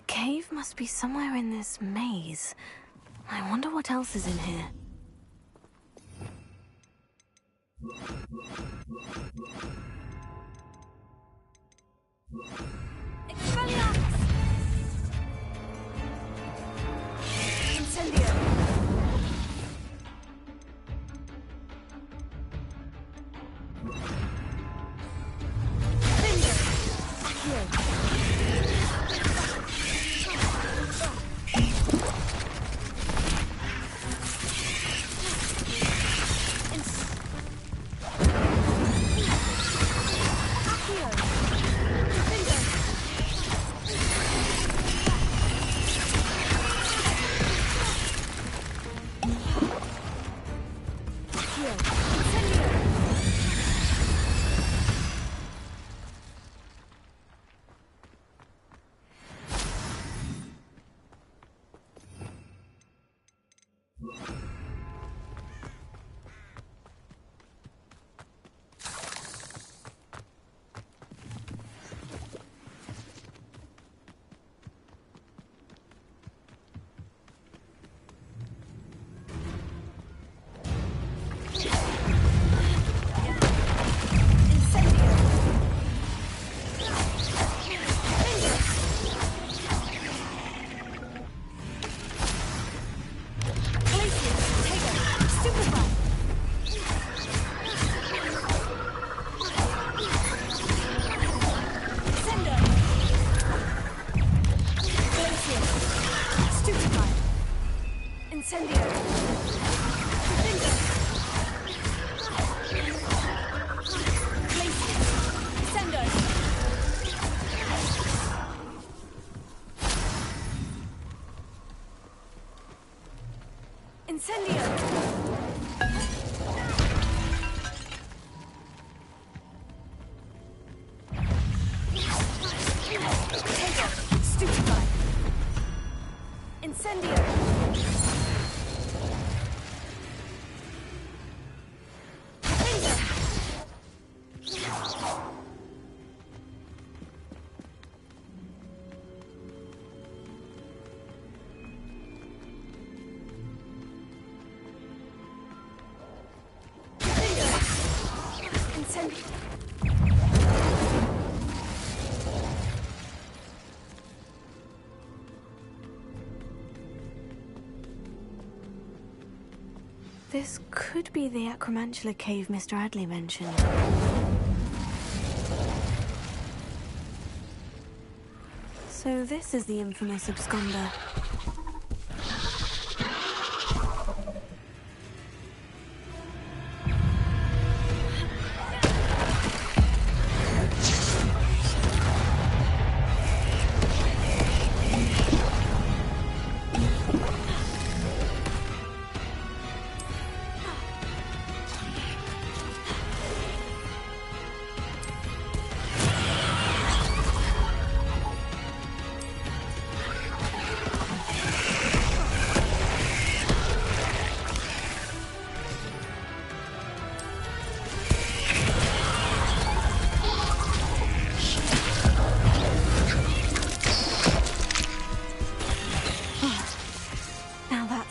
cave must be somewhere in this maze. I wonder what else is in here. This could be the Acromantula cave Mr. Adley mentioned. So this is the infamous absconder.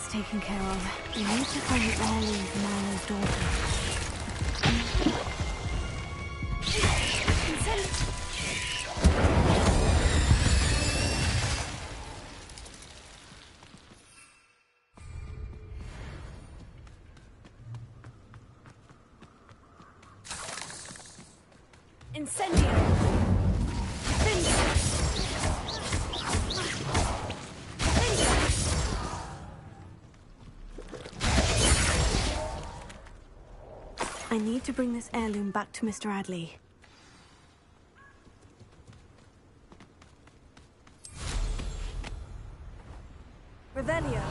Taken care of. We need to find the heirloom for Milo's daughter. Incendio! I need to bring this heirloom back to Mr. Adley. Revelio.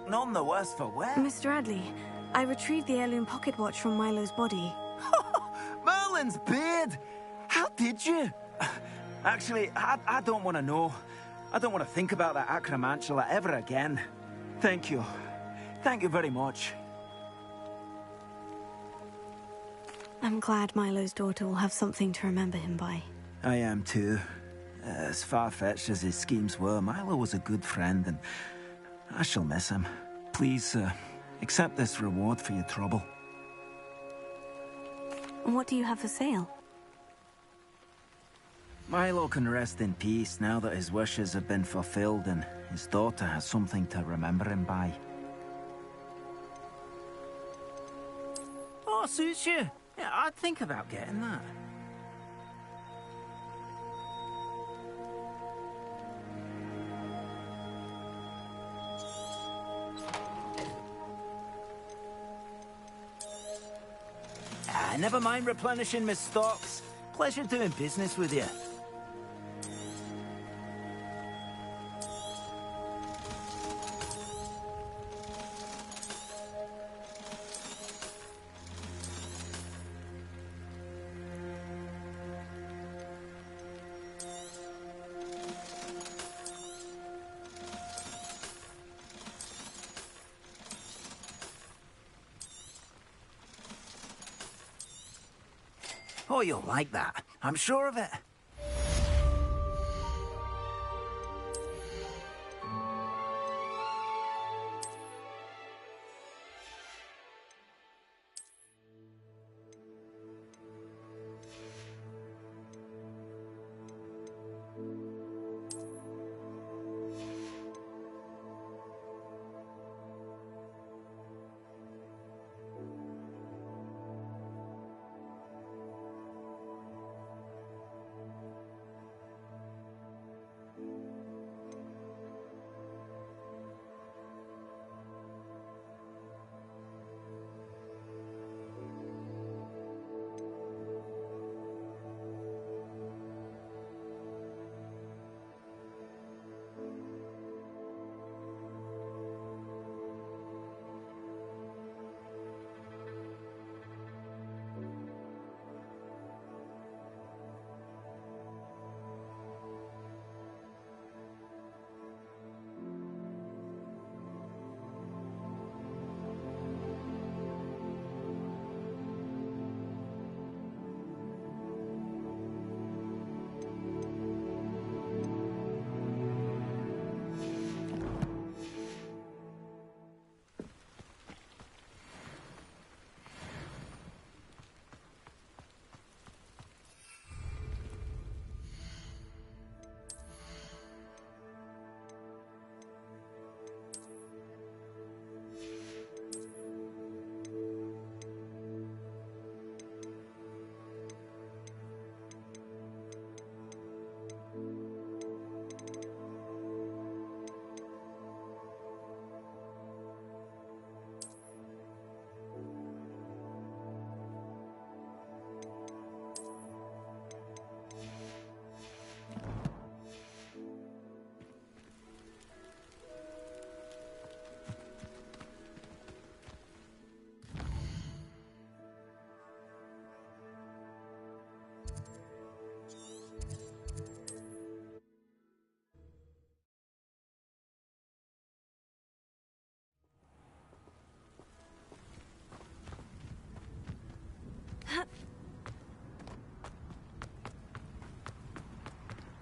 none the worse for wear. Mr. Adley, I retrieved the heirloom pocket watch from Milo's body. Merlin's beard! How did you? Actually, I don't want to know. I don't want to think about that acromantula ever again. Thank you. Thank you very much. I'm glad Milo's daughter will have something to remember him by. I am too. As far-fetched as his schemes were, Milo was a good friend, and I shall miss him. Please, accept this reward for your trouble. And what do you have for sale? Milo can rest in peace now that his wishes have been fulfilled and his daughter has something to remember him by. Oh, suits you. Yeah, I'd think about getting that. Never mind replenishing my stocks. Pleasure doing business with you. Oh, you'll like that. I'm sure of it.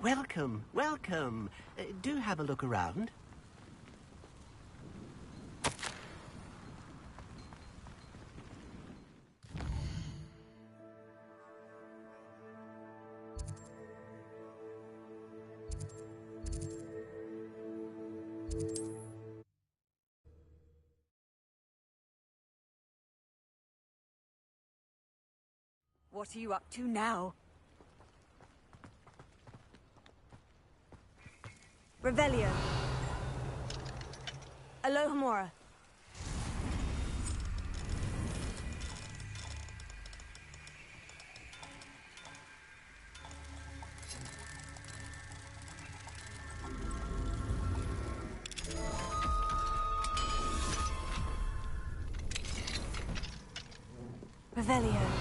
Welcome, welcome. Do have a look around. What are you up to now? Revelio. Alohomora. Revelio.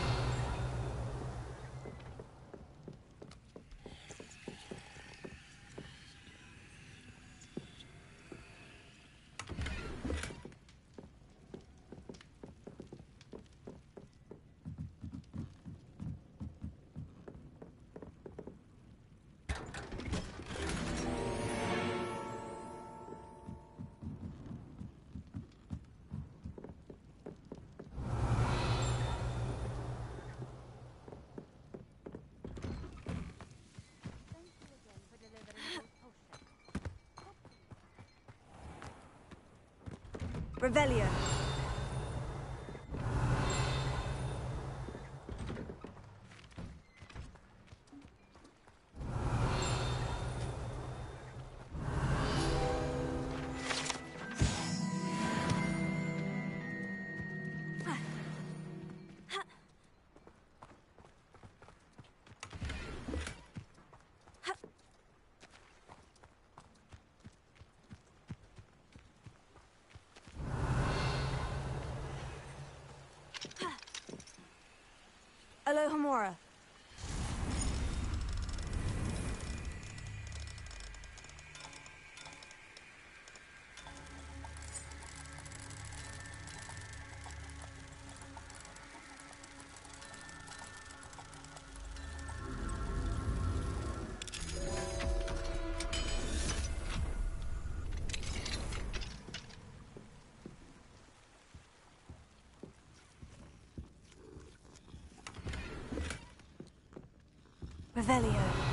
Revelio. Alohomora. Revelio.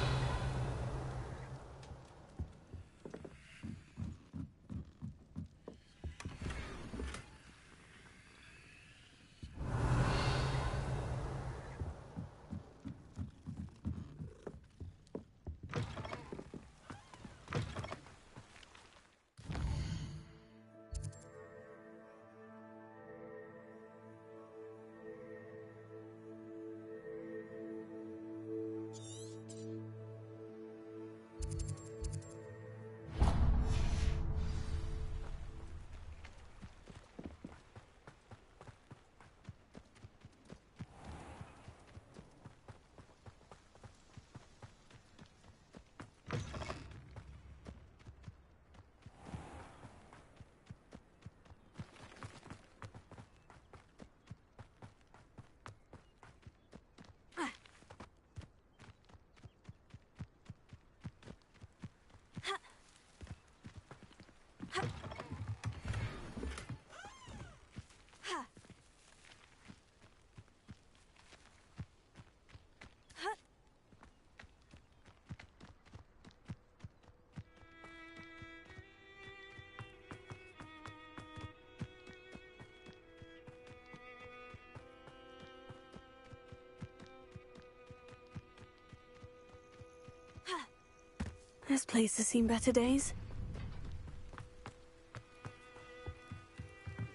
This place has seen better days.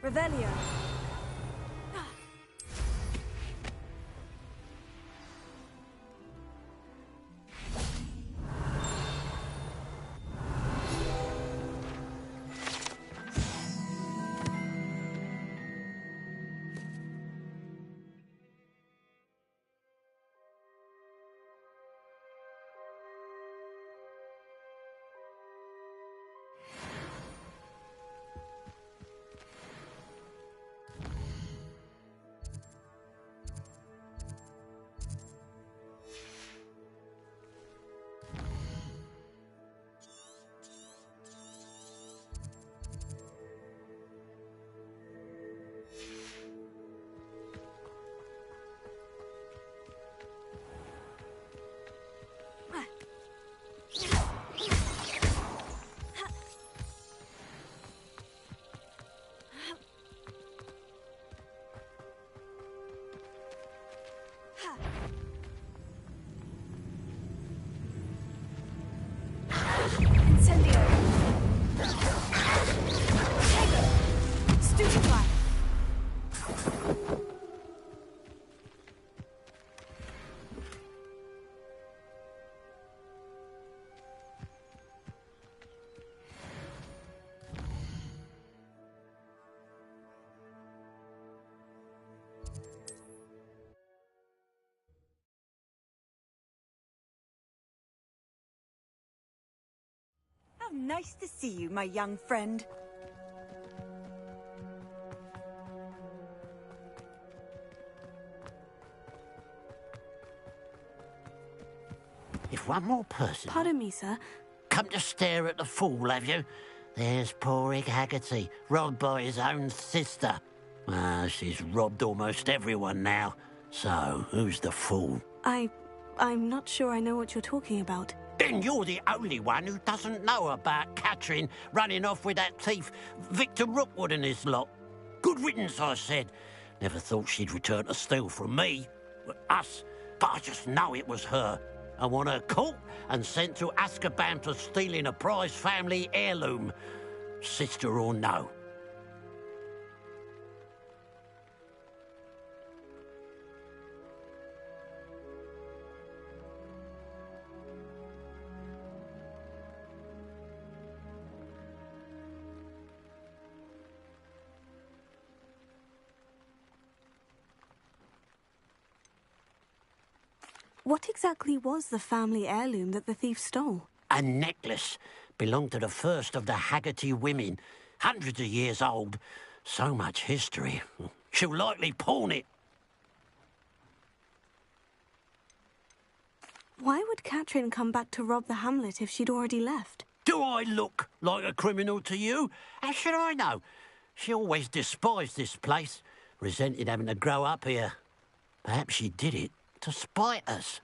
Revelio. Incendio. Stupefy. Nice to see you, my young friend. If one more person... Pardon me, sir. Come to stare at the fool, have you? There's poor Ig Haggerty, robbed by his own sister. She's robbed almost everyone now. So, who's the fool? I'm not sure I know what you're talking about. Then you're the only one who doesn't know about Catherine running off with that thief, Victor Rookwood and his lot. Good riddance, I said. Never thought she'd return to steal from me. Us. But I just know it was her. I want her caught and sent to Azkaban for stealing a prize family heirloom. Sister or no. What exactly was the family heirloom that the thief stole? A necklace. Belonged to the first of the Haggerty women. Hundreds of years old. So much history. She'll likely pawn it. Why would Catherine come back to rob the hamlet if she'd already left? Do I look like a criminal to you? How should I know? She always despised this place. Resented having to grow up here. Perhaps she did it to spite us.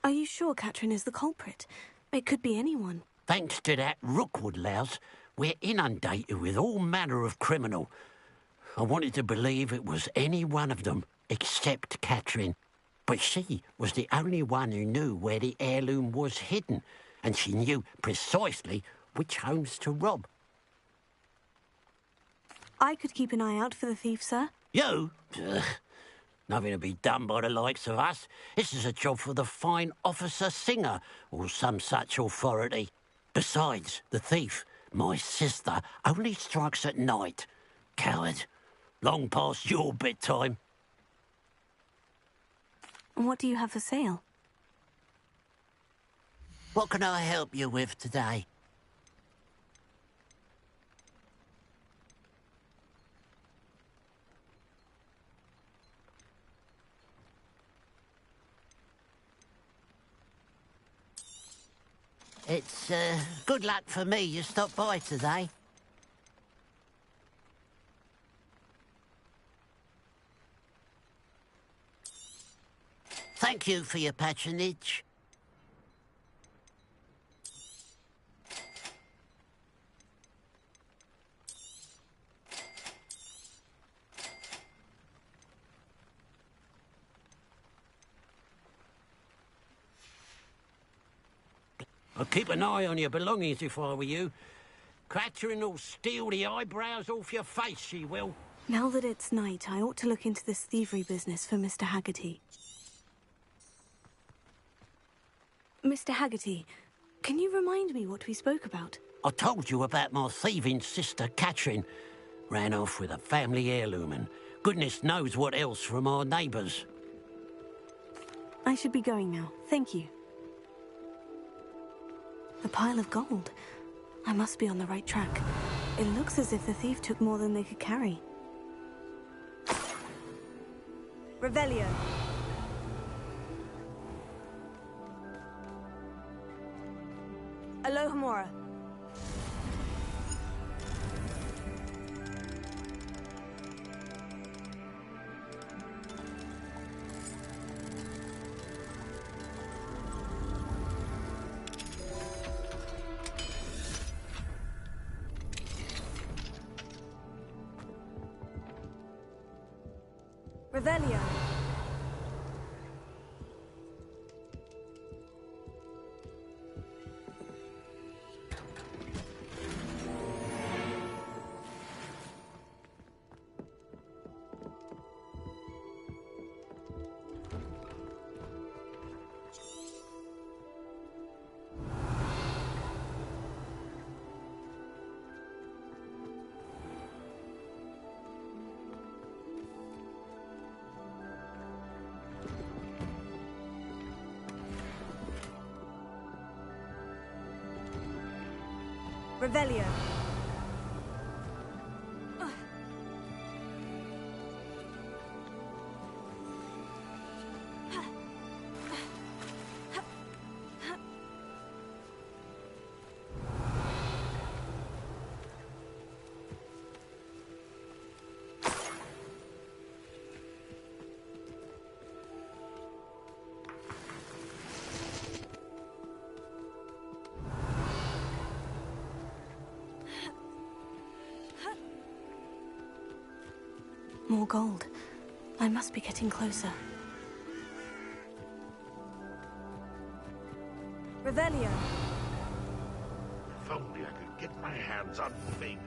Are you sure Catherine is the culprit? It could be anyone. Thanks to that Rookwood louse, we're inundated with all manner of criminal. I wanted to believe it was any one of them, except Catherine. But she was the only one who knew where the heirloom was hidden, and she knew precisely which homes to rob. I could keep an eye out for the thief, sir. You? Ugh. Nothing to be done by the likes of us. This is a job for the fine officer Singer, or some such authority. Besides, the thief, my sister, only strikes at night. Coward. Long past your bedtime. What do you have for sale? What can I help you with today? It's, good luck for me you stopped by today. Thank you for your patronage. I'd keep an eye on your belongings if I were you. Catherine will steal the eyebrows off your face, she will. Now that it's night, I ought to look into this thievery business for Mr. Haggerty. Mr. Haggerty, can you remind me what we spoke about? I told you about my thieving sister, Catherine. Ran off with a family heirloom and goodness knows what else from our neighbours. I should be going now. Thank you. A pile of gold. I must be on the right track. It looks as if the thief took more than they could carry. Revelio. Alohomora. Revelio. Revelio. More gold. I must be getting closer. Revelio. If only I could get my hands on Fig.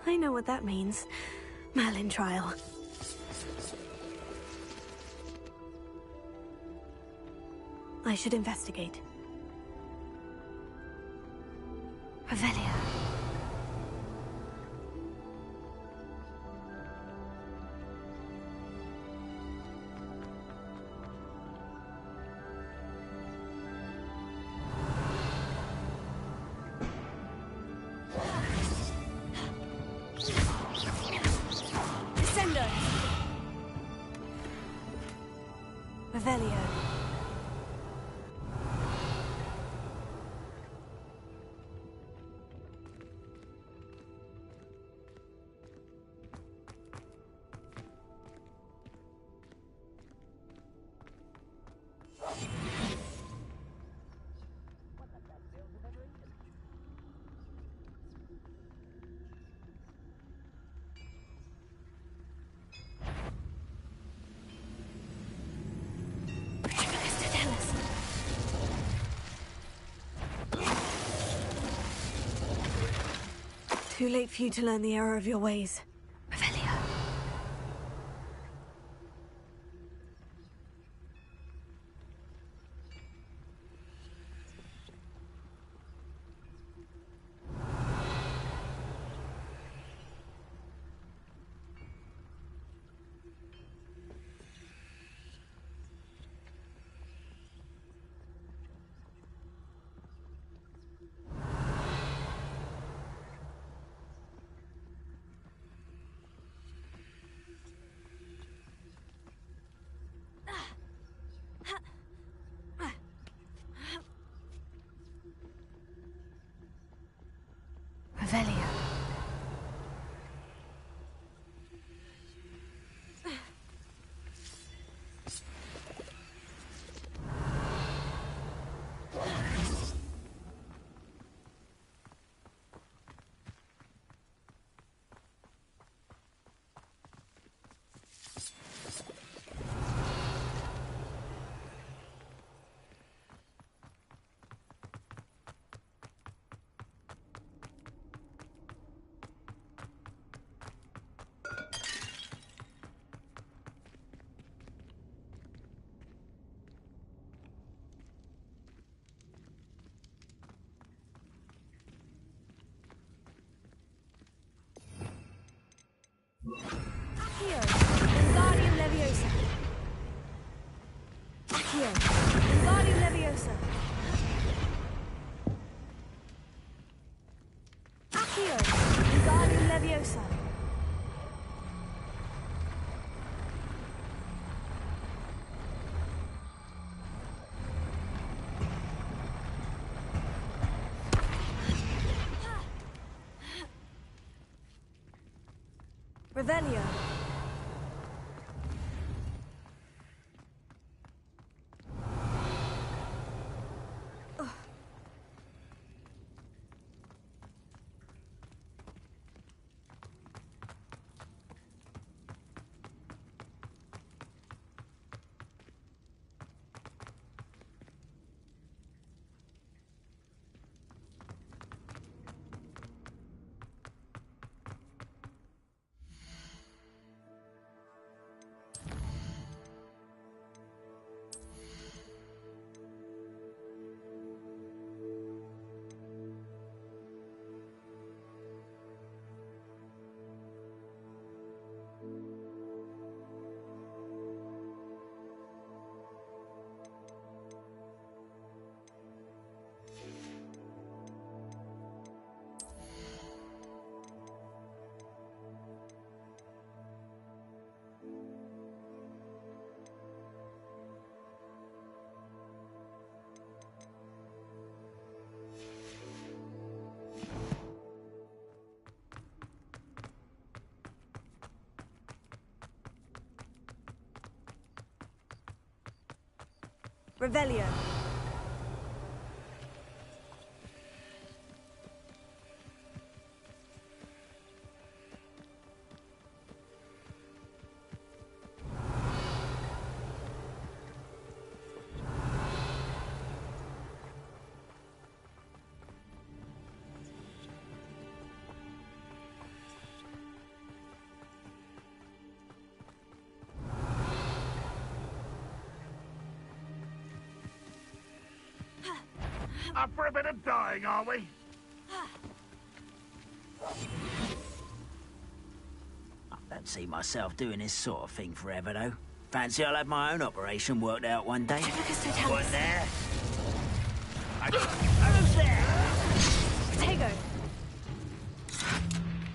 I know what that means. Merlin trial. I should investigate. Revelio. Revelio. Too late for you to learn the error of your ways. Revelio. Revelio. Accio. Wingardium Leviosa. Accio. Wingardium Leviosa. Accio. Wingardium Leviosa. Revelio. Revelio. Up for a bit of dying, are we? I don't see myself doing this sort of thing forever, though. Fancy I'll have my own operation worked out one day. What there? Who's there? Tego.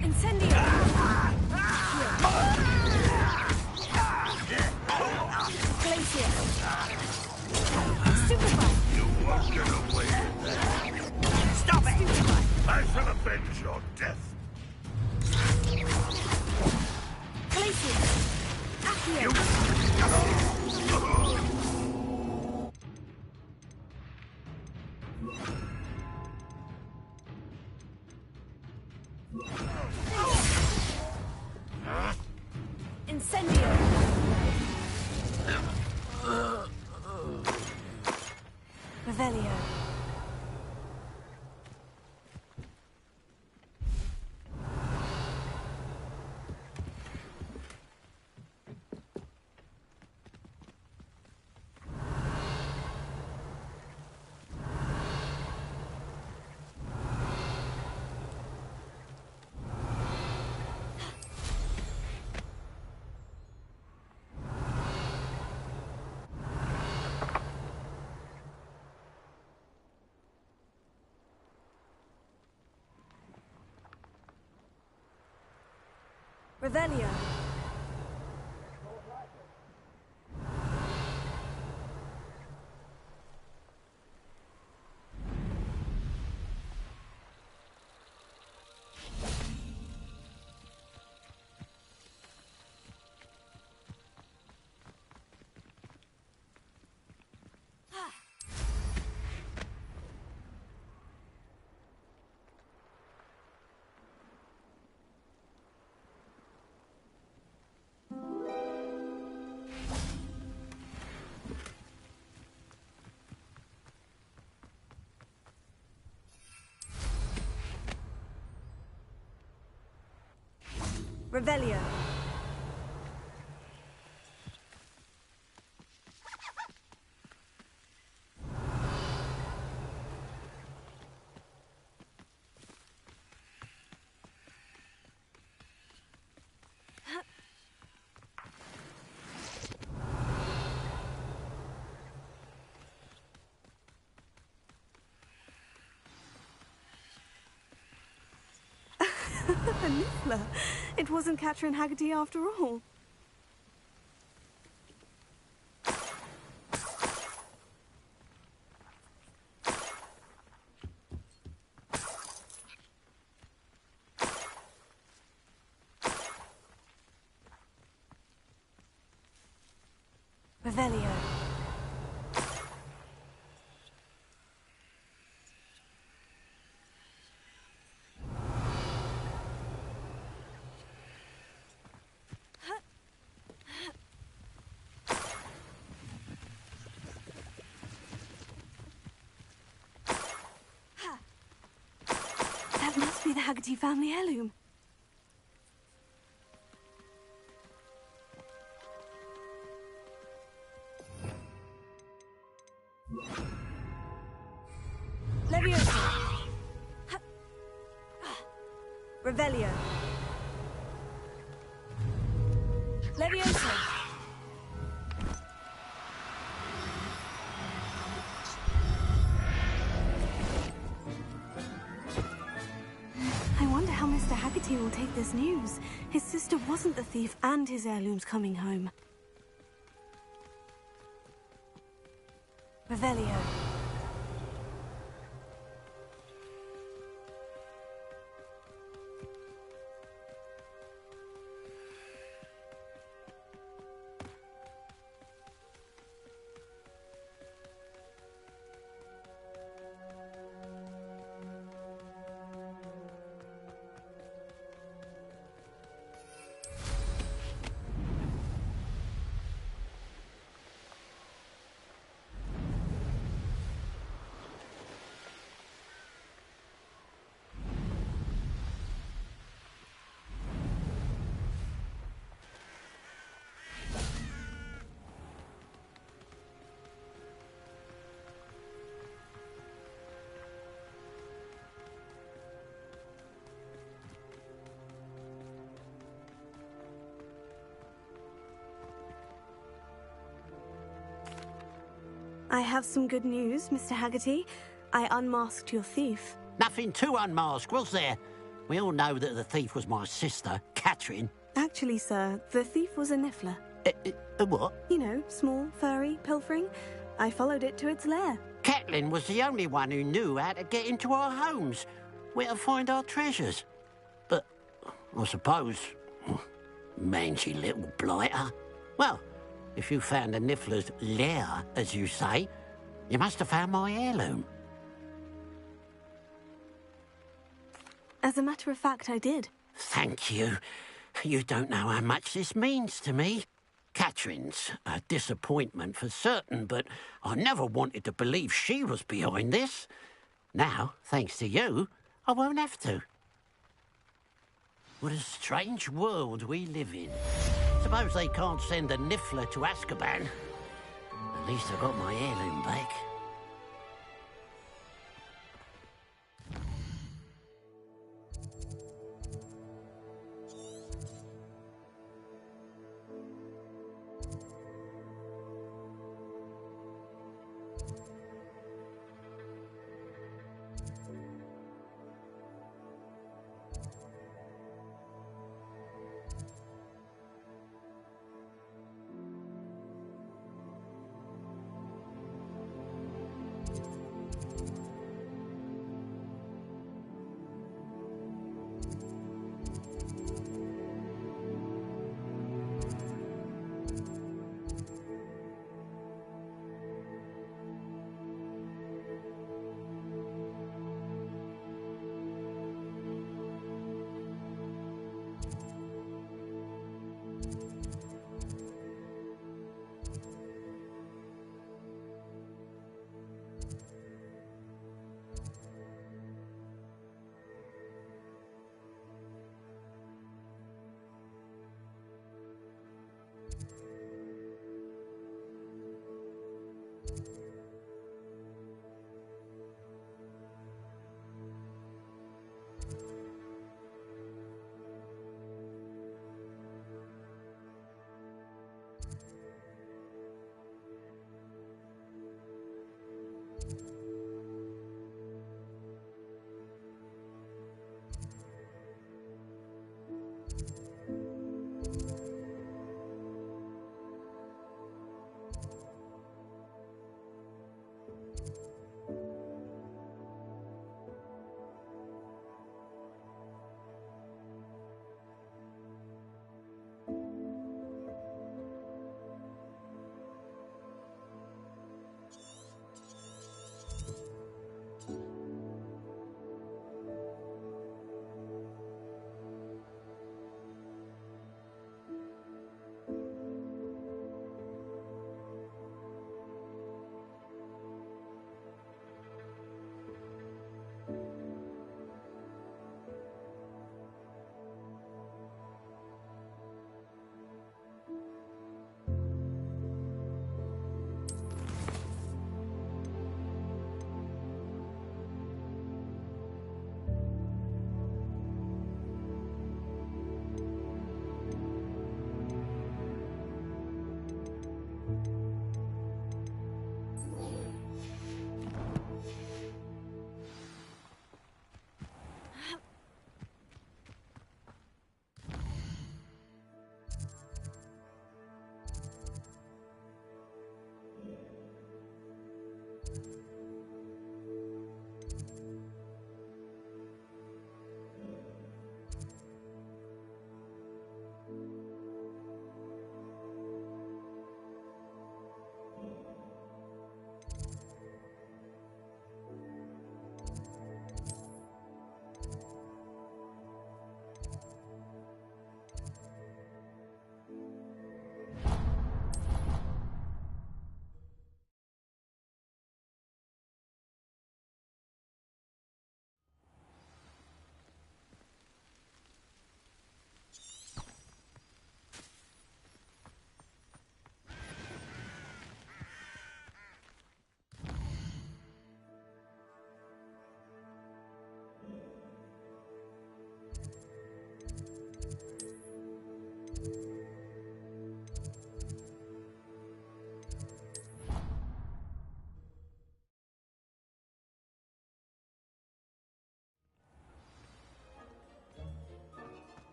Incendio. Glacier. Superbite. You won't get away with that. Stop it! I shall avenge your death. Glacier. Accio. Incendio. Revelio. Revelio. Revelio. A niffler. It wasn't Catherine Haggerty after all. Revelio. That must be the Haggerty family heirloom. Leviosa. Revelio. Leviosa. I wonder how Mr. Haggerty will take this news. His sister wasn't the thief and his heirloom's coming home. Revelio. I have some good news, Mr. Haggerty. I unmasked your thief. Nothing to unmask, was there? We all know that the thief was my sister, Catherine. Actually, sir, the thief was a niffler. A what? You know, small, furry, pilfering. I followed it to its lair. Catelyn was the only one who knew how to get into our homes, where to find our treasures. But I suppose, mangy little blighter. Well, if you found the niffler's lair, as you say, you must have found my heirloom. As a matter of fact, I did. Thank you. You don't know how much this means to me. Catherine's a disappointment for certain, but I never wanted to believe she was behind this. Now, thanks to you, I won't have to. What a strange world we live in. Suppose they can't send a niffler to Azkaban. At least I got my heirloom back.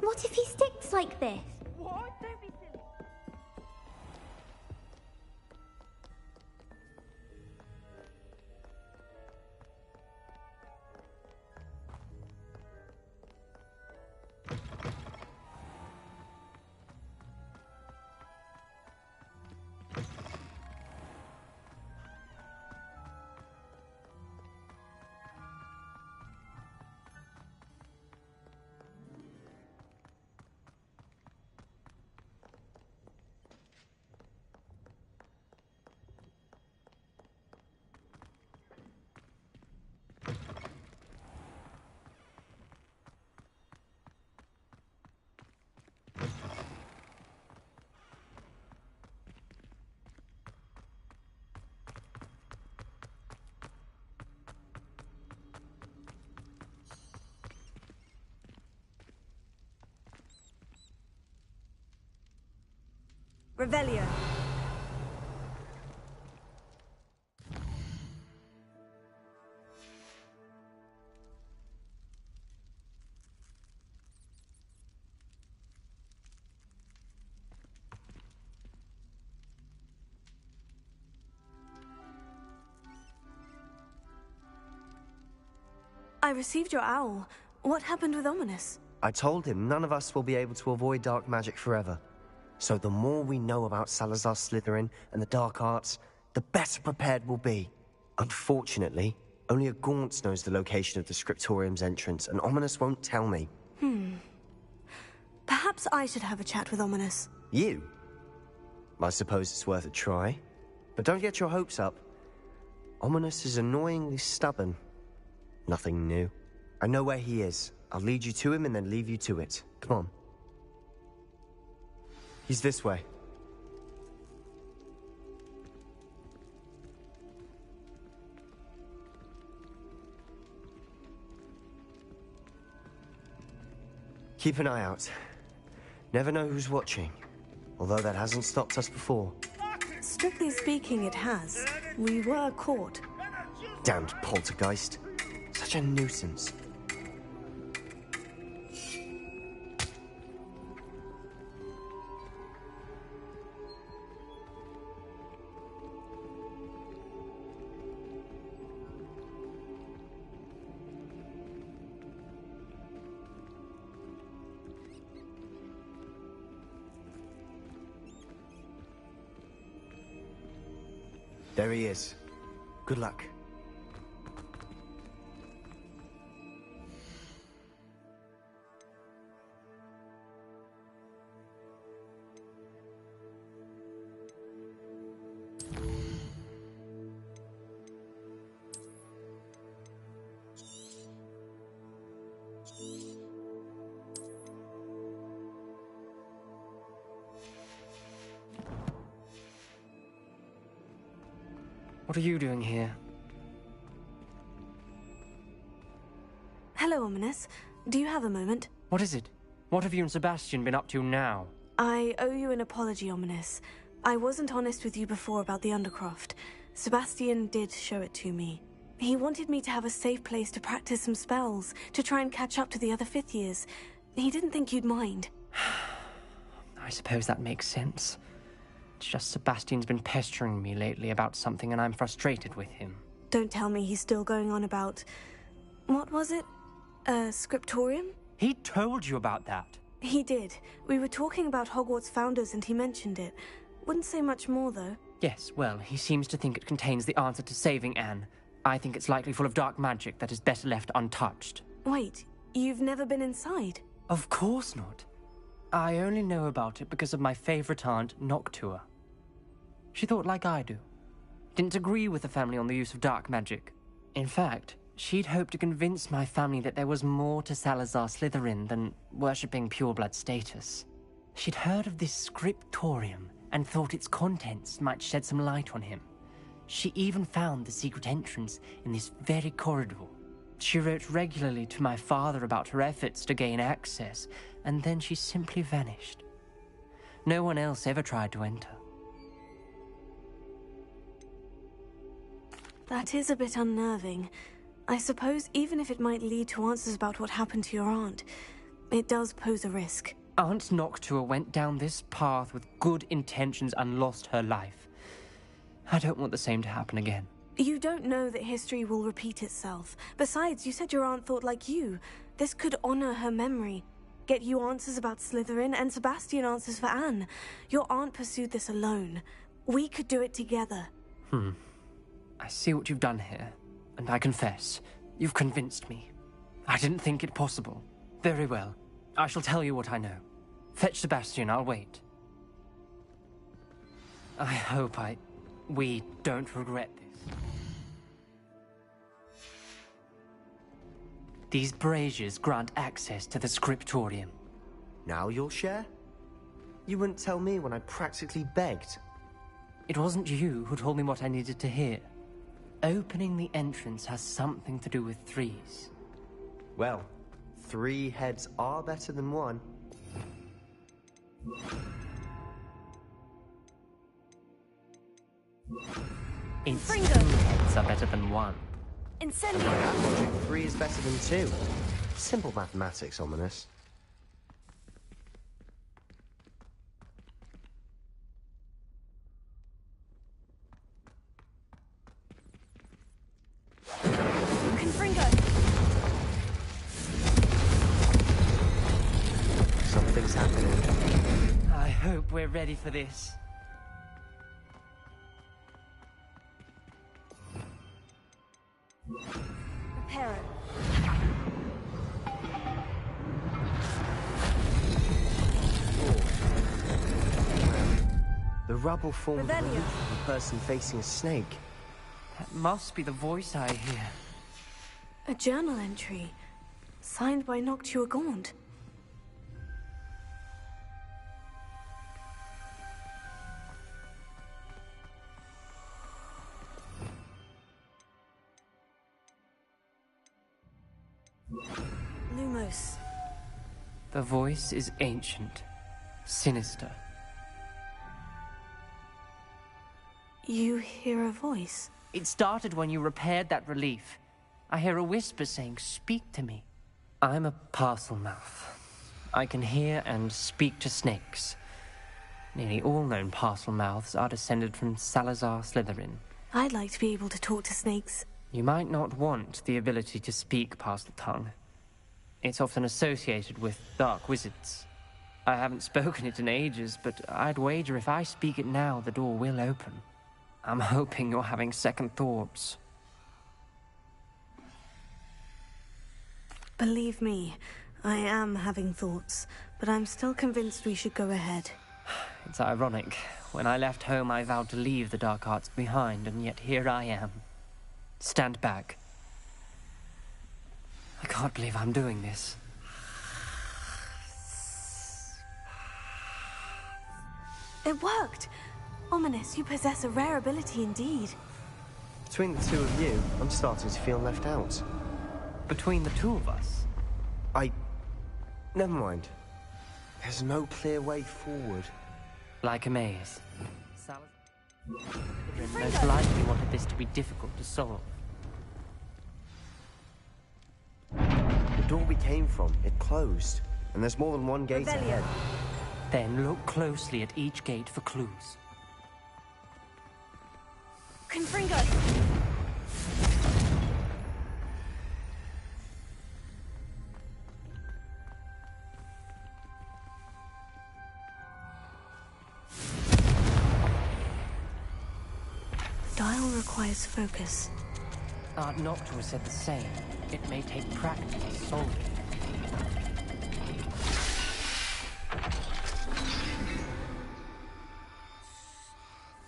What if he sticks like this? What? Don't be silly. Revelio. I received your owl. What happened with Ominous? I told him none of us will be able to avoid dark magic forever. So the more we know about Salazar Slytherin and the dark arts, the better prepared we'll be. Unfortunately, only a Gaunt's knows the location of the Scriptorium's entrance, and Ominous won't tell me. Perhaps I should have a chat with Ominous. You? I suppose it's worth a try. But don't get your hopes up. Ominous is annoyingly stubborn. Nothing new. I know where he is. I'll lead you to him and then leave you to it. Come on. He's this way. Keep an eye out. Never know who's watching. Although that hasn't stopped us before. Strictly speaking, it has. We were caught. Damned poltergeist. Such a nuisance. There he is. Good luck. What are you doing here? Hello, Ominous. Do you have a moment? What is it? What have you and Sebastian been up to now? I owe you an apology, Ominous. I wasn't honest with you before about the Undercroft. Sebastian did show it to me. He wanted me to have a safe place to practice some spells, to try and catch up to the other fifth years. He didn't think you'd mind. I suppose that makes sense. It's just Sebastian's been pestering me lately about something and I'm frustrated with him. Don't tell me he's still going on about... What was it? Scriptorium? He told you about that? He did. We were talking about Hogwarts founders and he mentioned it. Wouldn't say much more, though. Yes, well, he seems to think it contains the answer to saving Anne. I think it's likely full of dark magic that is better left untouched. Wait, you've never been inside? Of course not. I only know about it because of my favorite aunt, Noctua. She thought like I do. Didn't agree with the family on the use of dark magic. In fact, she'd hoped to convince my family that there was more to Salazar Slytherin than worshipping pureblood status. She'd heard of this scriptorium and thought its contents might shed some light on him. She even found the secret entrance in this very corridor. She wrote regularly to my father about her efforts to gain access, and then she simply vanished. No one else ever tried to enter. That is a bit unnerving. I suppose even if it might lead to answers about what happened to your aunt, It does pose a risk. Aunt Noctua went down this path with good intentions and lost her life. I don't want the same to happen again. You don't know that history will repeat itself. Besides, you said your aunt thought like you. This could honor her memory. Get you answers about Slytherin, and Sebastian answers for Anne. Your aunt pursued this alone. We could do it together. I see what you've done here, and I confess, you've convinced me. I didn't think it possible. Very well. I shall tell you what I know. Fetch Sebastian, I'll wait. I hope we don't regret this. These braziers grant access to the scriptorium. Now you'll share? You wouldn't tell me when I practically begged. It wasn't you who told me what I needed to hear. Opening the entrance has something to do with threes. Well, 3 heads are better than 1. It's 2 heads are better than 1. Incendio! That logic, 3 is better than 2. Simple mathematics, ominous. Something's happening. I hope we're ready for this. Prepare it. The rubble formed the Revelio. roof of a person facing a snake. That must be the voice I hear. A journal entry. Signed by Noctua Gaunt. Lumos. The voice is ancient, sinister. You hear a voice? It started when you repaired that relief. I hear a whisper saying, "Speak to me." I'm a parcel mouth. I can hear and speak to snakes. Nearly all known parcel mouths are descended from Salazar Slytherin. I'd like to be able to talk to snakes. You might not want the ability to speak parcel tongue. It's often associated with dark wizards. I haven't spoken it in ages, but I'd wager if I speak it now, the door will open. I'm hoping you're having second thoughts. Believe me, I am having thoughts, but I'm still convinced we should go ahead. It's ironic. When I left home, I vowed to leave the dark arts behind, and yet here I am. Stand back. I can't believe I'm doing this. It worked! Ominous, you possess a rare ability indeed. Between the 2 of you, I'm starting to feel left out. Between the 2 of us? Never mind. There's no clear way forward. Like a maze. Most likely wanted this to be difficult to solve. The door we came from, it closed. And there's more than one gate ahead. Then look closely at each gate for clues. Confringo! Dial requires focus. Aunt Noctua said the same. It may take practice to solve it.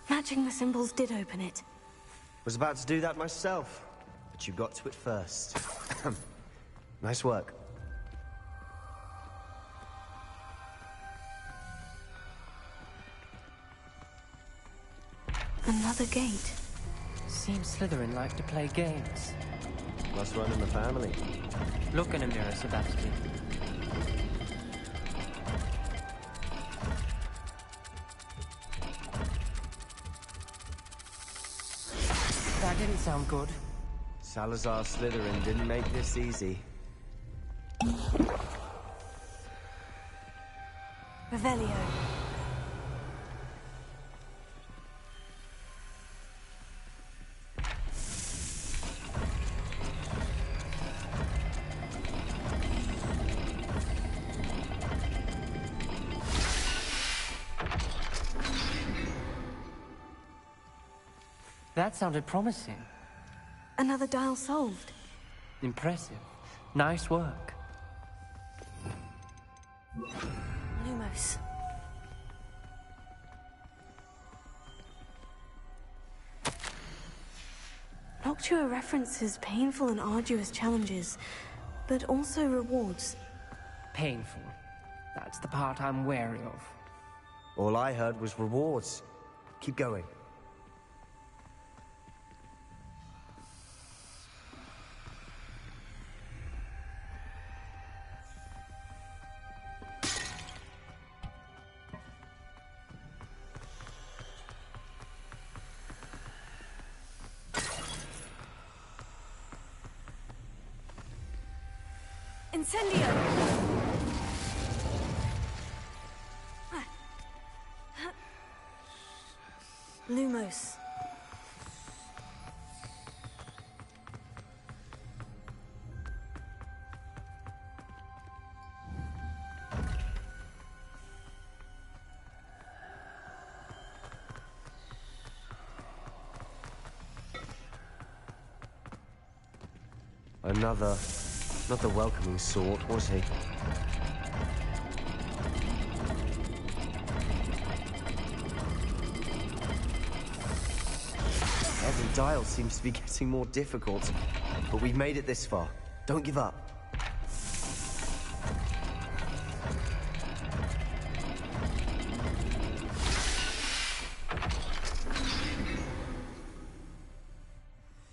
Matching the symbols did open it. Was about to do that myself, but you got to it first. Nice work. Another gate. Seems Slytherin like to play games. Must run in the family. Look in a mirror, Sebastian. That didn't sound good. Salazar Slytherin didn't make this easy. Revelio. That sounded promising. Another dial solved. Impressive. Nice work. Lumos. Noctua references painful and arduous challenges, but also rewards. Painful. That's the part I'm wary of. All I heard was rewards. Keep going. Incendio! Lumos. Another... not the welcoming sort, was he? Every dial seems to be getting more difficult. But we've made it this far. Don't give up.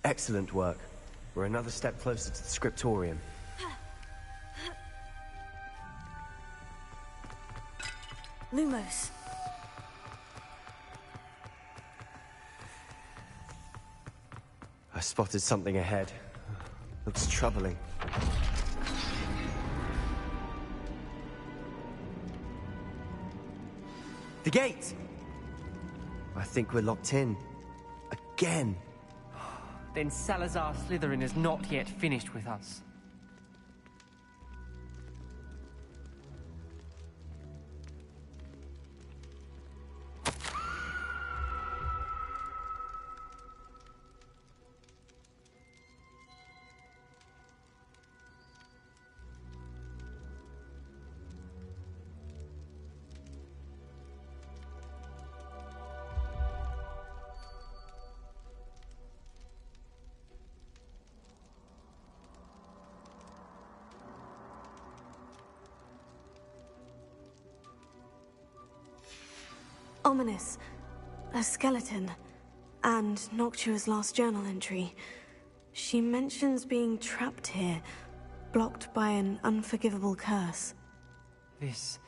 Excellent work. We're another step closer to the scriptorium. Lumos. I spotted something ahead. Looks troubling. The gate! I think we're locked in. Again. Then Salazar Slytherin is not yet finished with us. Ominous. A skeleton. And Noctua's last journal entry. She mentions being trapped here, blocked by an unforgivable curse. This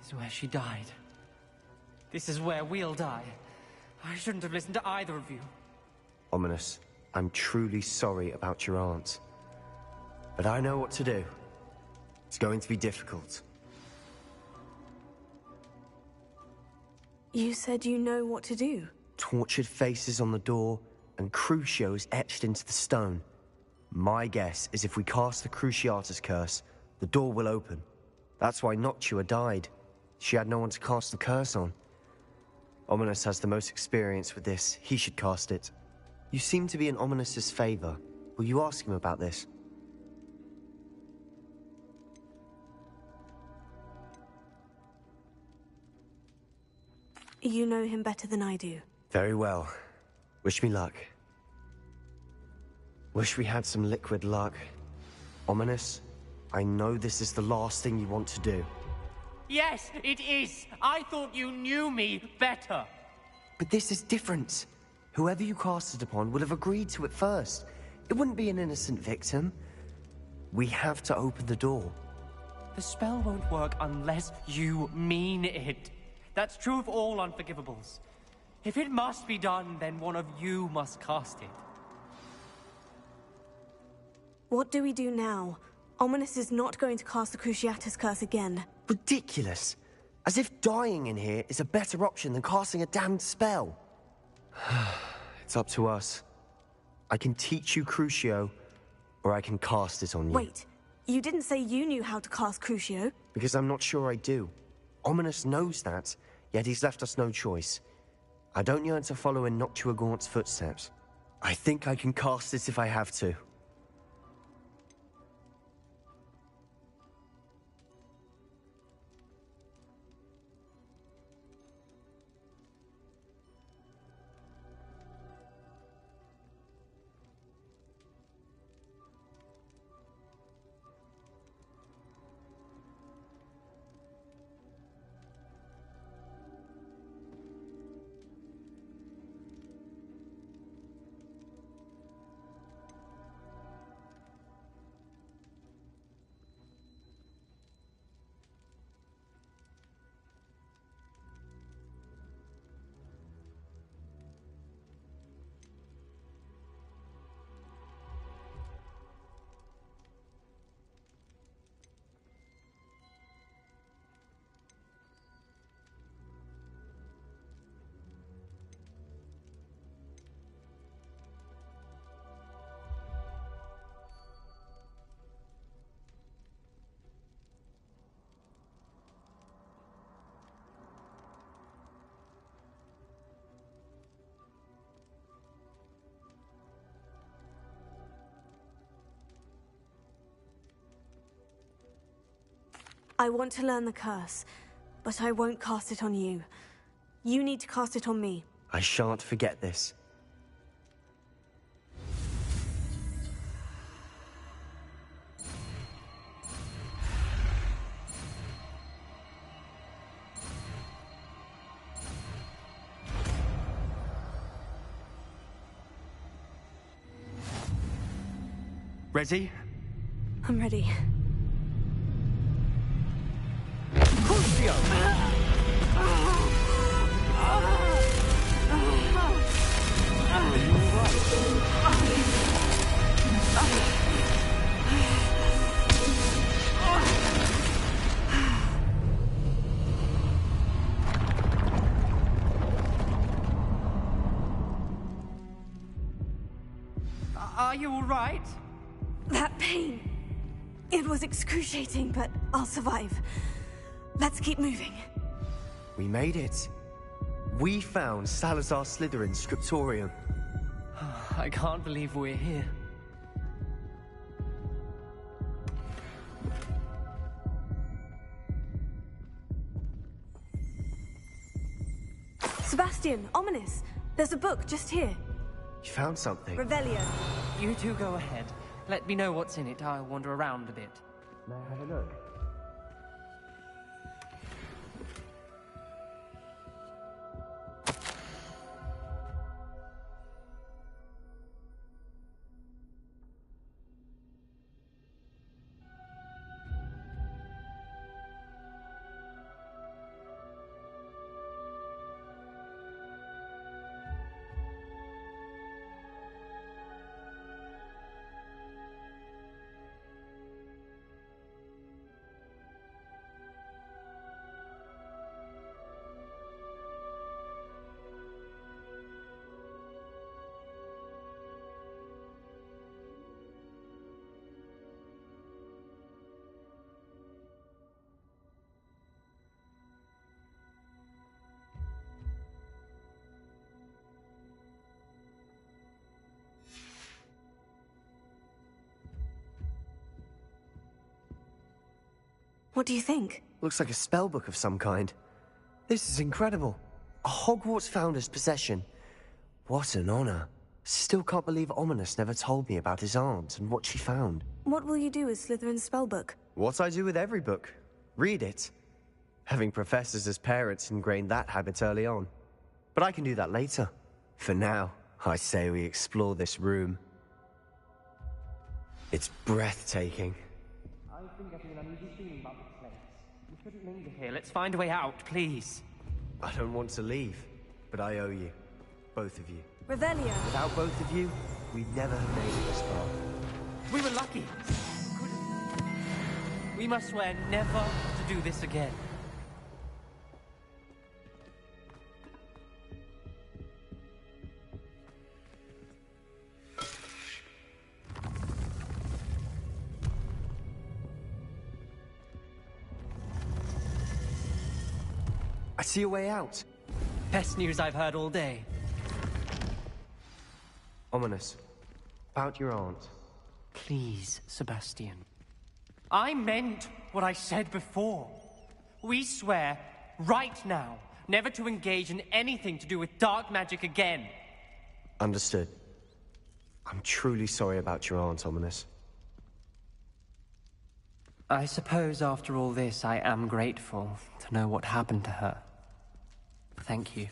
is where she died. This is where we'll die. I shouldn't have listened to either of you. Ominous, I'm truly sorry about your aunt. But I know what to do. It's going to be difficult. You said you know what to do. Tortured faces on the door, and Crucios etched into the stone. My guess is if we cast the Cruciatus curse, the door will open. That's why Noctua died. She had no one to cast the curse on. Ominous has the most experience with this. He should cast it. You seem to be in Ominous's favor. Will you ask him about this? You know him better than I do. Very well. Wish me luck. Wish we had some liquid luck. Ominous, I know this is the last thing you want to do. Yes, it is. I thought you knew me better. But this is different. Whoever you cast it upon would have agreed to it first. It wouldn't be an innocent victim. We have to open the door. The spell won't work unless you mean it. That's true of all unforgivables. If it must be done, then one of you must cast it. What do we do now? Ominous is not going to cast the Cruciatus curse again. Ridiculous. As if dying in here is a better option than casting a damned spell. It's up to us. I can teach you Crucio, or I can cast it on you. Wait, you didn't say you knew how to cast Crucio? Because I'm not sure I do. Ominous knows that, yet he's left us no choice. I don't yearn to follow in Noctua Gaunt's footsteps. I think I can cast it if I have to. I want to learn the curse, but I won't cast it on you. You need to cast it on me. I shan't forget this. Ready? I'm ready. Are you all right? That pain. It was excruciating, but I'll survive. Let's keep moving. We made it. We found Salazar Slytherin's scriptorium. I can't believe we're here. Sebastian, Ominous, there's a book just here. You found something? Revelio. You two go ahead. Let me know what's in it. I'll wander around a bit. May I have a look? What do you think? Looks like a spellbook of some kind. This is incredible. A Hogwarts founder's possession. What an honor. Still can't believe Ominous never told me about his aunt and what she found. What will you do with Slytherin's spellbook? What I do with every book. Read it. Having professors as parents ingrained that habit early on. But I can do that later. For now, I say we explore this room. It's breathtaking. I've been getting an uneasy feeling about this place. We shouldn't linger here. Let's find a way out, please. I don't want to leave, but I owe you. Both of you. Revelio. Without both of you, we'd never have made it this far. We were lucky. We must swear never to do this again. see a way out. Best news I've heard all day. Ominous. About your aunt. Please, Sebastian. I meant what I said before. We swear, right now, never to engage in anything to do with dark magic again. Understood. I'm truly sorry about your aunt, Ominous. I suppose after all this, I am grateful to know what happened to her. Thank you.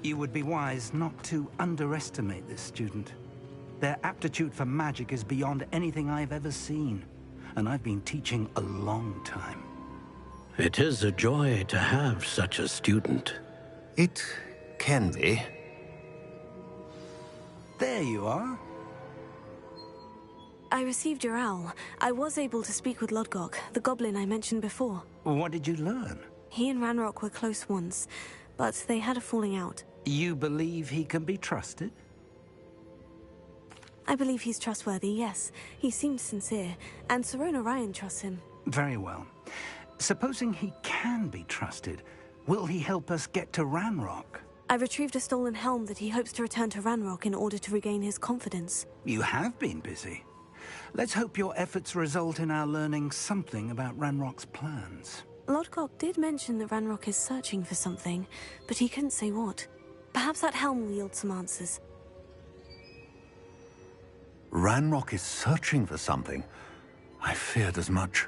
You would be wise not to underestimate this student. Their aptitude for magic is beyond anything I've ever seen, and I've been teaching a long time. It is a joy to have such a student. It can be. There you are. I received your owl. I was able to speak with Lodgok, the goblin I mentioned before. What did you learn? He and Ranrock were close once, but they had a falling out. You believe he can be trusted? I believe he's trustworthy, yes. He seems sincere, and Sirona Ryan trusts him. Very well. Supposing he can be trusted, will he help us get to Ranrock? I retrieved a stolen helm that he hopes to return to Ranrock in order to regain his confidence. You have been busy. Let's hope your efforts result in our learning something about Ranrock's plans. Lodgok did mention that Ranrock is searching for something, but he couldn't say what. Perhaps that helm will yield some answers. Ranrock is searching for something. I feared as much.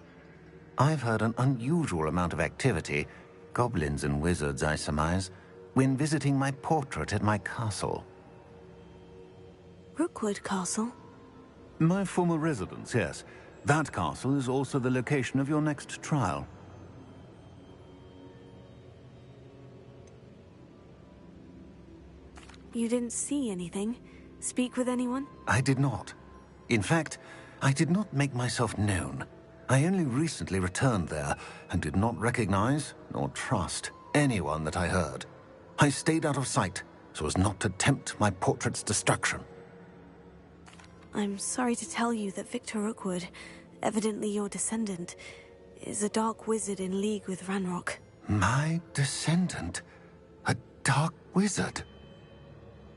I've heard an unusual amount of activity, goblins and wizards, I surmise, when visiting my portrait at my castle. Rookwood Castle? My former residence, yes. That castle is also the location of your next trial. You didn't see anything? Speak with anyone? I did not. In fact, I did not make myself known. I only recently returned there and did not recognize nor trust anyone that I heard. I stayed out of sight so as not to tempt my portrait's destruction. I'm sorry to tell you that Victor Rookwood, evidently your descendant, is a dark wizard in league with Ranrock. My descendant? A dark wizard?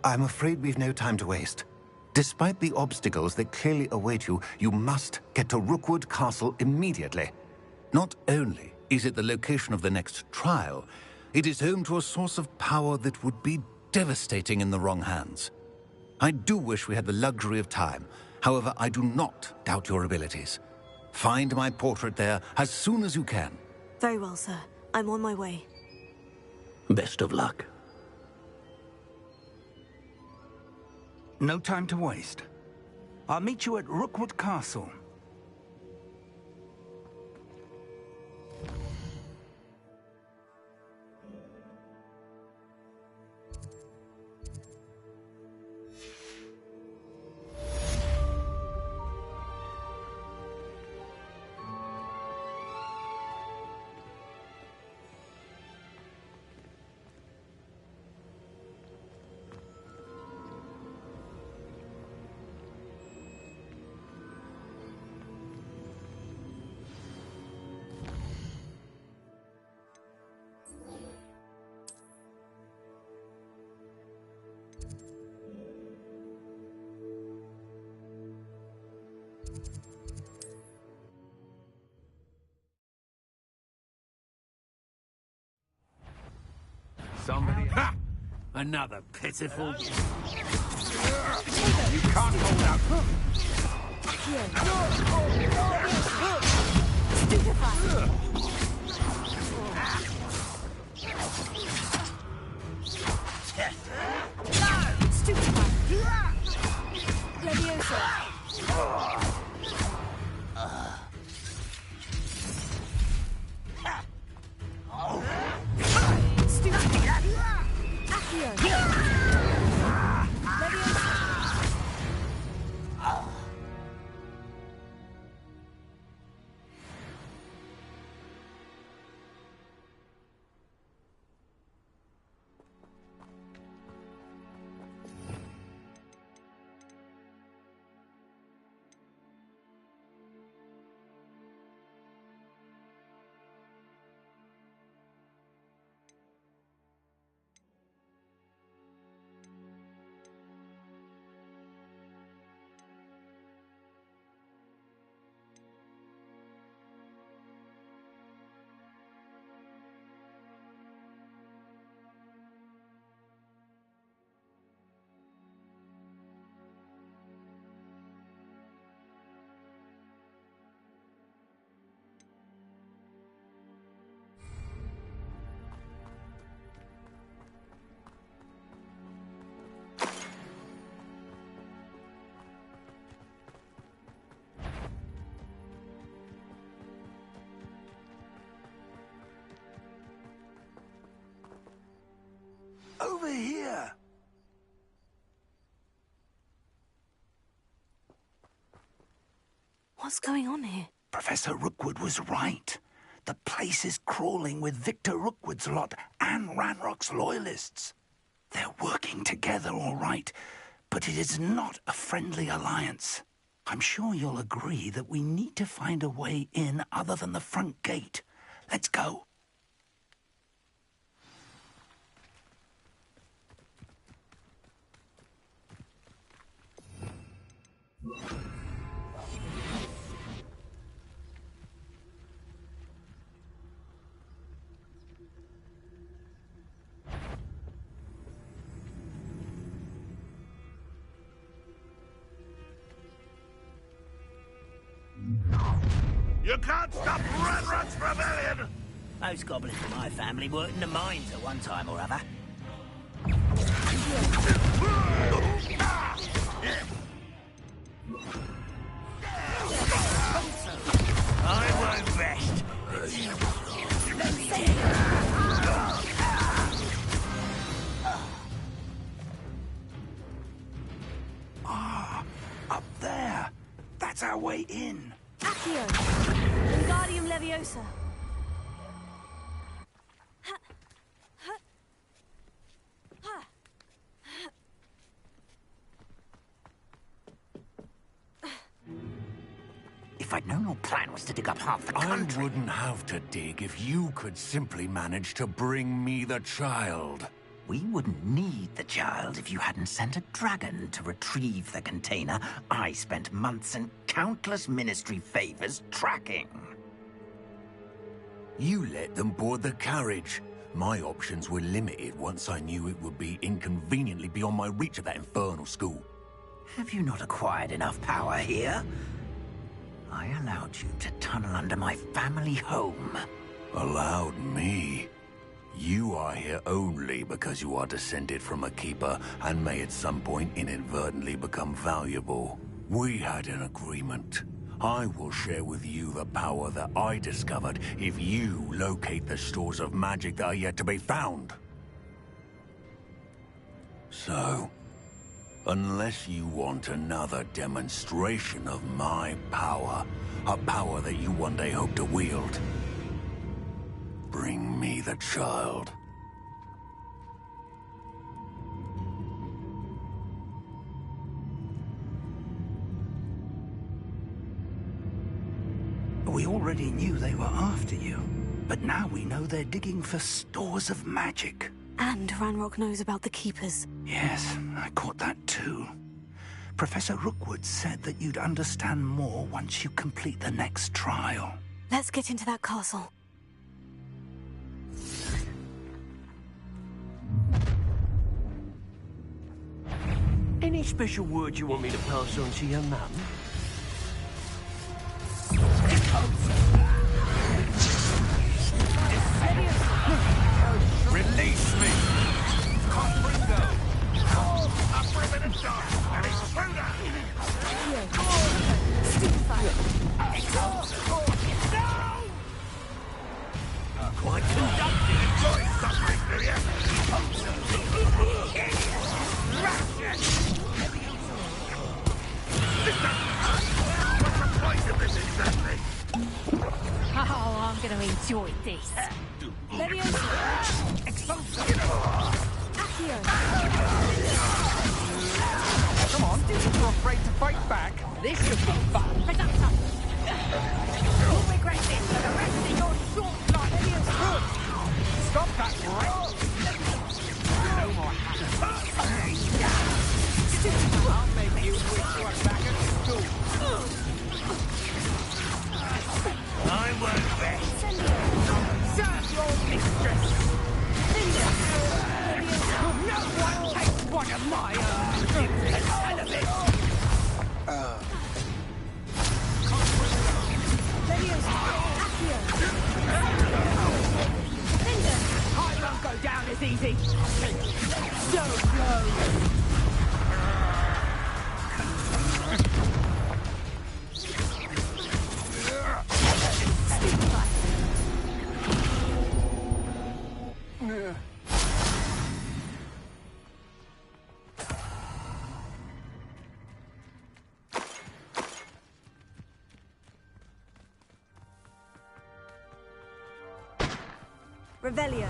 I'm afraid we've no time to waste. Despite the obstacles that clearly await you, you must get to Rookwood Castle immediately. Not only is it the location of the next trial, it is home to a source of power that would be devastating in the wrong hands. I do wish we had the luxury of time. However, I do not doubt your abilities. Find my portrait there as soon as you can. Very well, sir. I'm on my way. Best of luck. No time to waste. I'll meet you at Rookwood Castle. Somebody... Ha! Another pitiful... You can't hold out. Over here! What's going on here? Professor Rookwood was right. The place is crawling with Victor Rookwood's lot and Ranrock's loyalists. They're working together, all right, but it is not a friendly alliance. I'm sure you'll agree that we need to find a way in other than the front gate. Let's go. You can't stop Ranrock's rebellion! Those goblins in my family worked in the mines at one time or other. I won't rest. Ah, up there. That's our way in. Accio! Wingardium Leviosa! If I'd known your plan was to dig up half the country... I wouldn't have to dig if you could simply manage to bring me the child. We wouldn't need the child if you hadn't sent a dragon to retrieve the container I spent months and countless ministry favors tracking. You let them board the carriage. My options were limited once I knew it would be inconveniently beyond my reach at that infernal school. Have you not acquired enough power here? I allowed you to tunnel under my family home. Allowed me? You are here only because you are descended from a keeper and may at some point inadvertently become valuable. We had an agreement. I will share with you the power that I discovered if you locate the stores of magic that are yet to be found. So, unless you want another demonstration of my power, a power that you one day hope to wield, bring me the child. We already knew they were after you, but now we know they're digging for stores of magic. And Ranrock knows about the Keepers. Yes, I caught that too. Professor Rookwood said that you'd understand more once you complete the next trial. Let's get into that castle. Any special word you want me to pass on to your mum? Release me! Confringo! Up for a minute, Doc! An intruder! No! Quite conducted! Enjoy suffering, do you? What's the point of this exactly? Oh, I'm going to enjoy this. Leviosa! Expulsion! Accio! Come on, you're afraid to fight back. This should be fun. Reductor! You'll regret this for the rest of your short life. Leviosa! Stop that, right? No more I'll make you wish you were back at school. I won't rest. Serve your mistress! No one takes one of my I won't go down as easy. So close. Revelio.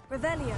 Revelio.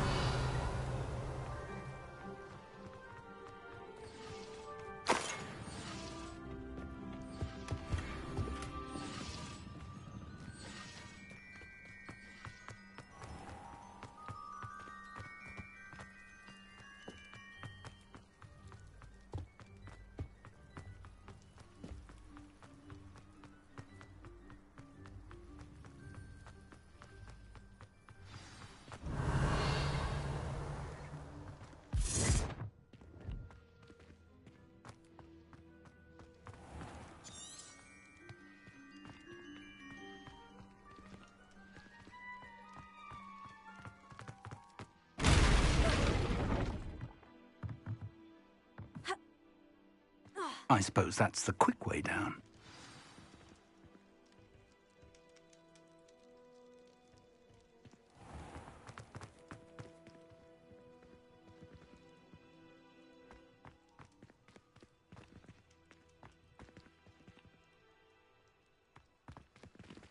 I suppose that's the quick way down.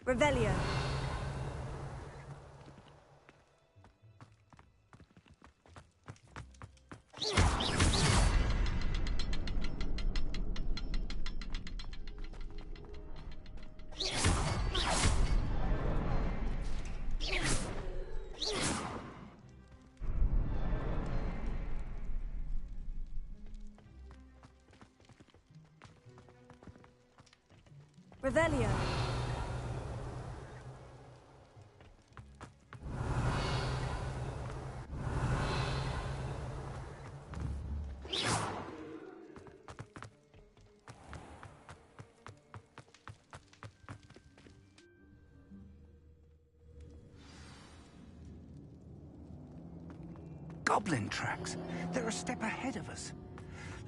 Revelio. Revelio. Goblin tracks. They're a step ahead of us.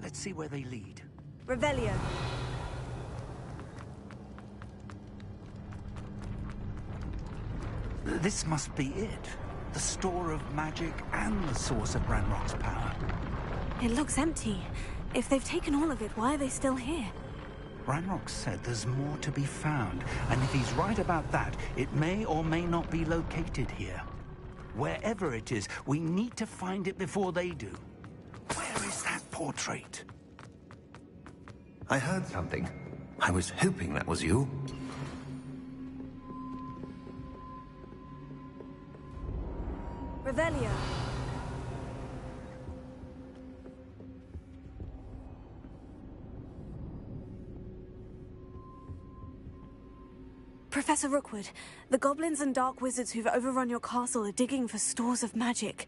Let's see where they lead. Revelio. This must be it. The store of magic and the source of Ranrock's power. It looks empty. If they've taken all of it, why are they still here? Ranrock said there's more to be found, and if he's right about that, it may or may not be located here. Wherever it is, we need to find it before they do. Where is that portrait? I heard something. I was hoping that was you. Revelio. Professor Rookwood, the goblins and dark wizards who've overrun your castle are digging for stores of magic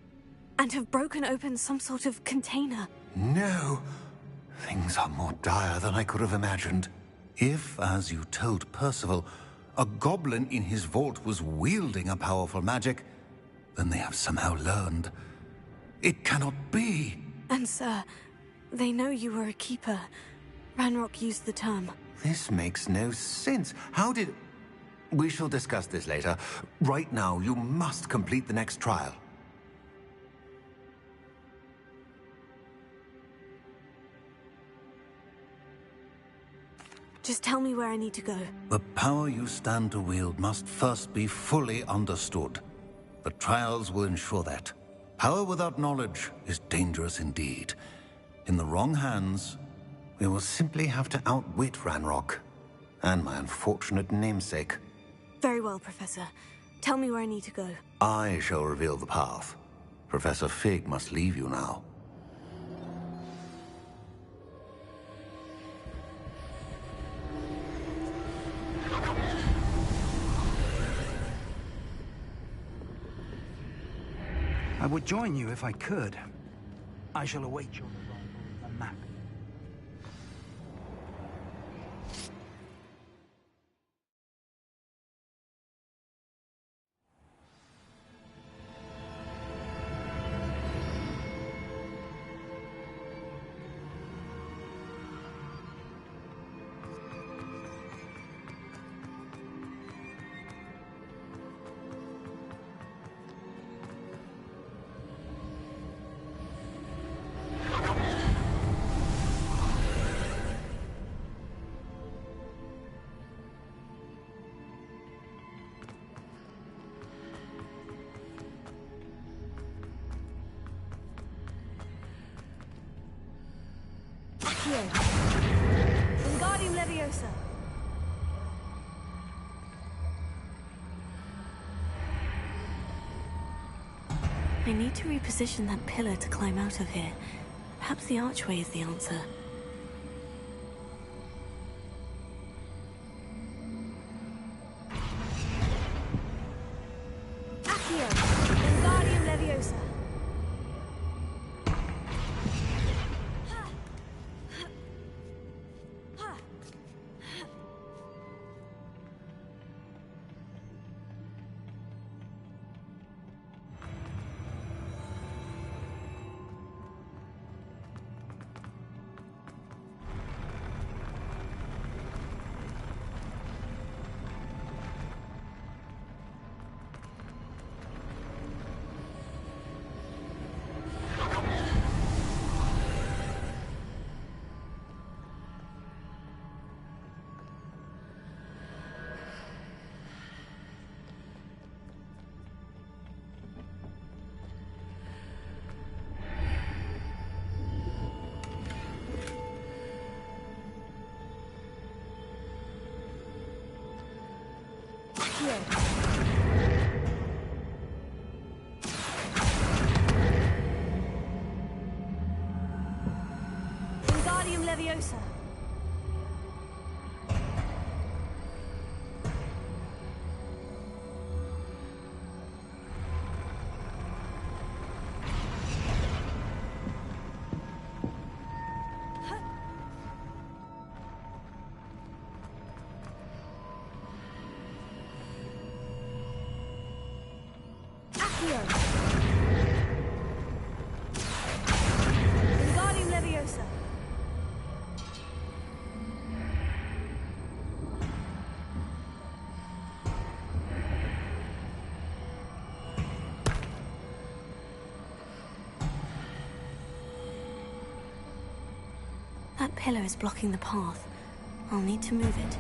and have broken open some sort of container. No. Things are more dire than I could have imagined. If, as you told Percival, a goblin in his vault was wielding a powerful magic, then they have somehow learned. It cannot be. And sir, they know you were a keeper. Ranrock used the term. This makes no sense. How did... We shall discuss this later. Right now, you must complete the next trial. Just tell me where I need to go. The power you stand to wield must first be fully understood. The trials will ensure that. Power without knowledge is dangerous indeed. In the wrong hands, we will simply have to outwit Ranrock and my unfortunate namesake. Very well, Professor. Tell me where I need to go. I shall reveal the path. Professor Fig must leave you now. I would join you if I could. I shall await your arrival with a map. Accio. Wingardium Leviosa. I need to reposition that pillar to climb out of here. Perhaps the archway is the answer. Accio. Wingardium Leviosa. Wingardium Leviosa. Accio. Wingardium Leviosa. That pillar is blocking the path. I'll need to move it.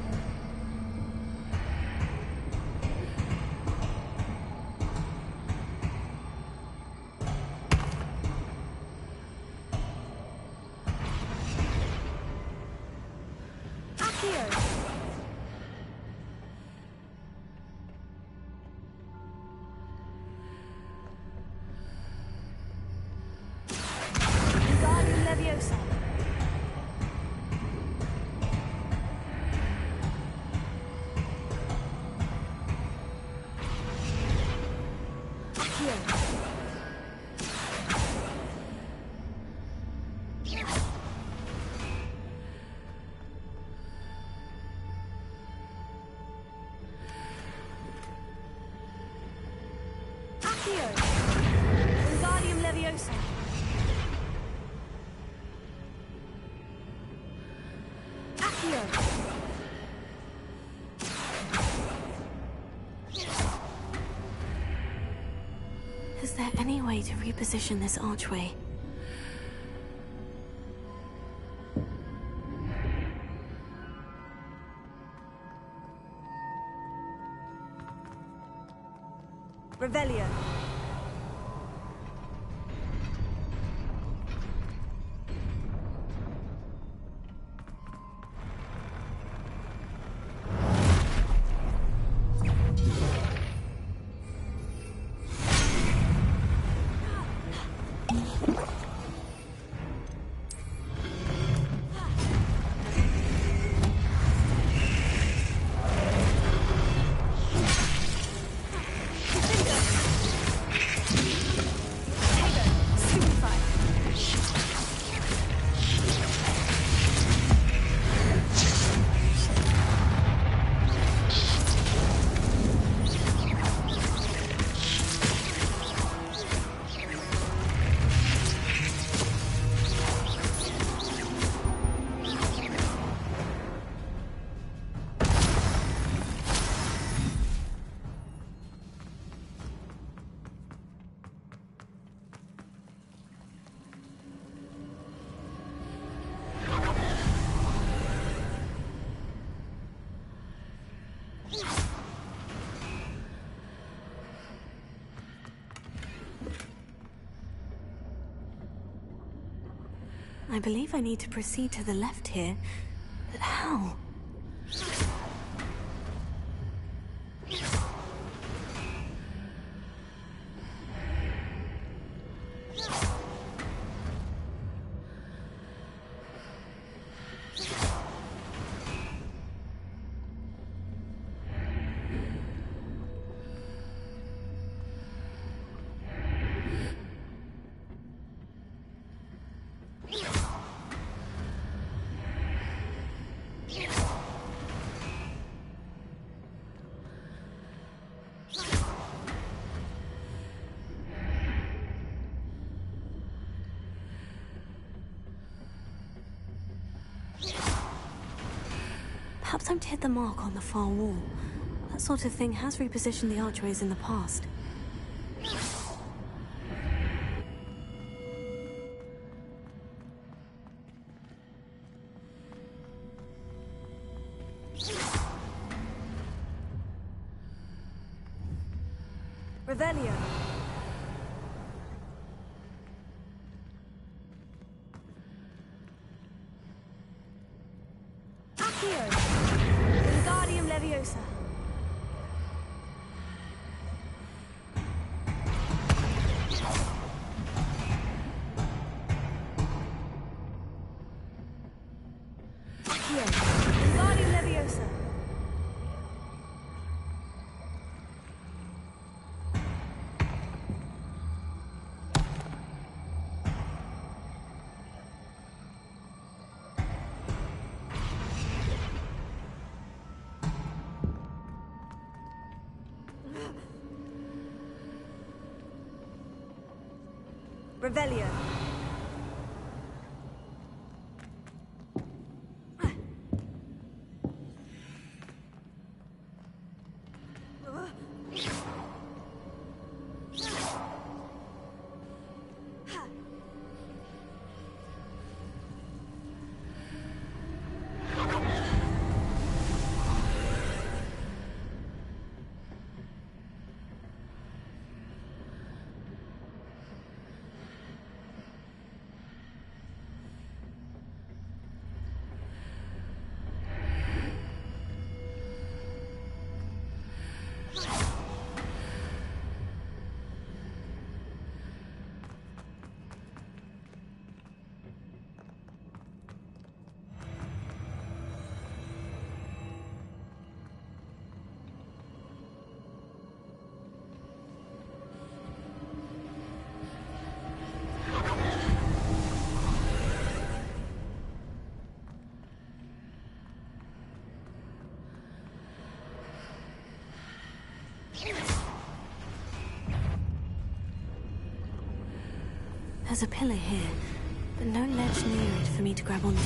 Wingardium Leviosa. Wingardium Leviosa. Accio. Is there any way to reposition this archway? Revelio. I believe I need to proceed to the left here, but how? Perhaps I've hit the mark on the far wall. That sort of thing has repositioned the archways in the past. Revelio. Accio. Wingardium Leviosa. Accio. Wingardium Leviosa. Revelio. There's a pillar here, but no ledge near it for me to grab onto.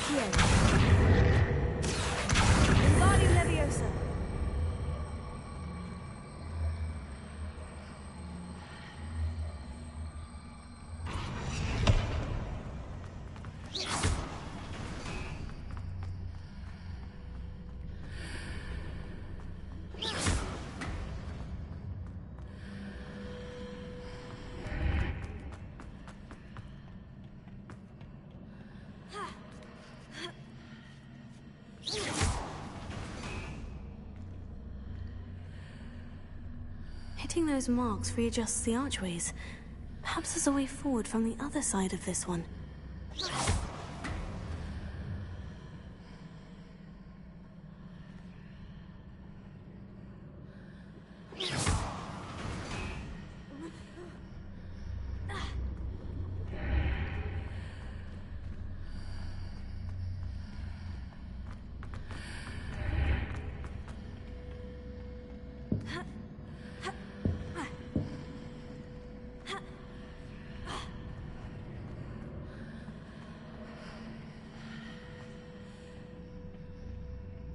Accio. Wingardium Leviosa. Hitting those marks readjusts the archways. Perhaps there's a way forward from the other side of this one.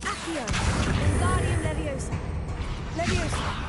Accio. Wingardium Leviosa. Leviosa.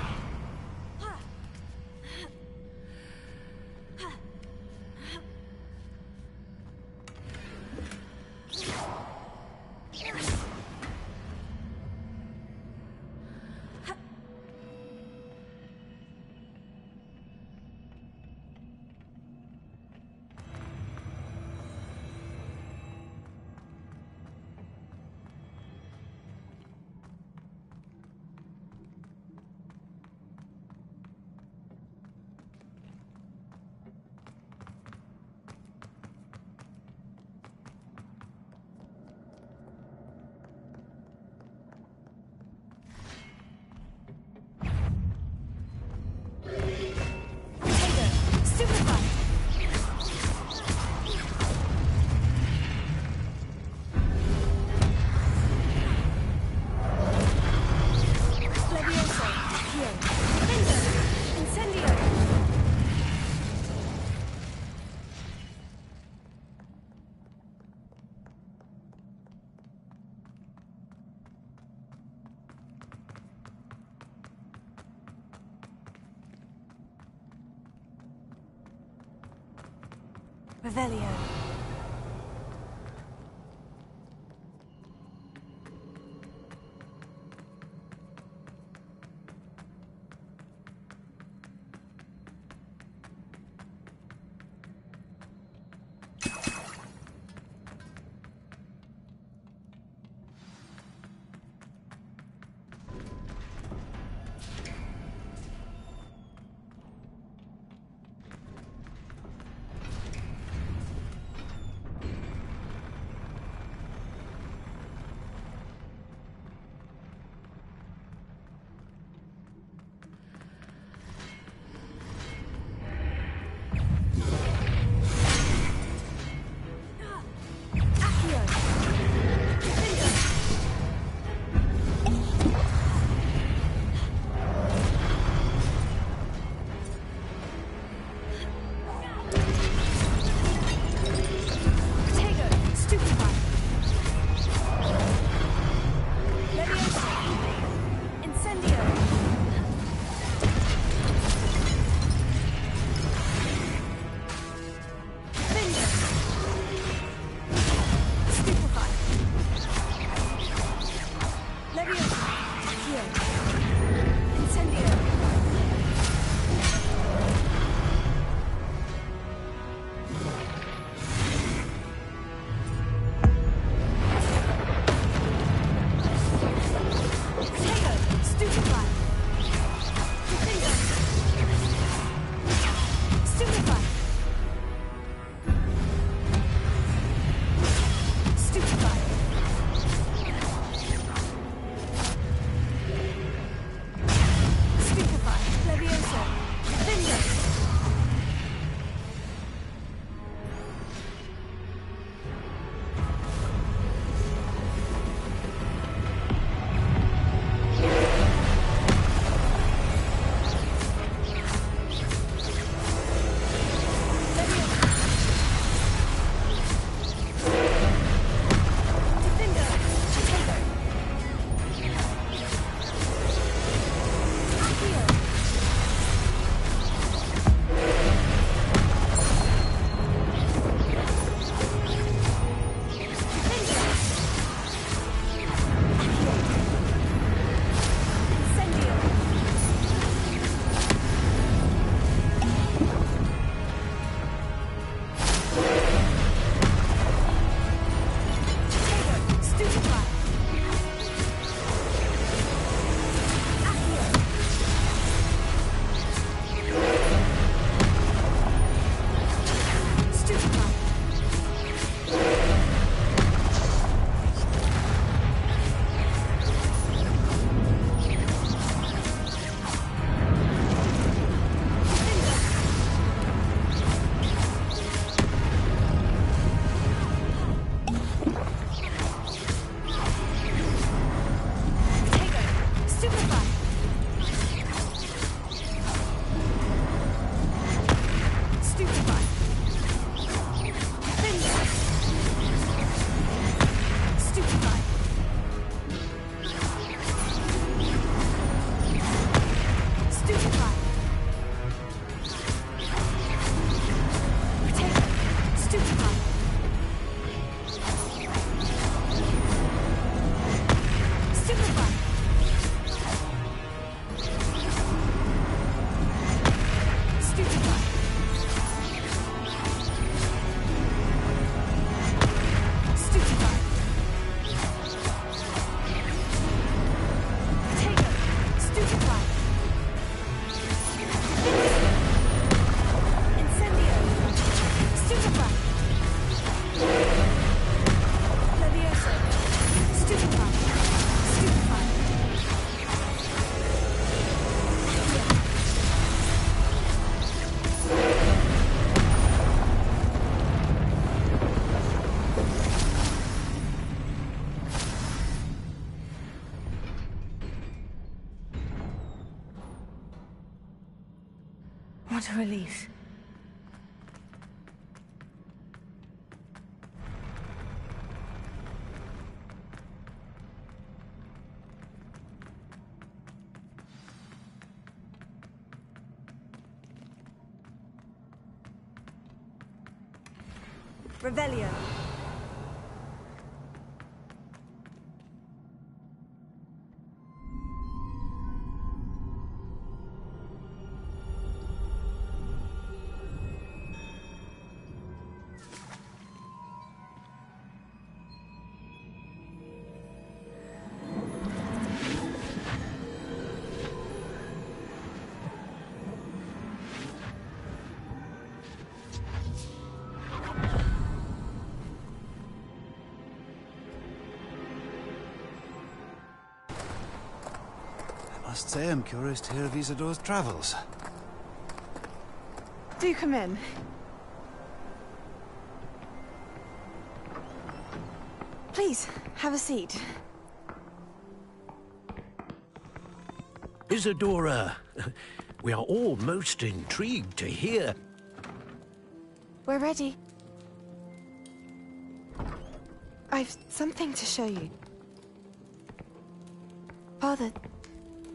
Revelio. What a relief. Revelio. I must say I'm curious to hear of Isidore's travels. Do come in. Please, have a seat. Isadora, we are all most intrigued to hear. We're ready. I've something to show you. Father,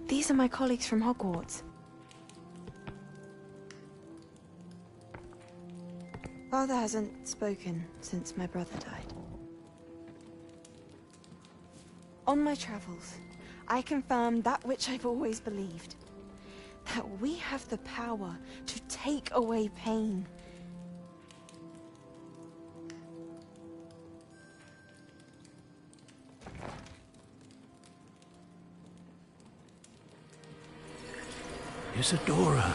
these are my colleagues from Hogwarts. Father hasn't spoken since my brother died. On my travels, I confirmed that which I've always believed. That we have the power to take away pain. Isadora.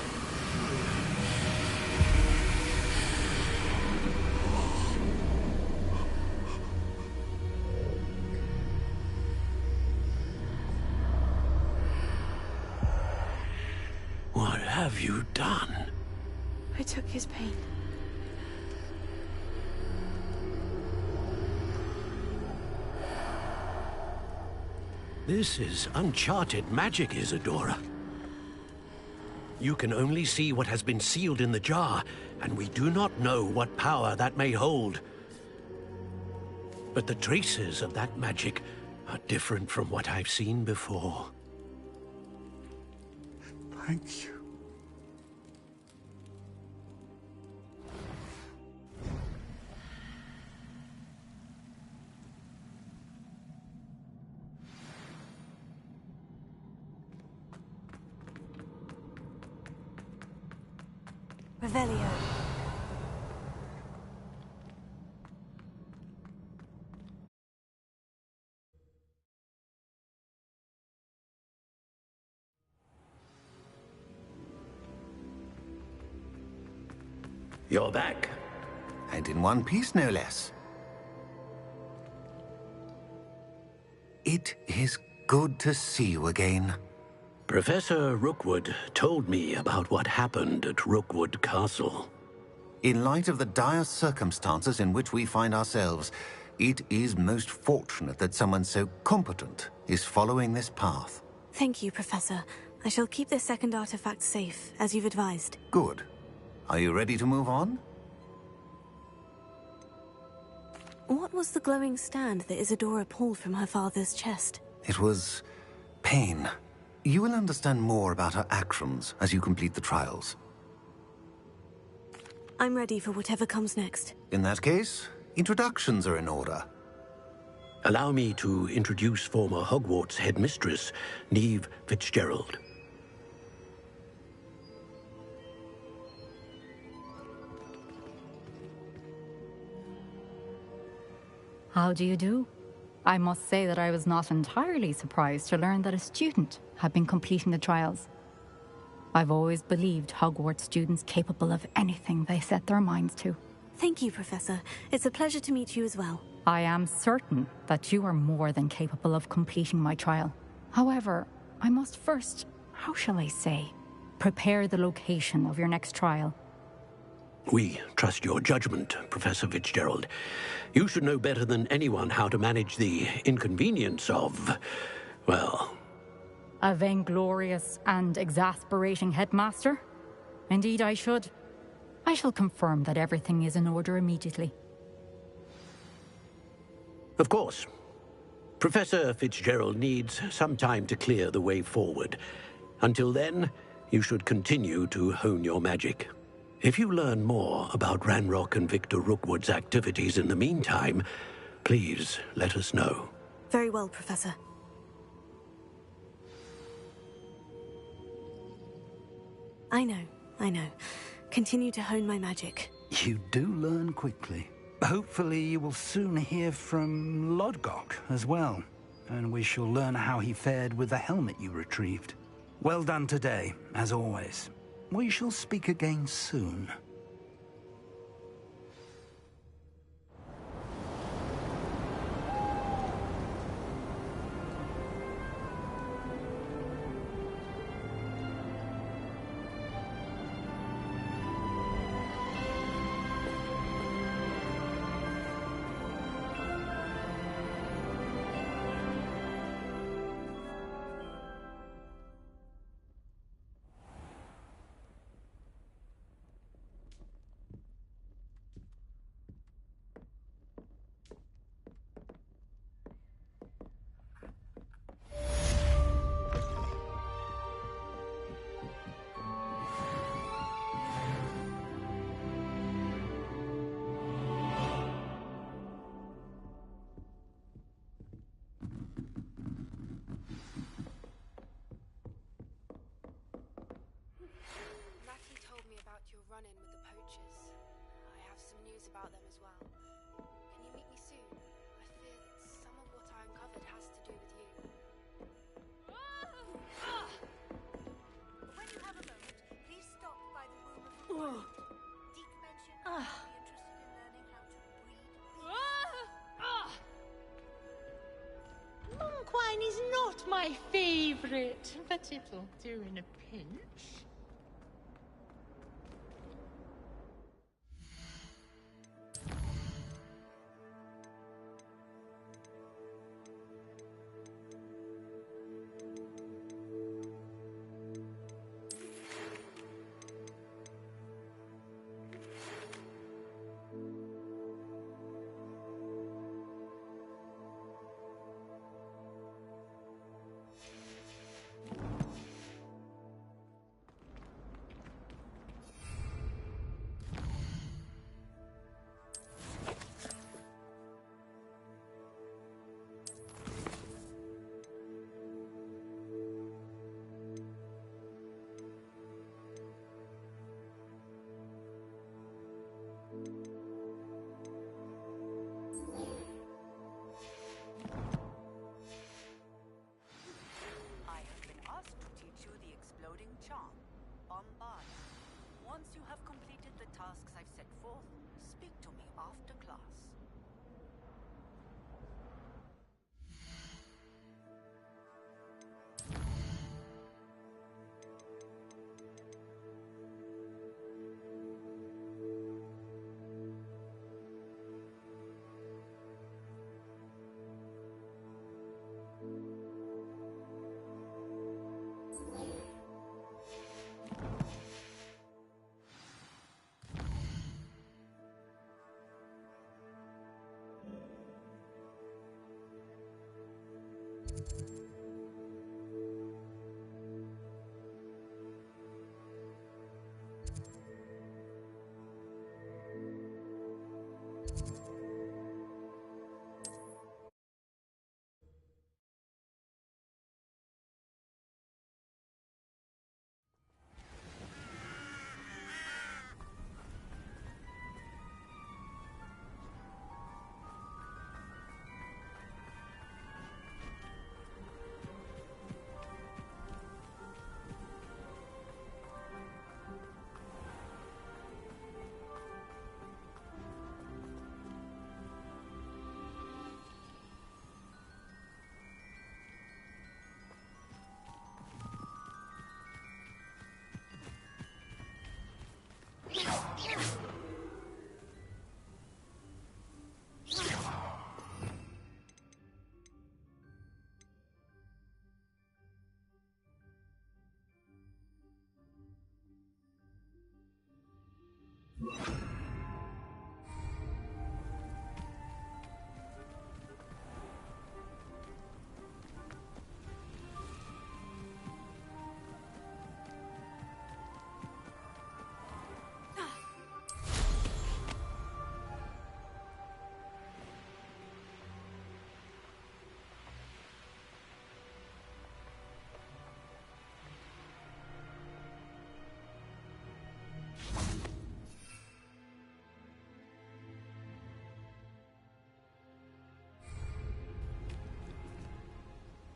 What have you done? I took his pain. This is uncharted magic, Isadora. You can only see what has been sealed in the jar, and we do not know what power that may hold. But the traces of that magic are different from what I've seen before. Thank you. Revelio. You're back. And in one piece, no less. It is good to see you again. Professor Rookwood told me about what happened at Rookwood Castle. In light of the dire circumstances in which we find ourselves, it is most fortunate that someone so competent is following this path. Thank you, Professor. I shall keep this second artifact safe, as you've advised. Good. Are you ready to move on? What was the glowing stand that Isadora pulled from her father's chest? It was pain. You will understand more about her actions as you complete the trials. I'm ready for whatever comes next. In that case, introductions are in order. Allow me to introduce former Hogwarts headmistress, Neve Fitzgerald. How do you do? I must say that I was not entirely surprised to learn that a student had been completing the trials. I've always believed Hogwarts students capable of anything they set their minds to. Thank you, Professor. It's a pleasure to meet you as well. I am certain that you are more than capable of completing my trial. However, I must first, how shall I say, prepare the location of your next trial. We trust your judgment, Professor Fitzgerald. You should know better than anyone how to manage the inconvenience of, well... A vainglorious and exasperating headmaster? Indeed, I should. I shall confirm that everything is in order immediately. Of course. Professor Fitzgerald needs some time to clear the way forward. Until then, you should continue to hone your magic. If you learn more about Ranrock and Victor Rookwood's activities in the meantime, please let us know. Very well, Professor. I know. Continue to hone my magic. You do learn quickly. Hopefully you will soon hear from Lodgok as well, and we shall learn how he fared with the helmet you retrieved. Well done today, as always. We shall speak again soon. run-in with the poachers. I have some news about them as well. Can you meet me soon? I fear that some of what I uncovered has to do with you. When you have a moment, please stop by the Womb of Requirement. Deke mentioned you might be interested in learning how to breed bees. Monk wine is not my favorite, but it'll do in a pinch. Once you have completed the tasks I've set forth, speak to me after class.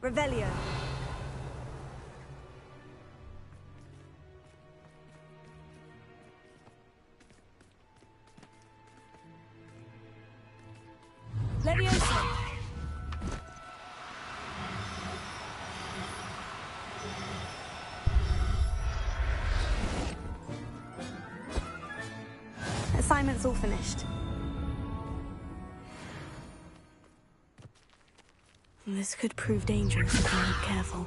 Revelio. Leviosa. Assignment's all finished. This could prove dangerous if I'm not careful.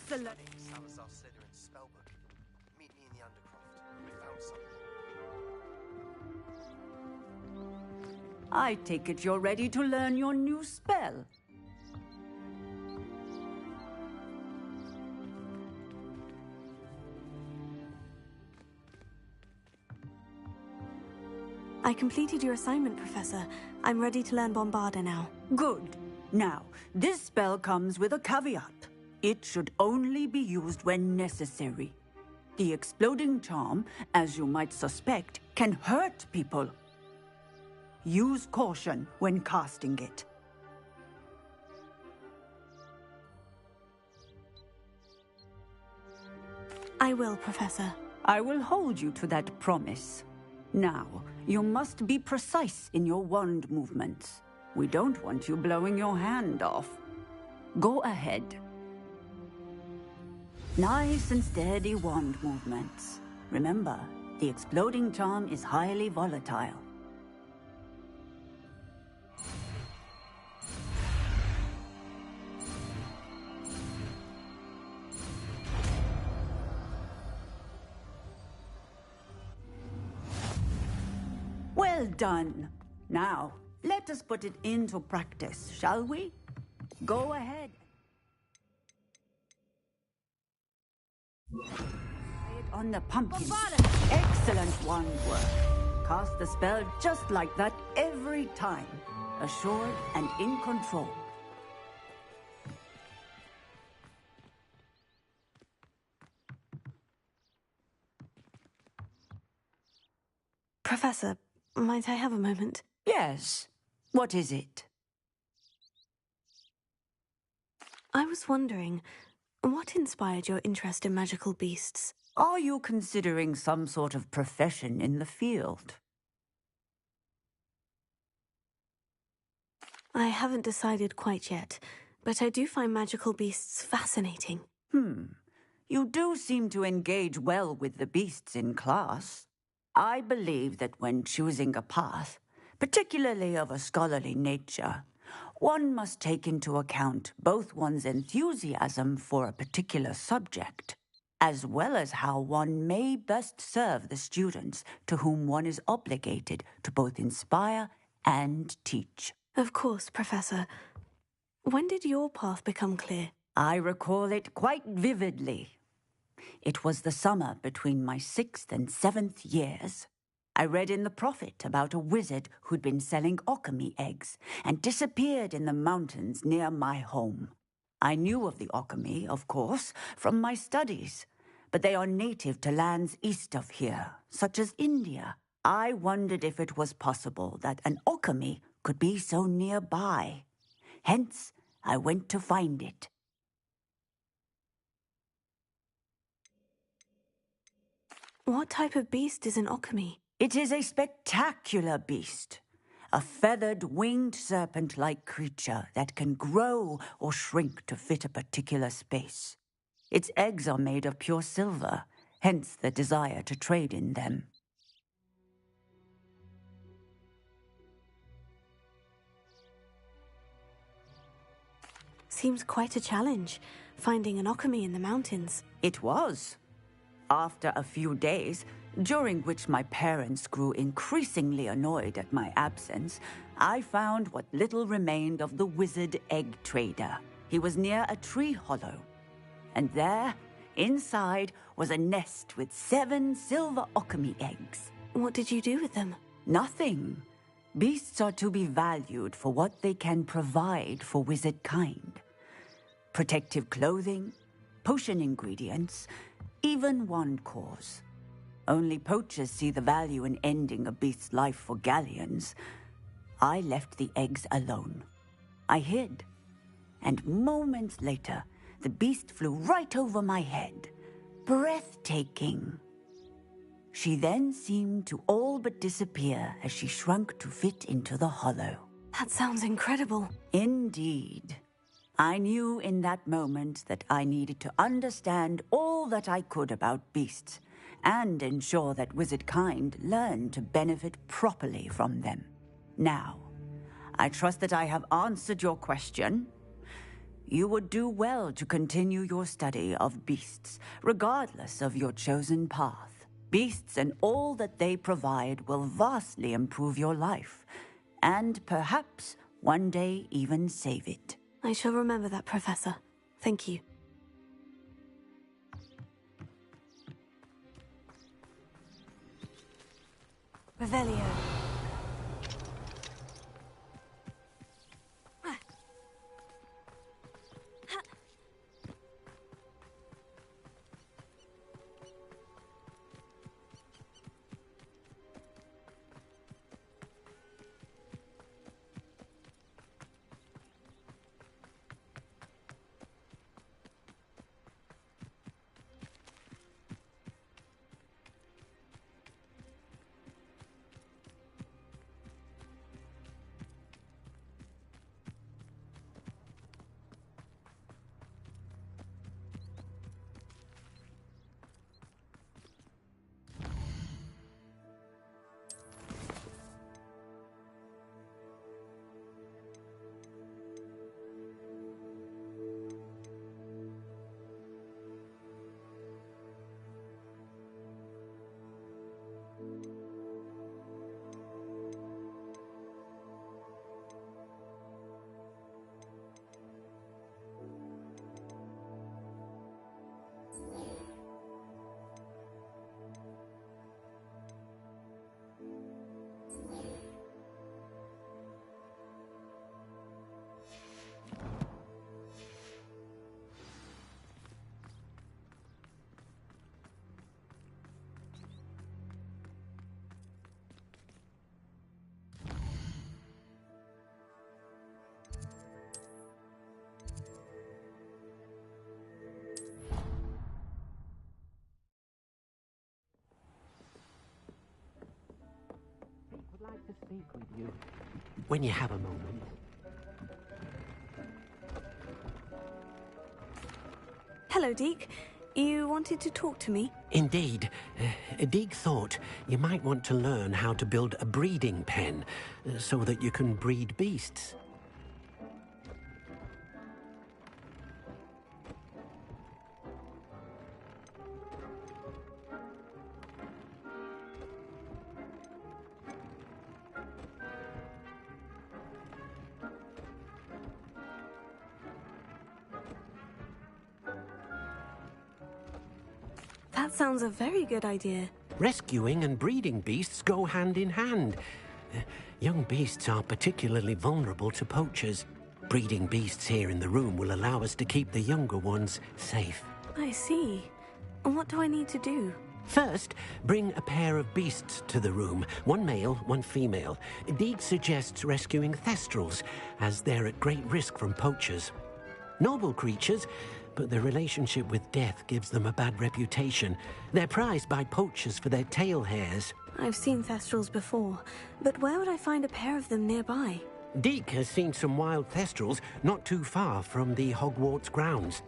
Excellent. Salazar Slytherin's spellbook. Meet me in the Undercroft. I found something. I take it you're ready to learn your new spell. I completed your assignment, Professor. I'm ready to learn Bombarda now. Good. Now, this spell comes with a caveat. It should only be used when necessary. The exploding charm, as you might suspect, can hurt people. Use caution when casting it. I will, Professor. I will hold you to that promise. Now, you must be precise in your wand movements. We don't want you blowing your hand off. Go ahead. Nice and steady wand movements. Remember, the exploding charm is highly volatile. Well done. Now, let us put it into practice, shall we? Go ahead. On the pumpkin. Excellent wand work. Cast the spell just like that every time. Assured and in control. Professor, might I have a moment? Yes. What is it? I was wondering, what inspired your interest in magical beasts? Are you considering some sort of profession in the field? I haven't decided quite yet, but I do find magical beasts fascinating. You do seem to engage well with the beasts in class. I believe that when choosing a path, particularly of a scholarly nature, one must take into account both one's enthusiasm for a particular subject, as well as how one may best serve the students to whom one is obligated to both inspire and teach. Of course, Professor. When did your path become clear? I recall it quite vividly. It was the summer between my 6th and 7th years. I read in the Prophet about a wizard who'd been selling alchemy eggs and disappeared in the mountains near my home. I knew of the alchemy, of course, from my studies, but they are native to lands east of here, such as India. I wondered if it was possible that an alchemy could be so nearby. Hence, I went to find it. What type of beast is an alchemy? It is a spectacular beast. A feathered, winged serpent-like creature that can grow or shrink to fit a particular space. Its eggs are made of pure silver, hence the desire to trade in them. Seems quite a challenge, finding an alchemy in the mountains. It was. After a few days, during which my parents grew increasingly annoyed at my absence, I found what little remained of the wizard egg trader. He was near a tree hollow. And there, inside, was a nest with 7 silver alchemy eggs. What did you do with them? Nothing. Beasts are to be valued for what they can provide for wizard kind. Protective clothing, potion ingredients, even wand cores. Only poachers see the value in ending a beast's life for galleons. I left the eggs alone. I hid. And moments later, the beast flew right over my head. Breathtaking. She then seemed to all but disappear as she shrunk to fit into the hollow. That sounds incredible. Indeed. I knew in that moment that I needed to understand all that I could about beasts and ensure that wizard kind learned to benefit properly from them. Now, I trust that I have answered your question. You would do well to continue your study of beasts, regardless of your chosen path. Beasts and all that they provide will vastly improve your life, and perhaps one day even save it. I shall remember that, Professor. Thank you. Revelio. speak with you when you have a moment. Hello, Deke. You wanted to talk to me? Indeed. Deek thought you might want to learn how to build a breeding pen so that you can breed beasts. That sounds a very good idea. Rescuing and breeding beasts go hand in hand. Young beasts are particularly vulnerable to poachers. Breeding beasts here in the room will allow us to keep the younger ones safe. I see. And what do I need to do? First, bring a pair of beasts to the room. One male, one female. Deeg suggests rescuing thestrals, as they're at great risk from poachers. Noble creatures, but their relationship with death gives them a bad reputation. They're prized by poachers for their tail hairs. I've seen thestrals before, but where would I find a pair of them nearby? Deek has seen some wild thestrals not too far from the Hogwarts grounds.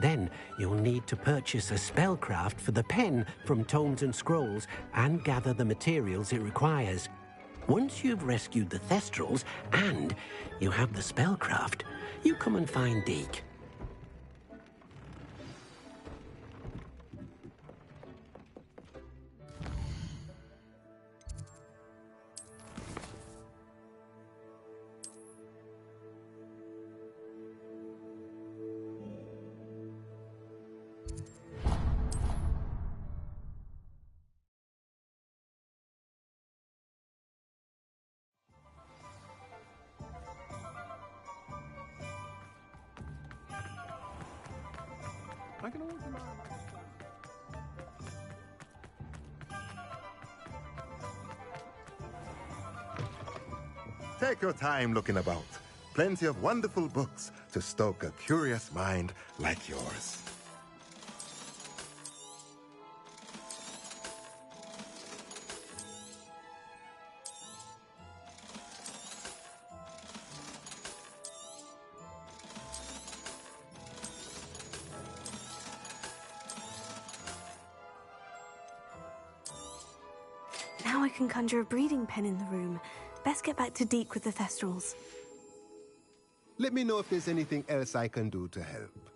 Then you'll need to purchase a spellcraft for the pen from Tomes and Scrolls and gather the materials it requires. Once you've rescued the thestrals and you have the spellcraft, you come and find Deek. I can always rely on Take your time looking about. Plenty of wonderful books to stoke a curious mind like yours. Now I can conjure a breeding pen in the room. Best get back to Deek with the thestrals. Let me know if there's anything else I can do to help.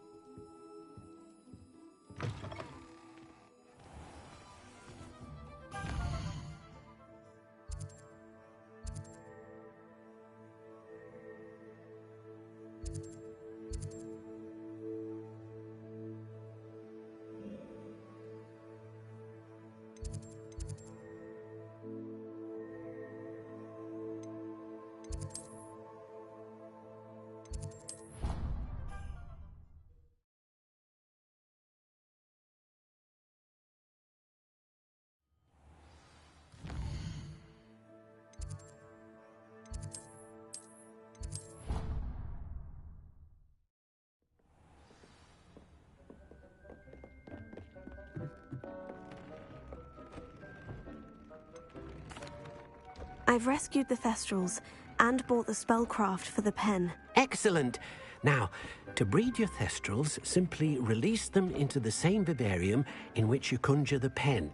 I've rescued the thestrals and bought the spellcraft for the pen. Excellent! Now, to breed your thestrals, simply release them into the same vivarium in which you conjure the pen.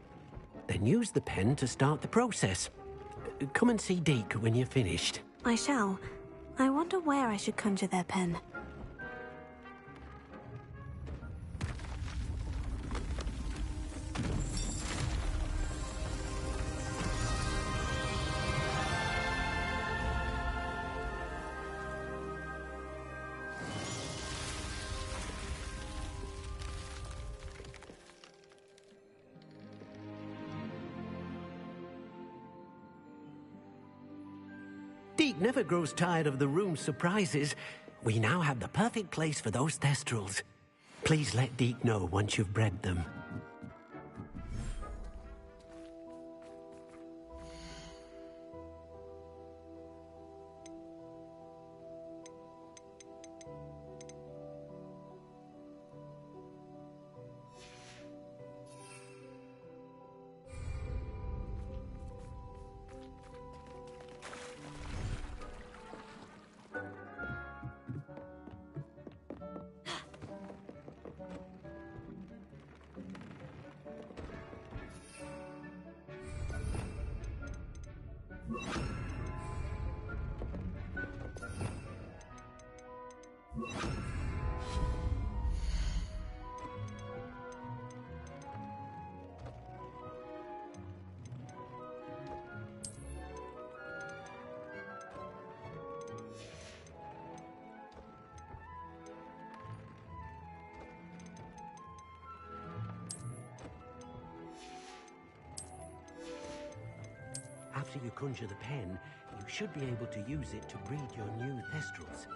Then use the pen to start the process. Come and see Deek when you're finished. I shall. I wonder where I should conjure their pen. Deek never grows tired of the room's surprises. We now have the perfect place for those thestrals. Please let Deek know once you've bred them. after you conjure the pen, you should be able to use it to breed your new Thestrals.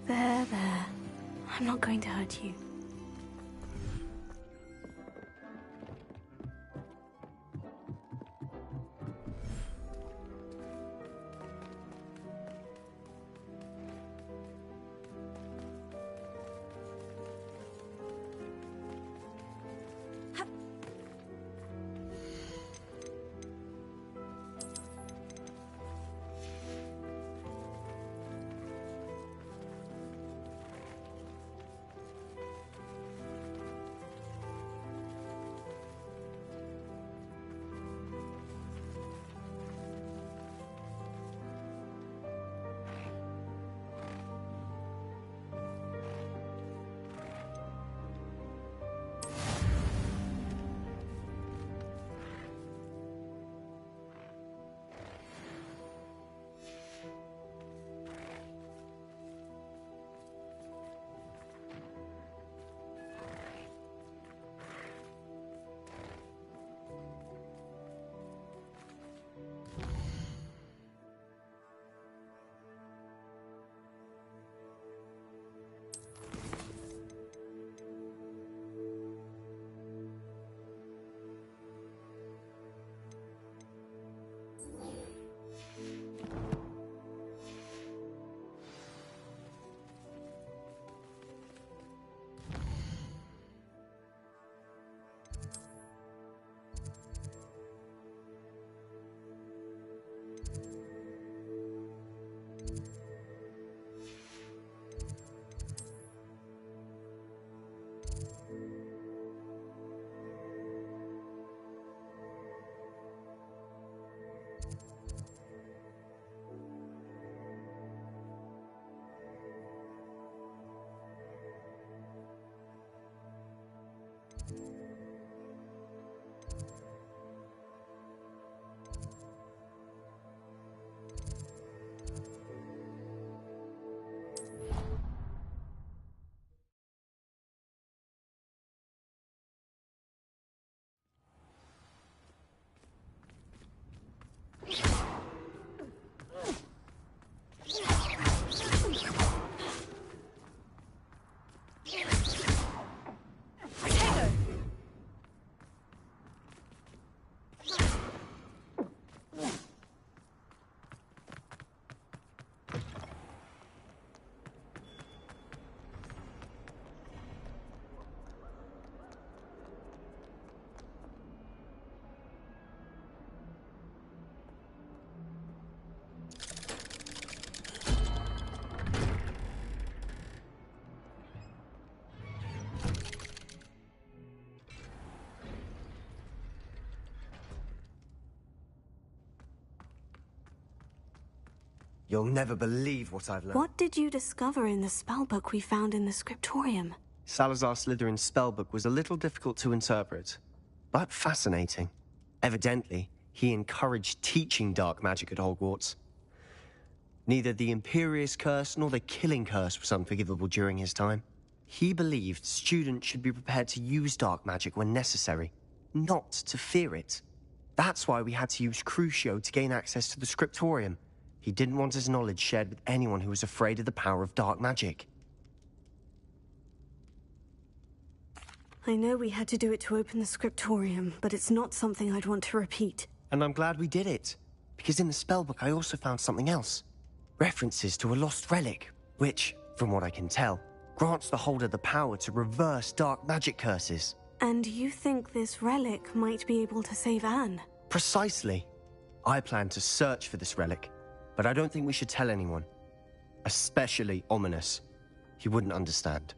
There. I'm not going to hurt you. You'll never believe what I've learned. What did you discover in the spellbook we found in the scriptorium? Salazar Slytherin's spellbook was a little difficult to interpret, but fascinating. Evidently, he encouraged teaching dark magic at Hogwarts. Neither the Imperious Curse nor the Killing Curse was unforgivable during his time. He believed students should be prepared to use dark magic when necessary, not to fear it. That's why we had to use Crucio to gain access to the scriptorium. He didn't want his knowledge shared with anyone who was afraid of the power of dark magic. I know we had to do it to open the scriptorium, but it's not something I'd want to repeat. And I'm glad we did it, because in the spellbook I also found something else. References to a lost relic, which, from what I can tell, grants the holder the power to reverse dark magic curses. And you think this relic might be able to save Anne? Precisely. I plan to search for this relic, but I don't think we should tell anyone. Especially Ominous. He wouldn't understand.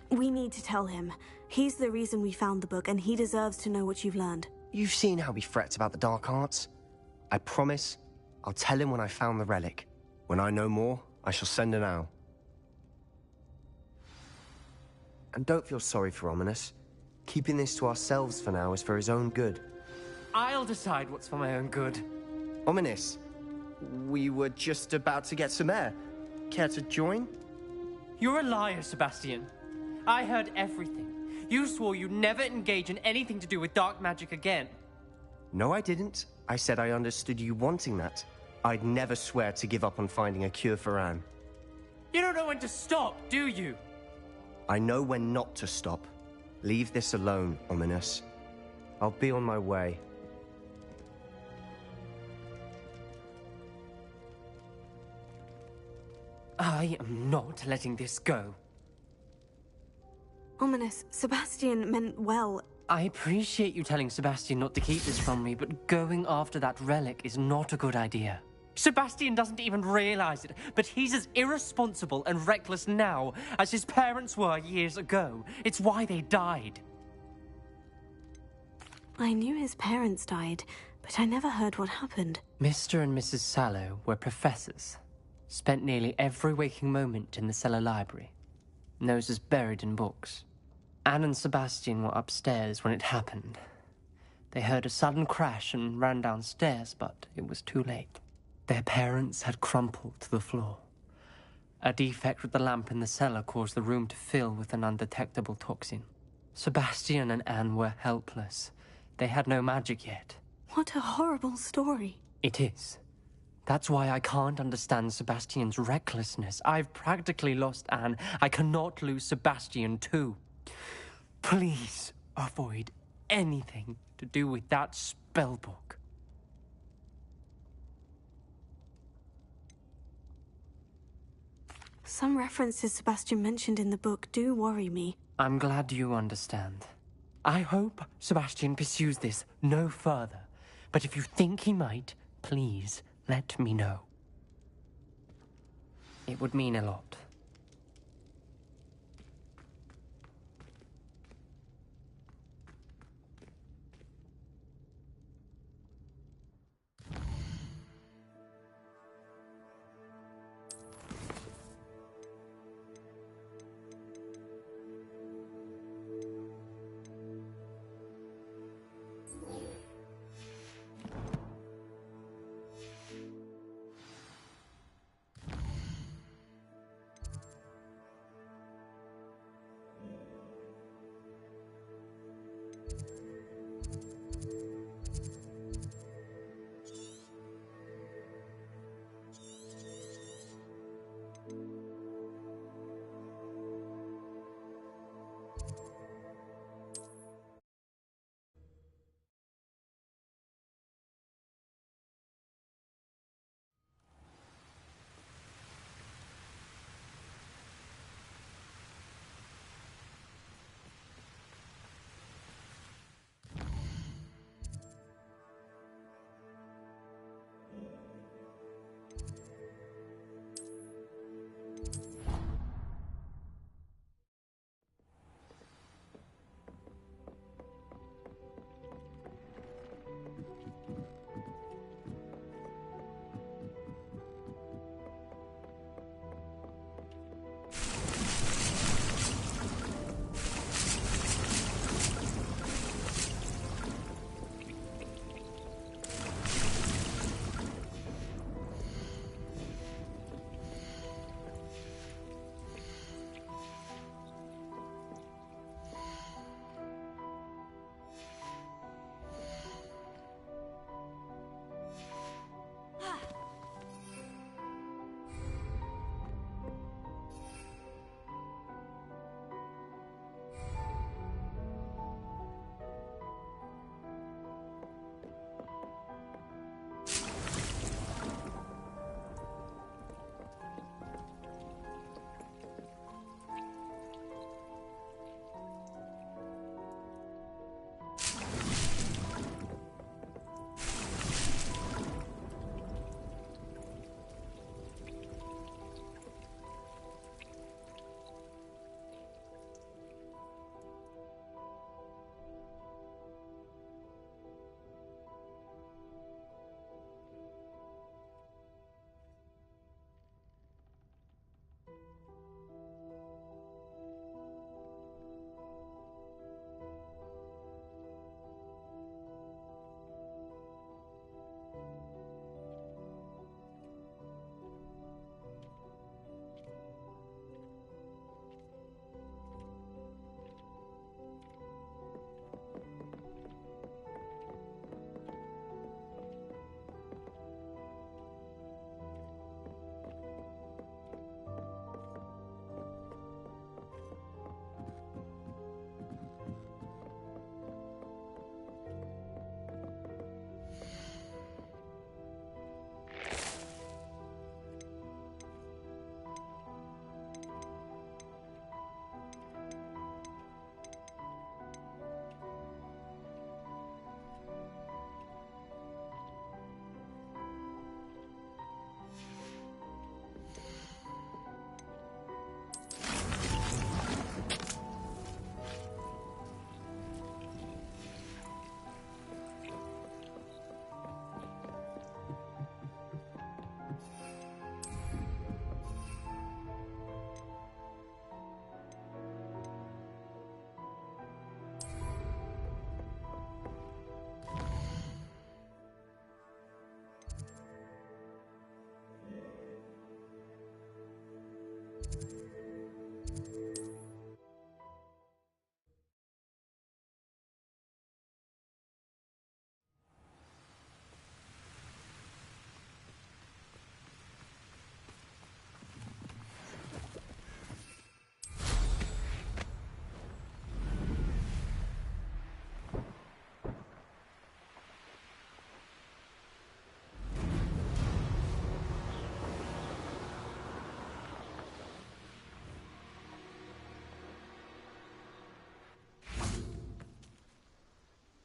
We need to tell him. He's the reason we found the book, and he deserves to know what you've learned. You've seen how he frets about the dark arts. I promise, I'll tell him when I found the relic. When I know more, I shall send an owl. And don't feel sorry for Ominous. Keeping this to ourselves for now is for his own good. I'll decide what's for my own good. Ominous, we were just about to get some air. Care to join? You're a liar, Sebastian. I heard everything. You swore you'd never engage in anything to do with dark magic again. No, I didn't. I said I understood you wanting that. I'd never swear to give up on finding a cure for Anne. You don't know when to stop, do you? I know when not to stop. Leave this alone, Ominous. I'll be on my way. I am not letting this go. Ominous, Sebastian meant well. I appreciate you telling Sebastian not to keep this from me, but going after that relic is not a good idea. Sebastian doesn't even realize it, but he's as irresponsible and reckless now as his parents were years ago. It's why they died. I knew his parents died, but I never heard what happened. Mr. and Mrs. Sallow were professors. Spent nearly every waking moment in the cellar library. Noses buried in books. Anne and Sebastian were upstairs when it happened. They heard a sudden crash and ran downstairs, but it was too late. Their parents had crumpled to the floor. A defect with the lamp in the cellar caused the room to fill with an undetectable toxin. Sebastian and Anne were helpless. They had no magic yet. What a horrible story. It is. That's why I can't understand Sebastian's recklessness. I've practically lost Anne. I cannot lose Sebastian too. Please avoid anything to do with that spellbook. Some references Sebastian mentioned in the book do worry me. I'm glad you understand. I hope Sebastian pursues this no further. But if you think he might, please let me know. It would mean a lot.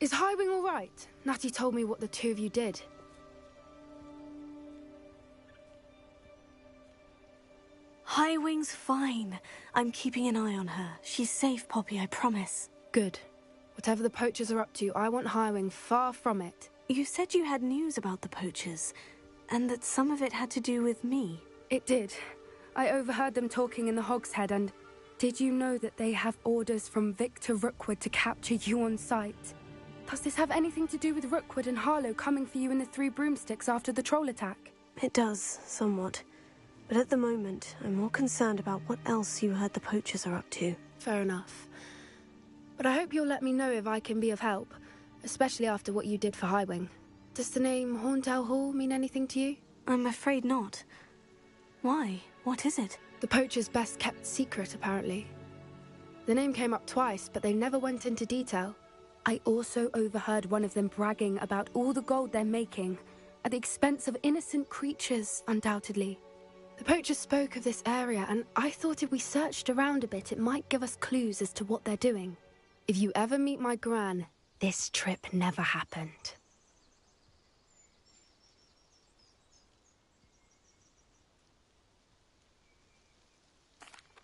Is Highwing all right? Natty told me what the two of you did. Highwing's fine. I'm keeping an eye on her. She's safe, Poppy, I promise. Good. Whatever the poachers are up to, I want Highwing far from it. You said you had news about the poachers, and that some of it had to do with me. It did. I overheard them talking in the Hogshead, and did you know that they have orders from Victor Rookwood to capture you on sight? Does this have anything to do with Rookwood and Harlow coming for you in the Three Broomsticks after the troll attack? It does, somewhat. But at the moment, I'm more concerned about what else you heard the poachers are up to. Fair enough. But I hope you'll let me know if I can be of help, especially after what you did for Highwing. Does the name Horndale Hall mean anything to you? I'm afraid not. Why? What is it? The poachers' best kept secret, apparently. The name came up twice, but they never went into detail. I also overheard one of them bragging about all the gold they're making, at the expense of innocent creatures, undoubtedly. The poachers spoke of this area, and I thought if we searched around a bit, it might give us clues as to what they're doing. If you ever meet my gran, this trip never happened.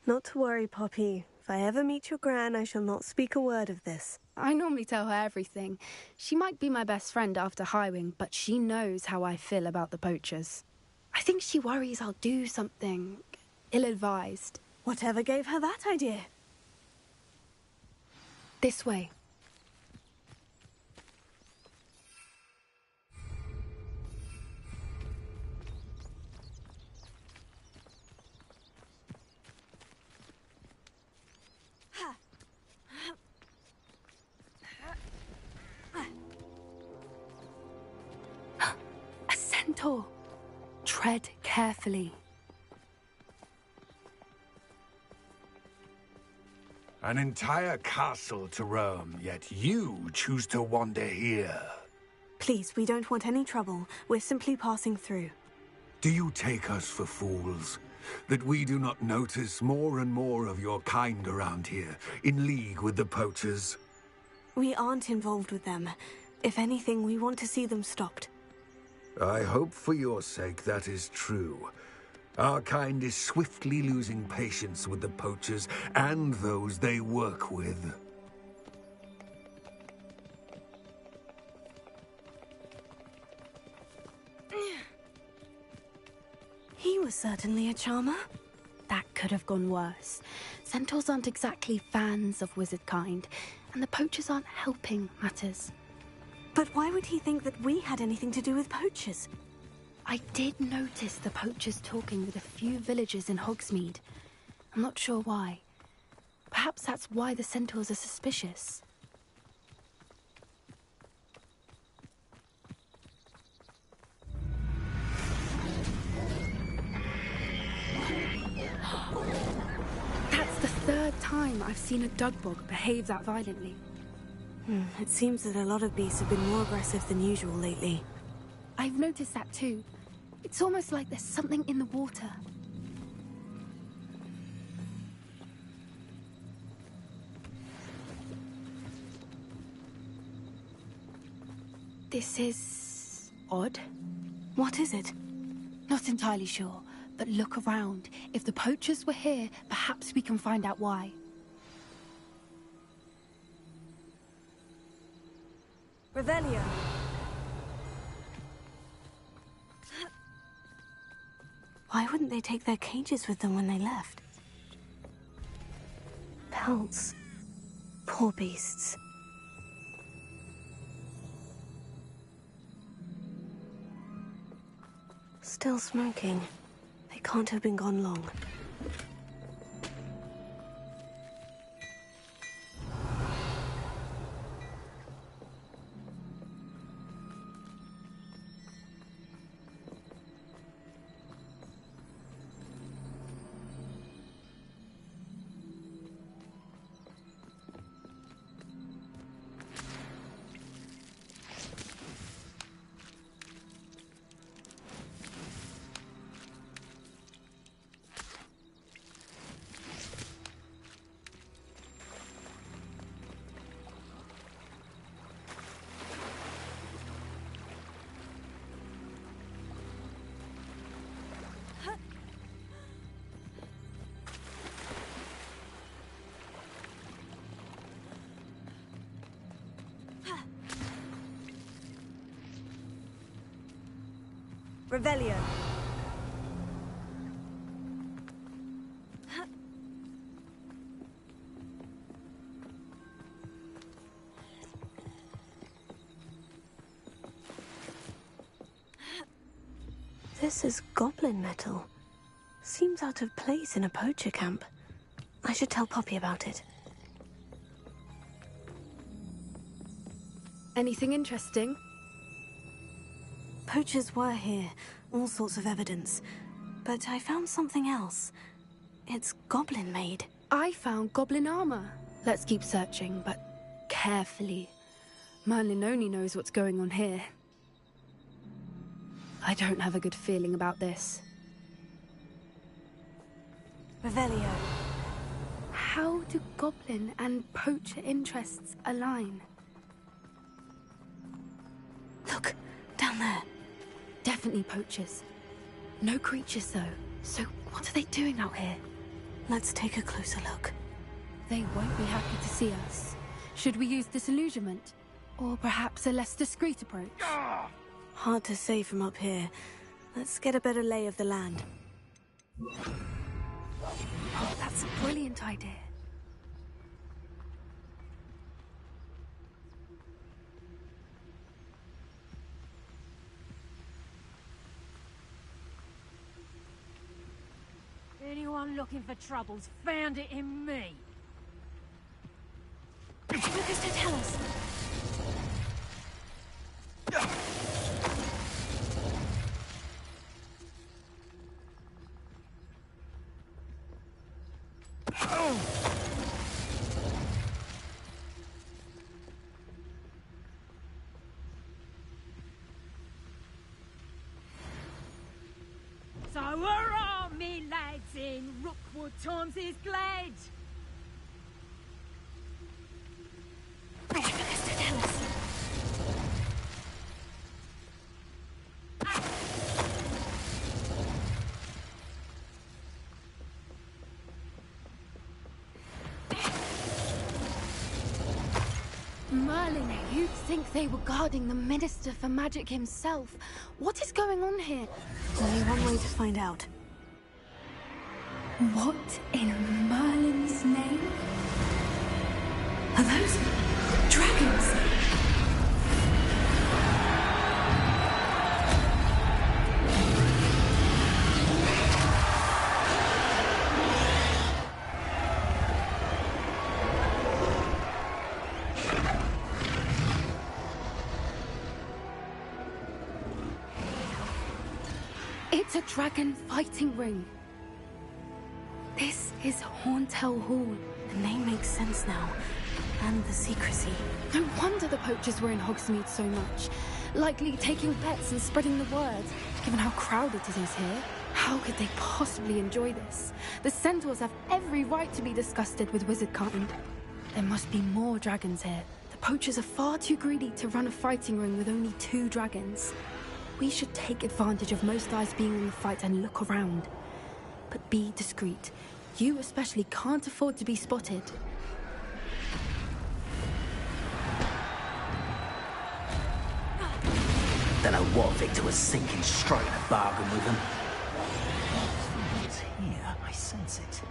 Not to worry, Poppy. If I ever meet your gran, I shall not speak a word of this. I normally tell her everything. She might be my best friend after Highwing, but she knows how I feel about the poachers. I think she worries I'll do something ill-advised. Whatever gave her that idea? This way. A centaur. Tread carefully. An entire castle to roam, yet you choose to wander here. Please, we don't want any trouble. We're simply passing through. Do you take us for fools? That we do not notice more and more of your kind around here, in league with the poachers? We aren't involved with them. If anything, we want to see them stopped. I hope for your sake that is true. Our kind is swiftly losing patience with the poachers and those they work with. He was certainly a charmer. That could have gone worse. Centaurs aren't exactly fans of wizard kind, and the poachers aren't helping matters. But why would he think that we had anything to do with poachers? I did notice the poachers talking with a few villagers in Hogsmeade. I'm not sure why. Perhaps that's why the centaurs are suspicious. That's the third time I've seen a dugbog behave that violently. It seems that a lot of beasts have been more aggressive than usual lately. I've noticed that too. It's almost like there's something in the water. This is odd. What is it? Not entirely sure, but look around. If the poachers were here, perhaps we can find out why. Revelio. Why wouldn't they take their cages with them when they left? Pelts. Poor beasts. Still smoking. They can't have been gone long. Revelio. This is goblin metal. Seems out of place in a poacher camp. I should tell Poppy about it. Anything interesting? Poachers were here, all sorts of evidence. But I found something else. It's goblin-made. I found goblin armor. Let's keep searching, but carefully. Merlin only knows what's going on here. I don't have a good feeling about this. Revelio. How do goblin and poacher interests align? Look, down there. Definitely poachers. No creatures, though. So what are they doing out here? Let's take a closer look. They won't be happy to see us. Should we use disillusionment? Or perhaps a less discreet approach? Hard to say from up here. Let's get a better lay of the land. Oh, that's a brilliant idea. Anyone looking for troubles found it in me. What does that tell us? So hurrah, me lads, in Rookwood times is glad. What does that tell us? Merlin, you'd think they were guarding the Minister for Magic himself. What is going on here? Only one way to find out. What in Merlin's name? Are those dragons? It's a dragon fighting ring. This is Hauntel Hall. The name makes sense now. And the secrecy. No wonder the poachers were in Hogsmeade so much. Likely taking bets and spreading the word, given how crowded it is here. How could they possibly enjoy this? The centaurs have every right to be disgusted with wizardkind. There must be more dragons here. The poachers are far too greedy to run a fighting ring with only 2 dragons. We should take advantage of most eyes being in the fight and look around. But be discreet. You especially can't afford to be spotted. Don't know what Victor was thinking, striking a bargain with them. It's here, I sense it.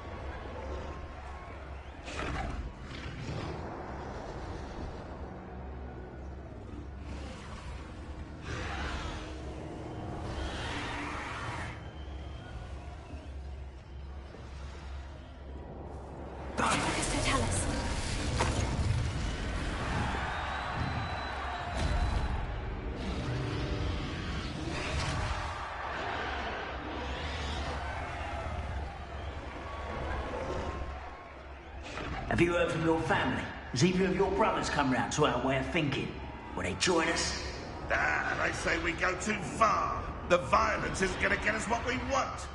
Have you heard from your family? Has either of your brothers come round to our way of thinking? Will they join us? They say we go too far. The violence isn't going to get us what we want.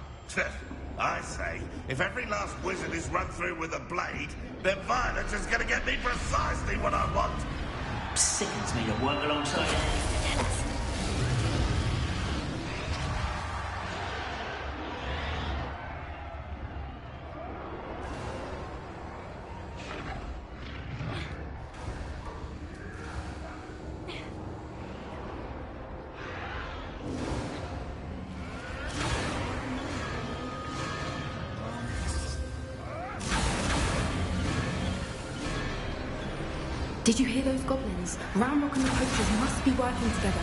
I say, if every last wizard is run through with a blade, then violence is going to get me precisely what I want. Sickens me to work alongside you. Did you hear those goblins? Ramrock and the poachers must be working together.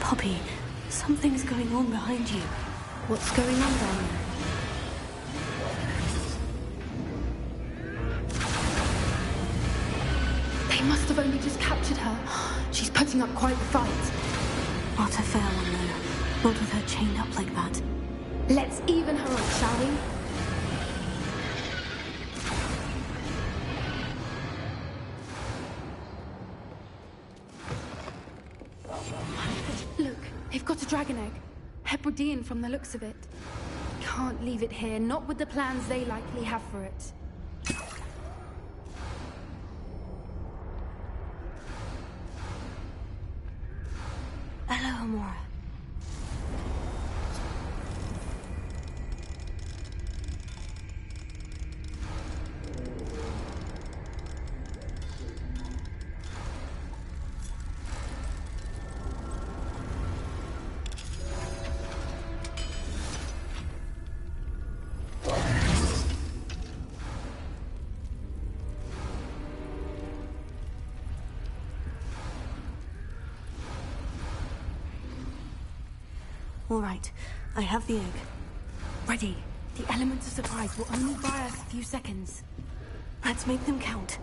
Poppy, something's going on behind you. What's going on down there? They must have only just captured her. She's putting up quite the fight. Not a fair one, though. Not with her chained up like that. Let's even her up, shall we? Look, they've got a dragon egg. Hebridean from the looks of it. Can't leave it here, not with the plans they likely have for it. Hello, Amora. All right, I have the egg. Ready. The elements of surprise will only buy us a few seconds. Let's make them count.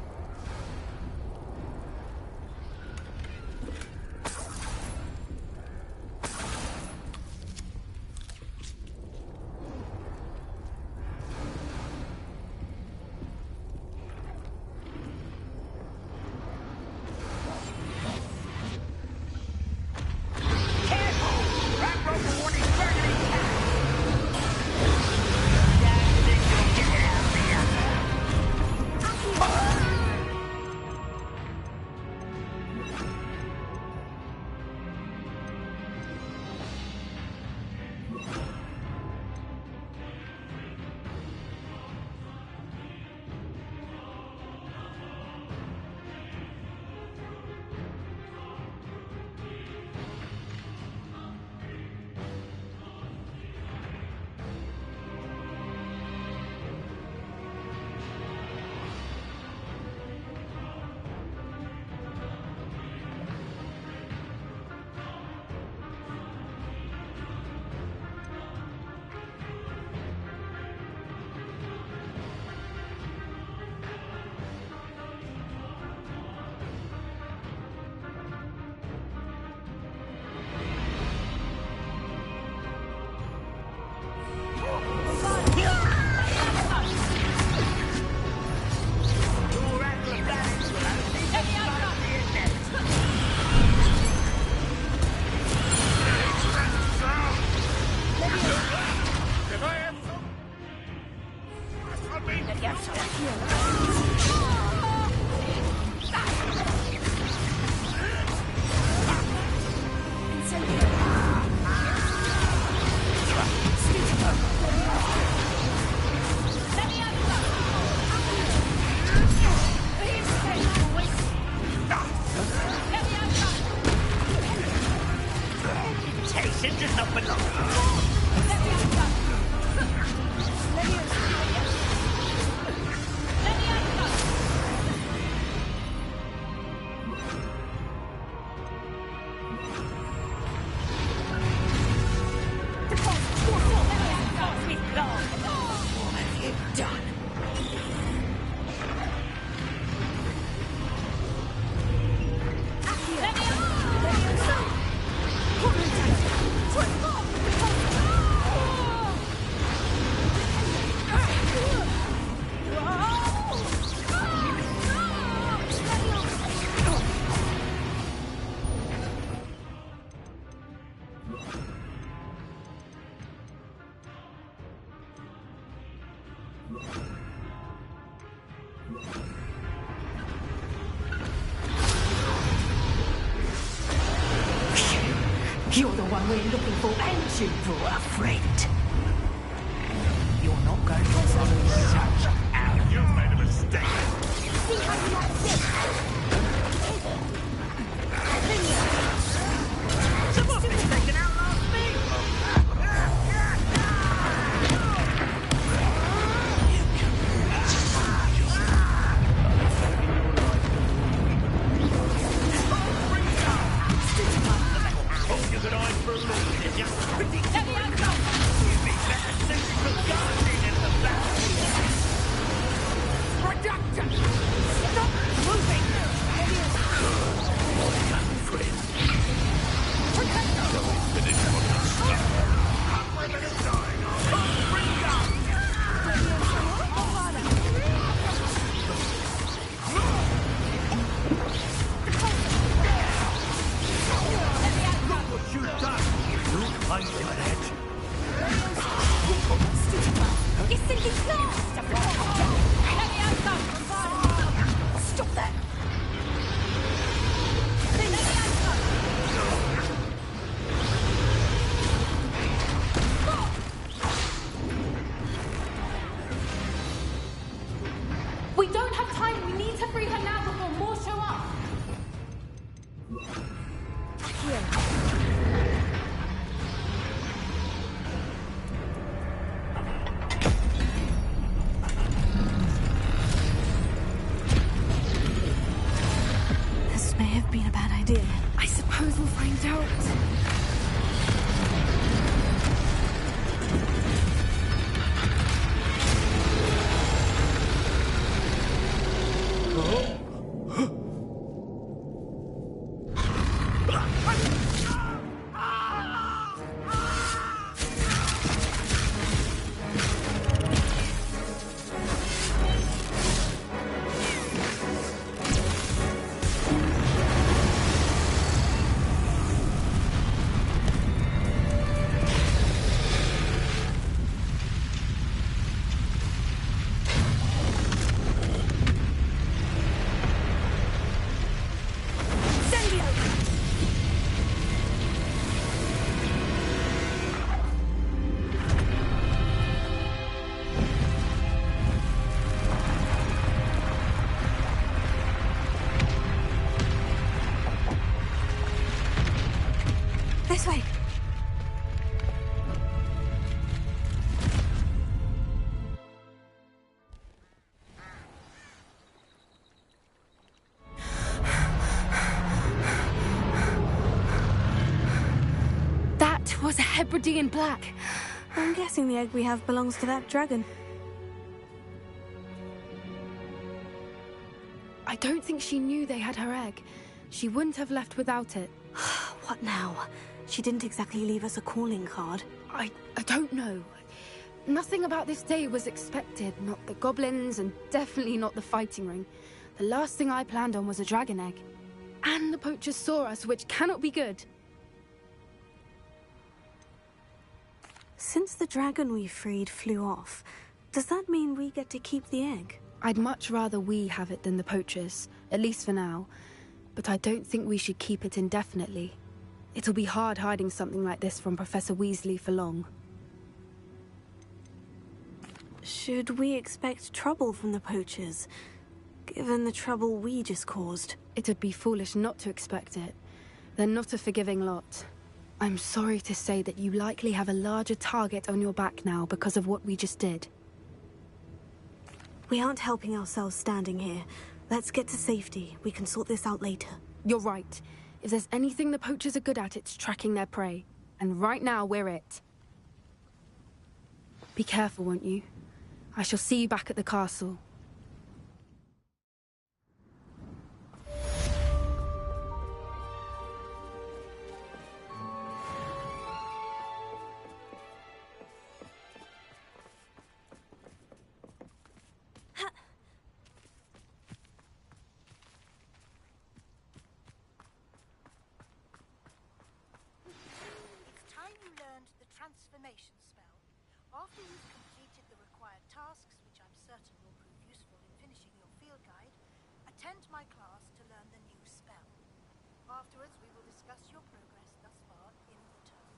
You're the one we're looking for, ain't you, poor friend? You're not going to run such out. You made a mistake. See how you like this? Someone's been taken out last week. Stop moving! You're sinking fast! Stop that! We don't have time. We need to free her now before more show up. This may have been a bad idea. I suppose we'll find out. This way. That was a Hebridean black. I'm guessing the egg we have belongs to that dragon. I don't think she knew they had her egg. She wouldn't have left without it. What now? She didn't exactly leave us a calling card. I don't know. Nothing about this day was expected. Not the goblins, and definitely not the fighting ring. The last thing I planned on was a dragon egg. And the poachers saw us, which cannot be good. Since the dragon we freed flew off, does that mean we get to keep the egg? I'd much rather we have it than the poachers, at least for now. But I don't think we should keep it indefinitely. It'll be hard hiding something like this from Professor Weasley for long. Should we expect trouble from the poachers, given the trouble we just caused? It'd be foolish not to expect it. They're not a forgiving lot. I'm sorry to say that you likely have a larger target on your back now because of what we just did. We aren't helping ourselves standing here. Let's get to safety. We can sort this out later. You're right. If there's anything the poachers are good at, it's tracking their prey. And right now, we're it. Be careful, won't you? I shall see you back at the castle. Transformation spell. After you've completed the required tasks, which I'm certain will prove useful in finishing your field guide, attend my class to learn the new spell. Afterwards, we will discuss your progress thus far in the term.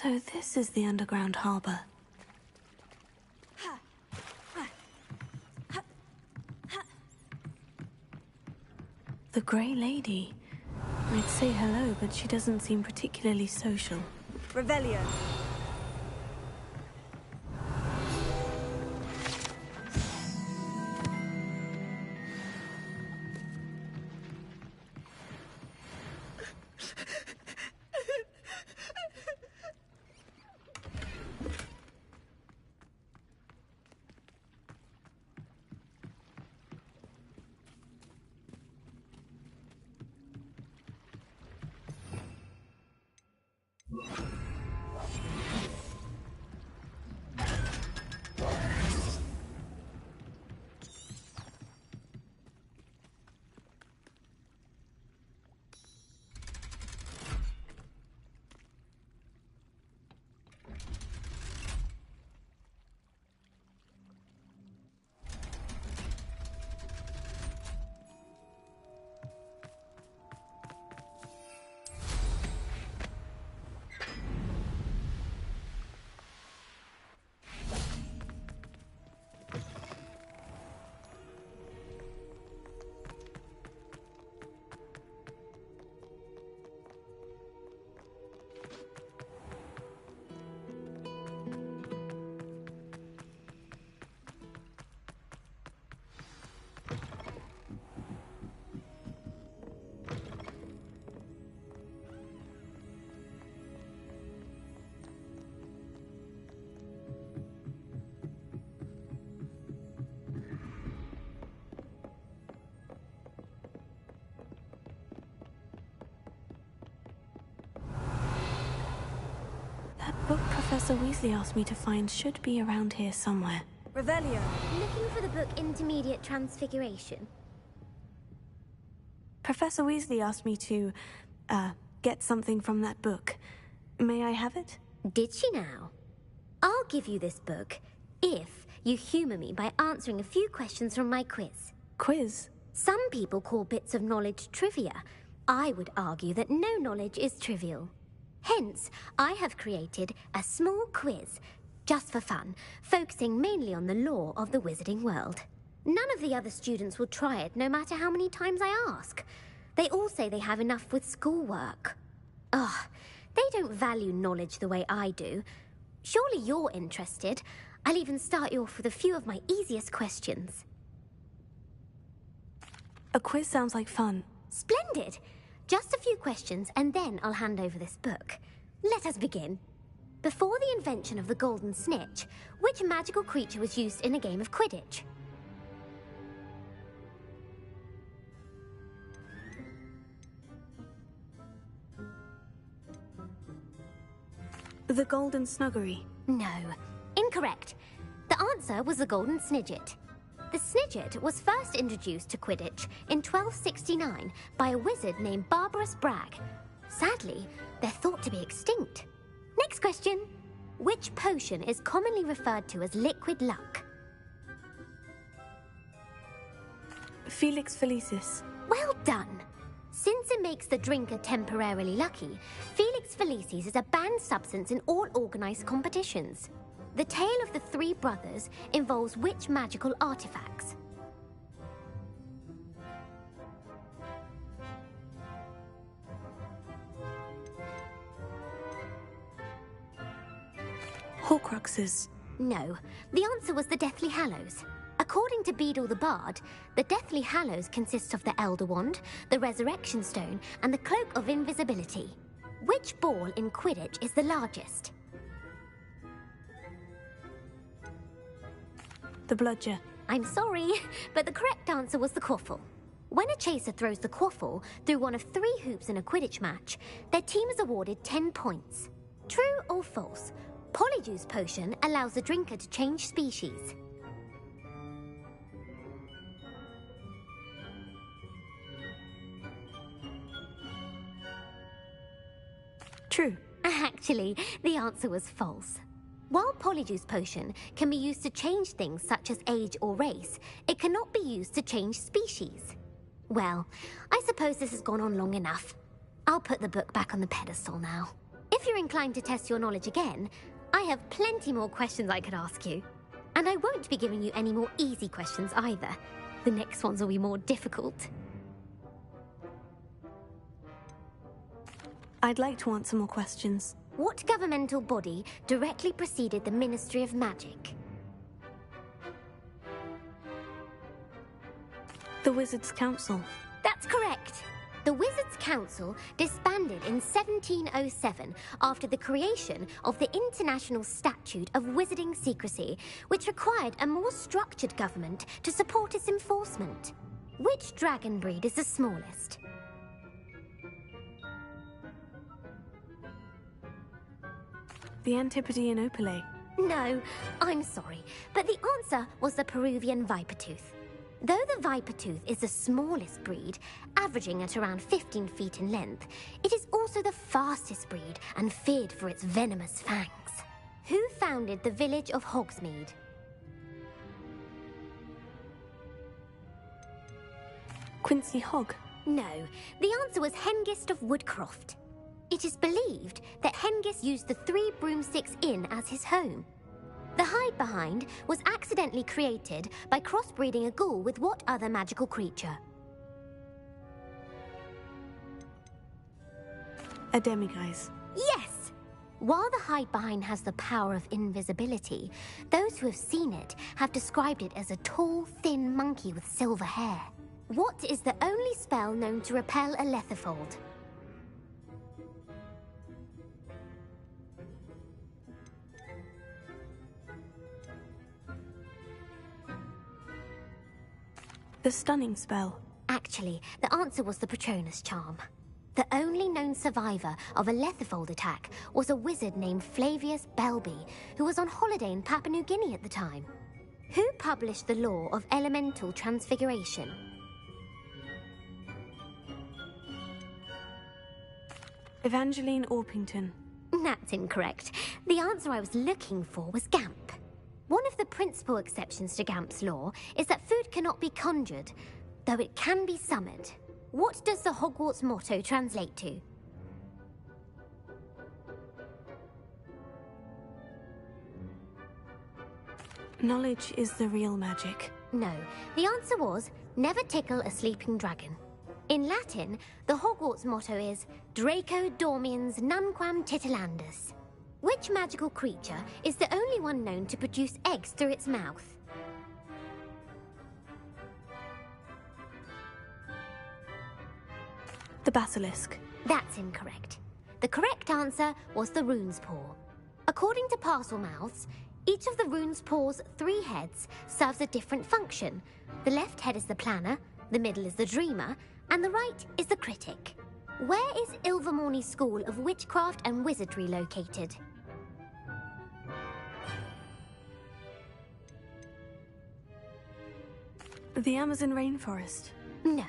So this is the underground harbor. The Grey Lady. I'd say hello, but she doesn't seem particularly social. Revelio. That book Professor Weasley asked me to find should be around here somewhere. Revelio. Looking for the book Intermediate Transfiguration? Professor Weasley asked me to, get something from that book. May I have it? Did she now? I'll give you this book if you humour me by answering a few questions from my quiz. Quiz? Some people call bits of knowledge trivia. I would argue that no knowledge is trivial. Hence, I have created a small quiz, just for fun, focusing mainly on the lore of the wizarding world. None of the other students will try it, no matter how many times I ask. They all say they have enough with schoolwork. Ugh, they don't value knowledge the way I do. Surely you're interested. I'll even start you off with a few of my easiest questions. A quiz sounds like fun. Splendid! Just a few questions, and then I'll hand over this book. Let us begin. Before the invention of the golden snitch, which magical creature was used in a game of Quidditch? The Golden Snuggery. No. Incorrect. The answer was the golden snidget. The snidget was first introduced to Quidditch in 1269 by a wizard named Barbarous Bragg. Sadly, they're thought to be extinct. Next question. Which potion is commonly referred to as liquid luck? Felix Felicis. Well done. Since it makes the drinker temporarily lucky, Felix Felicis is a banned substance in all organised competitions. The tale of the three brothers involves which magical artifacts? Horcruxes. No, the answer was the Deathly Hallows. According to Beedle the Bard, the Deathly Hallows consists of the Elder Wand, the Resurrection Stone, and the Cloak of Invisibility. Which ball in Quidditch is the largest? The bludger. I'm sorry, but the correct answer was the quaffle. When a chaser throws the quaffle through one of 3 hoops in a Quidditch match, their team is awarded 10 points. True or false? Polyjuice Potion allows the drinker to change species. True. Actually, the answer was false. While Polyjuice Potion can be used to change things such as age or race, it cannot be used to change species. Well, I suppose this has gone on long enough. I'll put the book back on the pedestal now. If you're inclined to test your knowledge again, I have plenty more questions I could ask you. And I won't be giving you any more easy questions either. The next ones will be more difficult. I'd like to answer more questions. What governmental body directly preceded the Ministry of Magic? The Wizards' Council. That's correct. The Wizards' Council disbanded in 1707 after the creation of the International Statute of Wizarding Secrecy, which required a more structured government to support its enforcement. Which dragon breed is the smallest? The Antipodean Opale. No, I'm sorry, but the answer was the Peruvian Vipertooth. Though the Vipertooth is the smallest breed, averaging at around 15 feet in length, it is also the fastest breed and feared for its venomous fangs. Who founded the village of Hogsmeade? Quincy Hogg. No, the answer was Hengist of Woodcroft. It is believed that Hengist used the Three Broomsticks Inn as his home. The hide-behind was accidentally created by crossbreeding a ghoul with what other magical creature? A demiguise. Yes! While the hide-behind has the power of invisibility, those who have seen it have described it as a tall, thin monkey with silver hair. What is the only spell known to repel a lethifold? The stunning spell. Actually, the answer was the Patronus charm. The only known survivor of a lethifold attack was a wizard named Flavius Belby, who was on holiday in Papua New Guinea at the time. Who published the law of elemental transfiguration? Evangeline Orpington. That's incorrect. The answer I was looking for was Gamp. One of the principal exceptions to Gamp's law is that food cannot be conjured, though it can be summoned. What does the Hogwarts motto translate to? Knowledge is the real magic. No, the answer was, never tickle a sleeping dragon. In Latin, the Hogwarts motto is Draco dormiens nunquam titilandus. Which magical creature is the only one known to produce eggs through its mouth? The basilisk. That's incorrect. The correct answer was the rune's paw. According to Parselmouths, each of the rune's paw's 3 heads serves a different function. The left head is the planner, the middle is the dreamer, and the right is the critic. Where is Ilvermorny School of Witchcraft and Wizardry located? The Amazon rainforest. No,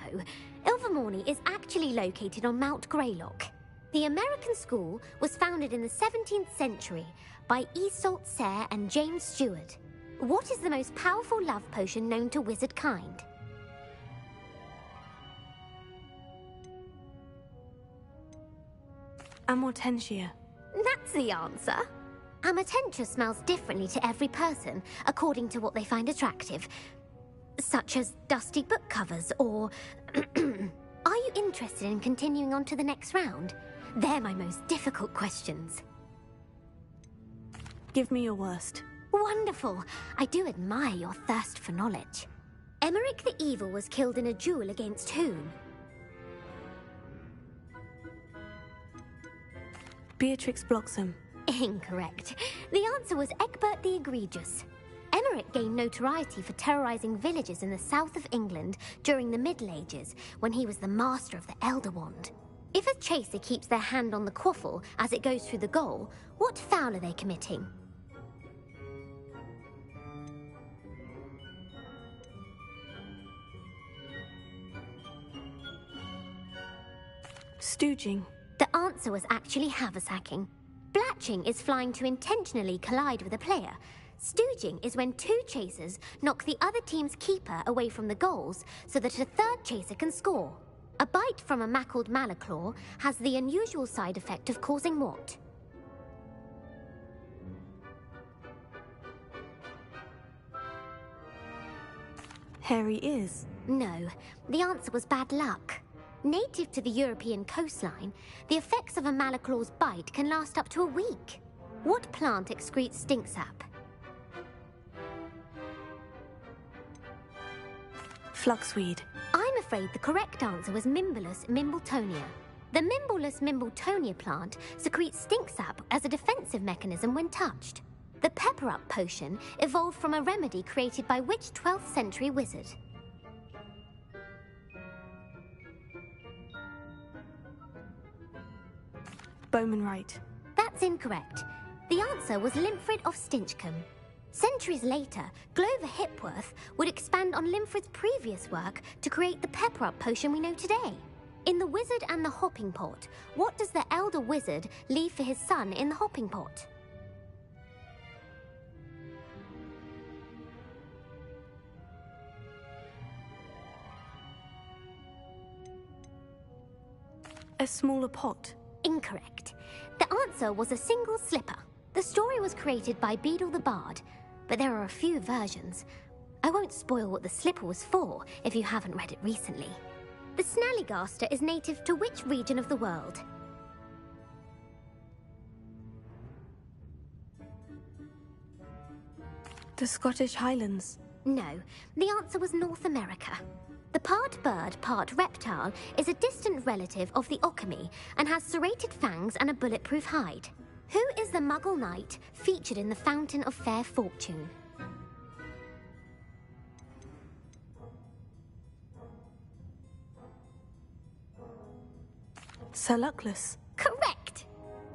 Ilvermorny is actually located on Mount Greylock. The American school was founded in the 17th century by Iseult Sayre and James Stewart. What is the most powerful love potion known to wizard kind? Amortentia. That's the answer. Amortentia smells differently to every person, according to what they find attractive, such as dusty book covers or... Are you interested in continuing on to the next round? They're my most difficult questions. Give me your worst. Wonderful. I do admire your thirst for knowledge. Emmerich the Evil was killed in a duel against whom? Beatrix Bloxham. Incorrect. The answer was Egbert the Egregious. Emmerich gained notoriety for terrorizing villages in the south of England during the Middle Ages, when he was the master of the Elder Wand. If a chaser keeps their hand on the quaffle as it goes through the goal, what foul are they committing? Stooging. The answer was actually haversacking. Blatching is flying to intentionally collide with a player. Stooging is when 2 chasers knock the other team's keeper away from the goals so that a third chaser can score. A bite from a mackled malaclaw has the unusual side effect of causing what? hairy ears? No, the answer was bad luck. Native to the European coastline, the effects of a malaclaw's bite can last up to a week. What plant excretes stink sap? Fluxweed. I'm afraid the correct answer was Mimbolus mimbletonia. The Mimbolus mimbletonia plant secretes stink sap as a defensive mechanism when touched. The Pepper Up potion evolved from a remedy created by which 12th century wizard? Bowman Wright. That's incorrect. The answer was Limfrid of Stinchcombe. Centuries later, Glover Hipworth would expand on Limfrid's previous work to create the Pepper Up potion we know today. In The Wizard and the Hopping Pot, what does the elder wizard leave for his son in the hopping pot? A smaller pot. Incorrect. The answer was a single slipper. The story was created by Beadle the Bard, but there are a few versions. I won't spoil what the slipper was for if you haven't read it recently. The Snallygaster is native to which region of the world? The Scottish Highlands. No, the answer was North America. The part bird, part reptile is a distant relative of the Occamy and has serrated fangs and a bulletproof hide. Who is the Muggle knight featured in the Fountain of Fair Fortune? Sir Luckless. Correct!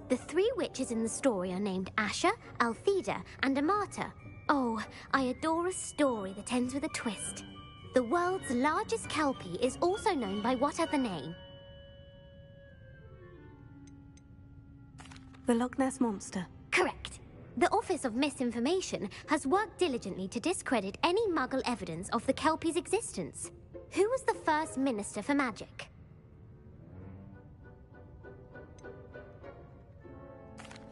The three witches in the story are named Asher, Altheda, and Amata. Oh, I adore a story that ends with a twist. The world's largest kelpie is also known by what other name? The Loch Ness Monster. Correct. The Office of Misinformation has worked diligently to discredit any Muggle evidence of the kelpie's existence. Who was the first Minister for Magic?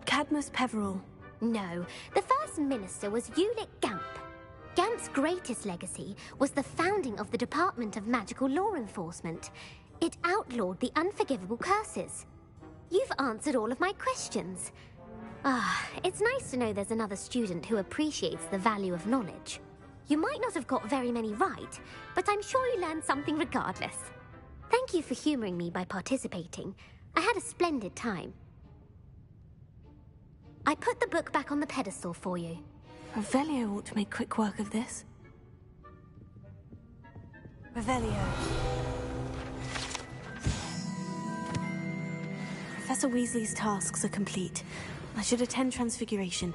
Cadmus Peveril. No, the first minister was Ulick Gamp. Gamp's greatest legacy was the founding of the Department of Magical Law Enforcement. It outlawed the unforgivable curses. You've answered all of my questions. It's nice to know there's another student who appreciates the value of knowledge. You might not have got very many right, but I'm sure you learned something regardless. Thank you for humoring me by participating. I had a splendid time. I put the book back on the pedestal for you. Revelio ought to make quick work of this. Revelio. Professor Weasley's tasks are complete. I should attend Transfiguration.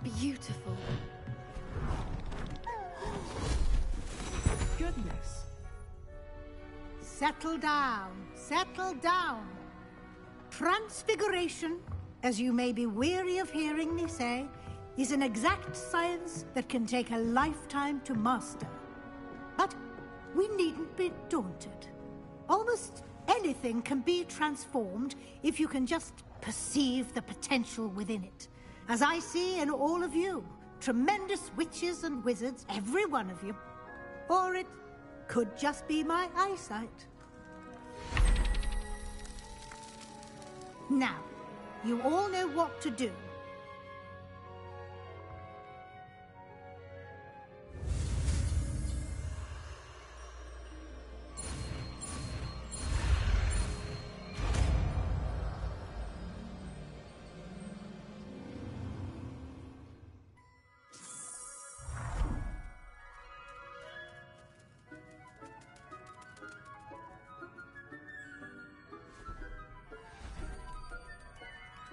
beautiful. Goodness. Settle down. Settle down. Transfiguration, as you may be weary of hearing me say, is an exact science that can take a lifetime to master. But we needn't be daunted. Almost anything can be transformed if you can just perceive the potential within it. As I see in all of you, tremendous witches and wizards, every one of you. Or it could just be my eyesight. Now, you all know what to do.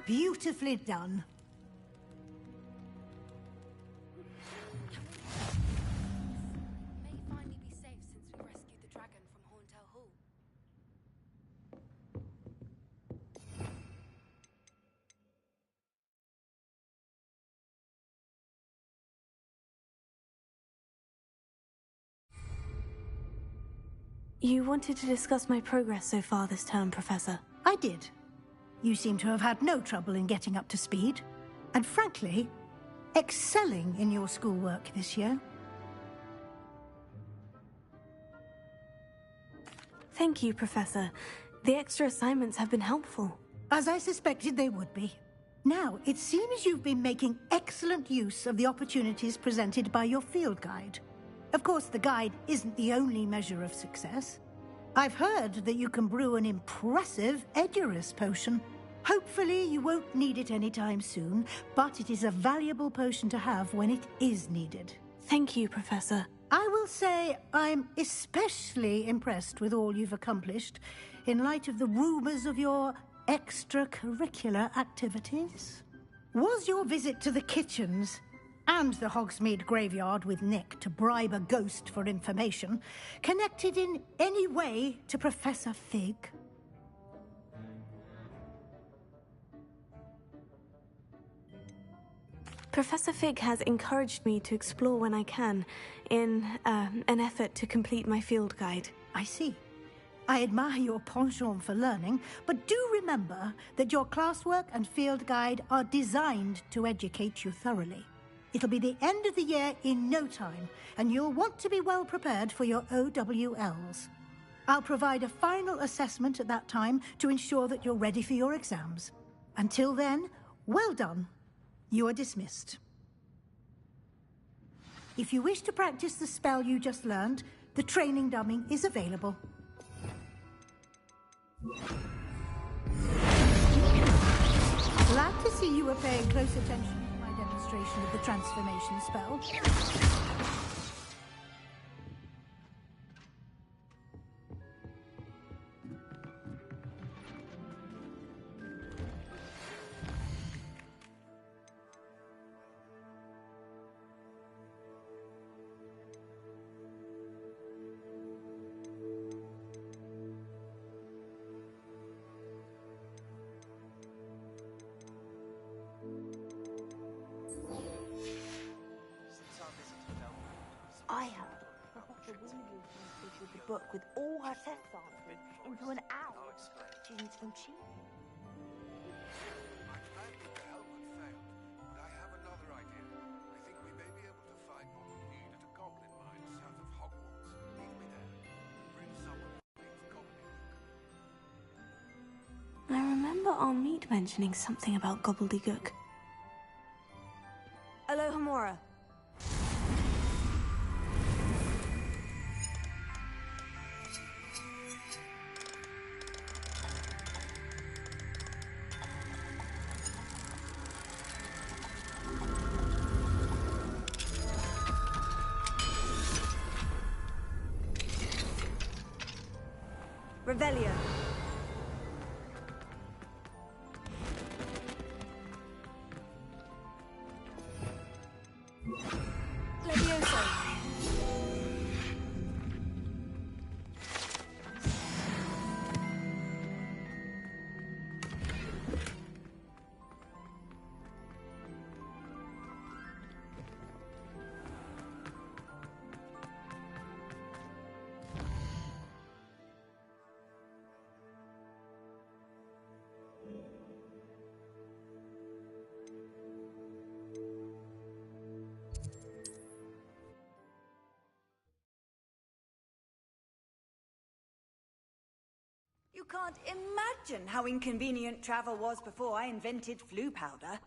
Beautifully done. May finally be safe since we rescued the dragon from Horntail Hall. You wanted to discuss my progress so far this term, Professor. I did. You seem to have had no trouble in getting up to speed. And frankly, excelling in your schoolwork this year. Thank you, Professor. The extra assignments have been helpful. As I suspected they would be. Now, it seems you've been making excellent use of the opportunities presented by your field guide. Of course, the guide isn't the only measure of success. I've heard that you can brew an impressive Edurus potion. Hopefully, you won't need it anytime soon, but it is a valuable potion to have when it is needed. Thank you, Professor. I will say I'm especially impressed with all you've accomplished in light of the rumors of your extracurricular activities. Was your visit to the kitchens and the Hogsmeade graveyard with Nick to bribe a ghost for information connected in any way to Professor Fig? Professor Fig has encouraged me to explore when I can, in an effort to complete my field guide. I see. I admire your penchant for learning, but do remember that your classwork and field guide are designed to educate you thoroughly. It'll be the end of the year in no time, and you'll want to be well prepared for your OWLs. I'll provide a final assessment at that time to ensure that you're ready for your exams. Until then, well done. You are dismissed. If you wish to practice the spell you just learned, the training dummy is available. Glad to see you were paying close attention to my demonstration of the transformation spell. I have Professor Weasley transfigured the book with all her test answers into an owl. Isn't she? I have another idea. I think we may be able to find what we need at a goblin mine south of Hogwarts. Leave me there. Bring someone who speaks gobbledygook. I remember Aunt Mead mentioning something about gobbledygook. Alohomora. Revelio. Levioso. You can't imagine how inconvenient travel was before I invented flu powder.